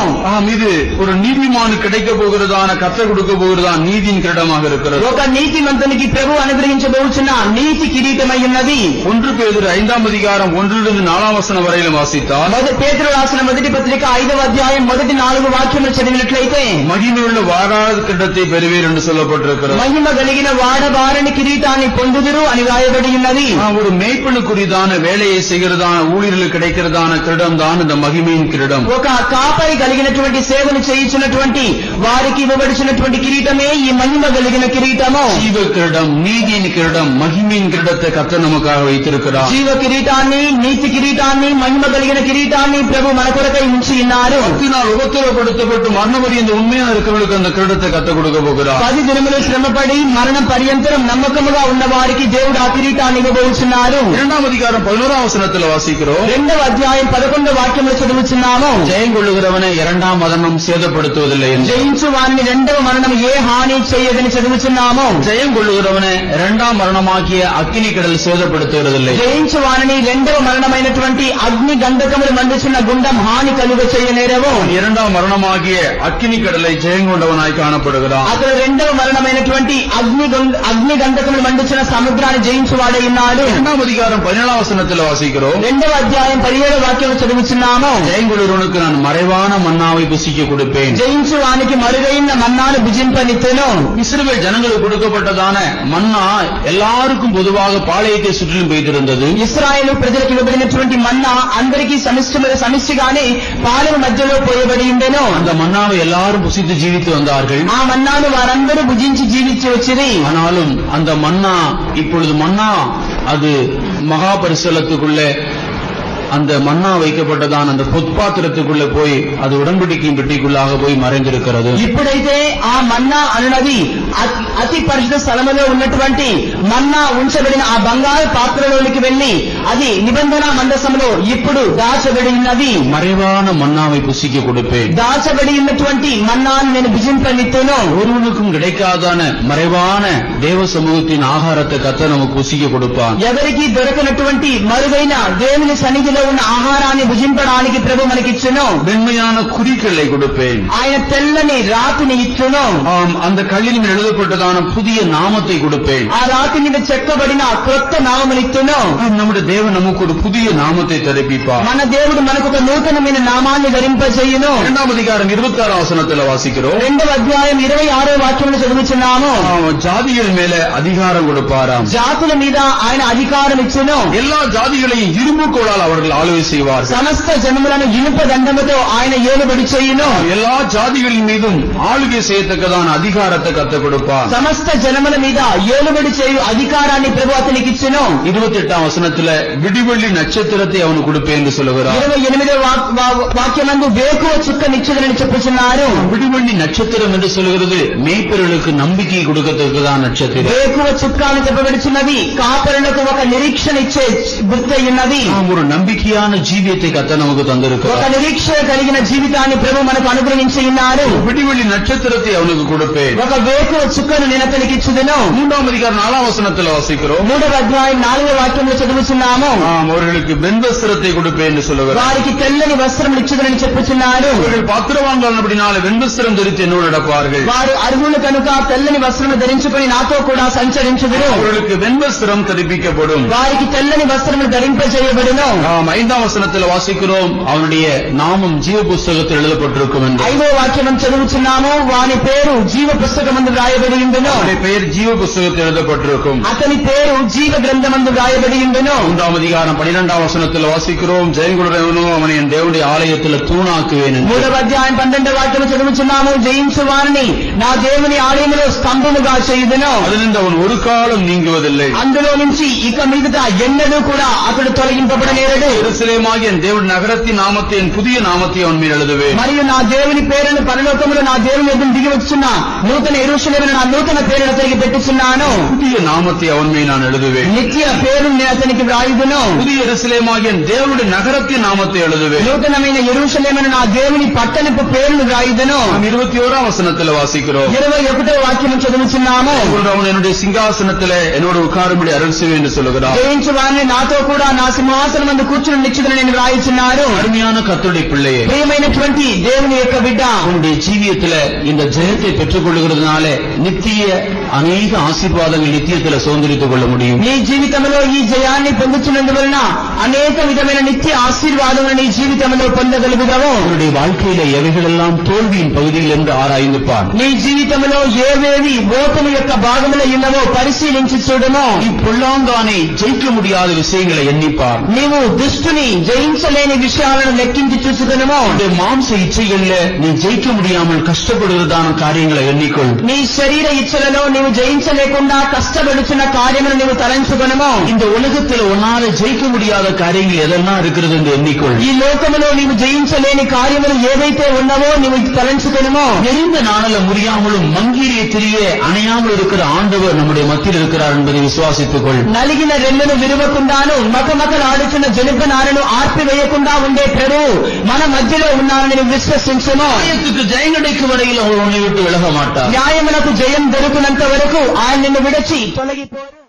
இது ஒரு நீதிமானு கிடைக்க போகிறதான கர்த்தர் கொடுக்க போகிறதான நீதியின் கிரீடமாக இருக்கிறது. ఒక నీతిమంతునికి ప్రభు అనుగ్రహించబోచున్న నీతి కిరీటమై ఉన్నది. 1 பேதுரு 5ஆம் அதிகாரம் 1 to 4ஆம் வசனம் வரையிலும் வாசித்தால், పేతురు రాసిన మొదటి పత్రిక 5వ అధ్యాయం మొదటి 4 వాక్యములు చదివినట్లయితే, மகிமையுள்ள வாராத கிரீடத்தை பெறுவீர் என்று சொல்லப்பட்டிருக்கிறது. మహిమ కలిగిన వాడబారని కిరీటాన్ని పొందు పొందుదురు అని రాయబడి ఉన్నది. ஒரு மேய்ப்பனுக்குரியதான வேலையை செய்கிறதான ஊழியர்களுக்கு கிடைக்கிறதான கிரீடம் தான் இந்த மகிமையின் கிரீடம். ఒక కాపరి కలిగినటువంటి సేవను చేయించినటువంటి వారికి ఇవ్వబడినటువంటి కిరీటమే ఈ మహిమ కలిగిన కిరీటము. ஜீவ கிரீடம், நீதியின் கிரீடம், மகிமையின் கிரீடத்தை கர்த்தர் நமக்காக வைத்திருக்கிறார். జీవ కిరీటాన్ని, నీతి కిరీటాన్ని, మహిమ కలిగిన కిరీటాన్ని ప్రభు మన కొరకై ఉంచి ఉన్నారు. பத்தினால் உபத்திரப்படுத்தப்பட்டு மரணவரி இந்த உண்மையா இருக்கிறவர்களுக்கு அந்த கிரீடத்தை கர்த்தர் கொடுக்க போகிறார். 10 దినములు శ్రమపడి మరణం పర్యంతరం నమ్మకముగా ఉన్న వారికి దేవుడు ఆ కిరీటాన్ని ఇవ్వబోతున్నారు. 2వ అధికారం 11వ వచనத்தில் వాసిக்கிறோம். 2వ అధ్యాయం 11వ వాక్యములో చదువుతున్నాము. ஜெயம் கொள்ளுகிறவனை 2వ மரணம் சேதப்படுத்துவதில்லை. జయించు వారిని 2వ మరణం ఏ హాని చేయదని చదువుతున్నాము. ஜெயம் கொள்ளுகிறவனை 2వ మరణమాకియ అగ్ని కడలు సేదపడుతువదిல்லை. జయించు వారిని 2వ మరణమైనటువంటి అగ్ని గంధకములు మండుచున్న గుండం హాని కలుగ చేయనేరవు. 2వ మరణమాకియ అగ్ని కడలై జయం கொண்டவனாய் காணப்படுகிறான். అతడు 2వ మరణమైనటువంటి అగ్ని గంధకములు మండుచున్న సముద్రాన్ని జయించువాడై ఉన్నాడు. 2వ అధికారం 17వ వచనத்தில் వాసిக்கிறோம். 2వ అధ్యాయం 17వ వాక్యం చదువుతున్నాము. ஜெயம் கொள்ளுகிறவனுக்கு நான் மறைவான மன்னாவை புசிக்க கொடுப்பேன். జయించు వానికి మరుగైన మన్నాను భుజింపనిత్తెను. இஸ்ரவேல் ஜனங்களுக்கு கொடுக்கப்பட்டதான மன்னா எல்லாருக்கும் பொதுவாக பாளையத்தை சுற்றிலும் பெய்திருந்தது. ఇశ్రాయేలు ప్రజలకు ఇవ్వబడినటువంటి మన్నా అందరికీ సమిష్టిగానే పాలెం మధ్యలో పోయబడి ఉండెను. அந்த மன்னாவை எல்லாரும் புசித்து ஜீவித்து வந்தார்கள். ఆ మన్నాను వారందరూ భుజించి జీవించి వచ్చిరి. ஆனாலும் அந்த மன்னா இப்பொழுது மன்னா அது மகா பரிசலத்துக்குள்ளே அந்த மன்னா வைக்கப்பட்டதான் அந்த பொற்பாத்திரத்துக்குள்ள போய் அது உடன்படிக்கையின் பெட்டிக்குள்ளாக போய் மறைந்திருக்கிறது. ఇప్పుడైతే ఆ మన్నా అనునది అతి పరిశుద్ధ స్థలములో ఉన్నటువంటి మన్నా ఉంచబడిన ఆ బంగారు పాత్రలోనికి వెళ్లి అది నిబంధన మందసములో ఇప్పుడు దాచబడి ఉన్నది. மறைவான மன்னாவை புசிக்க கொடுப்பேன். దాచబడి ఉన్నటువంటి మన్నాను నేను భుజింపనిత్తెను. ஒருவனுக்கும் கிடைக்காதான மறைவான தேவ சமூகத்தின் ஆகாரத்தை கர்த்தர் நமக்கு புசிக்க கொடுப்பான். ఎవరికి దొరకనటువంటి మరుగైన దేవుని సన్నిధిలో ఉన్న ఆహారాన్ని భుజింపడానికి ప్రభు మనకిచ్చును. வெண்மையான குறிக்கல்லை கொடுப்பேன். ఆయన తెల్లని రాతిని ఇచ్చును. அந்த கல்லின் மேல் எழுதப்பட்டதான புதிய நாமத்தை கொடுப்பேன். ఆ రాతి మీద చెక్కబడిన క్రొత్త నామమునిచ్చును. நம்முடைய தேவன் நமக்கு ஒரு புதிய நாமத்தை தரிப்பிப்பார். మన దేవుడు మనకు ఒక నూతనమైన నామాన్ని ధరింపజేయును. 2వ అధికారం 26వ వచనத்தில் వాసిக்கிறோம். 2వ అధ్యాయం 26వ వాక్యంలో చదువుతున్నాము. ஜாதிகள் மேல அதிகாரம் கொடுப்பாராம். జాతుల మీద ఆయన అధికారం ఇచ్చును. எல்லா ஜாதிகளையும் இரும்பு கோலால் அவர்கள் ஆளுகை செய்வார்கள். సమస్త జనములను ఇనుప దండముతో ఆయన ఏలుబడి చేయును. எல்லா ஜாதிகளின் மீதும் ஆளுகை செய்யத்தக்கதான அதிகாரத்தை கர்த்தர் கொடுப்பார். సమస్త జనముల మీద ఏలుబడి చేయు అధికారాన్ని ప్రభు అతనికి ఇచ్చును. 28వ వచనத்துல விடிவெள்ளி நட்சத்திரத்தை அவனுக்கு கொடுப்பேன் என்று சொல்லுகிறார். 28వ వాక్యమందు వేకువ చుక్క నిచ్చెదనని చెప్పుచున్నారు. விடிவெள்ளி நட்சத்திரம் என்று சொல்கிறது மேய்ப்பர்களுக்கு நம்பிக்கை கொடுக்கத்தக்கதான நட்சத்திரம். వేకువ చుక్క అని చెప్పబడుచున్నది కాపరులకు ఒక నిరీక్షణ ఇచ్చే గుర్తై ఉన్నది. ஒரு நம்பிக்கையான ஜீவியத்தை கர்த்தர் நமக்கு தந்திருக்கிறார். ఒక నిరీక్షణ కలిగిన జీవితాన్ని ప్రభు మనకు అనుగ్రహించి ఉన్నారు. விடிவெள்ளி நட்சத்திரத்தை அவனுக்கு கொடுப்பேன். ఒక వేకువ చుక్కను నేను అతనికి ఇచ్చుదును. 3వ அதிகாரம் 4వ వచనத்தில் వాసిக்கிறோம். 3వ అధ్యాయం 4వ వాక్యంలో చదువుతున్నాము. அவர்களுக்கு வெண்வஸ்திரத்தை கொடுப்பேன் என்று சொல்லுகிறார். వారికి తెల్లని వస్త్రములు ఇచ్చుదునని చెప్పుచున్నారు. அவர்கள் பாத்திரவான்களபடினால வெண்வஸ்திரம் தரித்து என்னோடு நடப்பார்கள். వారు అర్హులు కనుక తెల్లని వస్త్రము ధరించుకొని నాతో కూడా సంచరించుదురు. அவர்களுக்கு வெண்வஸ்திரம் தரிப்பிக்கப்படும். వారికి తెల్లని వస్త్రములు ధరింపజేయబడును. 5వ వచనத்தில் వాసిக்கிறோம். அவனுடைய நாமம் ஜீவ புஸ்தகத்தில் எழுதப்பட்டிருக்கும் என்று. 5వ వాక్యం చదువుచున్నాము. వాని పేరు జీవ పుస్తకమందు రాయబడి ఉండును. அவனுடைய பெயர் ஜீவ புஸ்தகத்தில் எழுதப்பட்டிருக்கும். అతని పేరు జీవ గ్రంథమందు రాయబడి ఉండును. 3వ அதிகாரம் 12వ వచనத்தில் వాసిக்கிறோம். జయగుడెవను அவனை என் தேவனுடைய ஆலயத்தில் தூணாக்குவேன் என்று. 3వ అధ్యాయం 12వ వాక్యం చదువుచున్నాము. జయించు వారిని నా దేవుని ఆలయములో స్తంభముగా చేయుదును. அதிலிருந்து அவன் ஒரு காலம் நீங்குவதில்லை. అందులో నుంచి ఇక మీదట ఎన్నడూ కూడా అతడు తొలగింపబడనేరడు. எருசலேமாகிய என் தேவன் நகரத்தின் நாமத்தை என் புதிய நாமத்தை அவன் மேல் எழுதுவேன். మరియు నా దేవుని పేరును పరలోకములో నా దేవుని ఎదురు దిగి వచ్చున్న నూతన యెరూషలేమును నా నూతన పేరును అతనికి పెట్టుచున్నాను. புதிய நாமத்தை அவன் மேல் நான் எழுதுவேன். నిత్య పేరు నేను అతనికి వ్రాయుదును. புதிய எருசலேமாகிய என் தேவனுடைய நகரத்தின் நாமத்தை எழுதுவேன். నూతనమైన యెరూషలేమును నా దేవుని పట్టణపు పేరును వ్రాయుదును. 21వ వచనத்தில் వాసిக்கிறோம். 21వ వాక్యం చదువుచున్నాము. அவன் என்னுடைய சிங்காசனத்திலே என்னோடு உட்காரும்படி அருள் செய்வேன் என்று சொல்லுகிறார். జయించు వారిని నాతో కూడా నా సింహాసనమందు కూర్చు నిశ్చితులు నేను వ్రాయిచున్నారు. அருமையான கர்த்தருடைய பிள்ளையே, ప్రియమైనటువంటి దేవుని యొక్క బిడ్డ, உன்னுடைய ஜீவியத்துல இந்த ஜெயத்தை பெற்றுக் கொள்ளுகிறதுனால நித்திய அநேக ஆசீர்வாதங்கள் நித்தியத்துல சுதந்திரித்துக் கொள்ள முடியும். నీ జీవితంలో ఈ జయాన్ని పొందుతున్నందువలన అనేక విధమైన నిత్య ఆశీర్వాదములు నీ జీవితంలో పొందగలుగుతావు. உன்னுடைய வாழ்க்கையில எவைகளெல்லாம் தோல்வியின் பகுதியில் என்று ஆராய்ந்து பார். నీ జీవితంలో ఏవేవి ఓటమి యొక్క భాగములు ఉన్నవో పరిశీలించి చూడము. நீ பொல்லாங்கானை ஜெயிக்க முடியாத விஷயங்களை எண்ணிப்பார். నీవు దుష్టుని జయించలేని విషయాలను లెక్కించి చూసుకునము. உன்னுடைய மாம்ச இச்சைகள்ல நீ ஜெயிக்க முடியாமல் கஷ்டப்படுவதான காரியங்களை எண்ணிக்கொள். నీ శరీర ఇచ్చలలో నీవు జయించలేకుండా కష్టపడుచున్న కార్యములు నీవు తలంచుకొనము. இந்த உலகத்துல உன்னால ஜெயிக்க முடியாத காரியங்கள் எதெல்லாம் இருக்கிறது என்று எண்ணிக்கொள். ఈ లోకములో నీవు జయించలేని కార్యములు ఏవైతే ఉన్నావో నీవు తలంచుకొనము. எரிந்த நாணல முடியாமலும் மங்கீரிய திரிய அணையாமல் இருக்கிற ஆண்டவர் நம்முடைய மத்தியில் இருக்கிறார் என்பதை விசுவாசித்துக் கொள். నలిగిన రెల్లును విరువకుండాను మకమకలాడుచున్న జనుగనాలను ఆర్పివేయకుండా ఉండే ప్రభువు మన మధ్యలో ఉన్నారని విశ్వసించుము. நியாயத்துக்கு ஜெயம் கிடைக்கும் வரையில் அவர் உன்னை விட்டு விலக மாட்டார். న్యాయమునకు జయం దొరుకునంత వరకు ఆయన నిన్ను విడిచి తొలగిపోరు.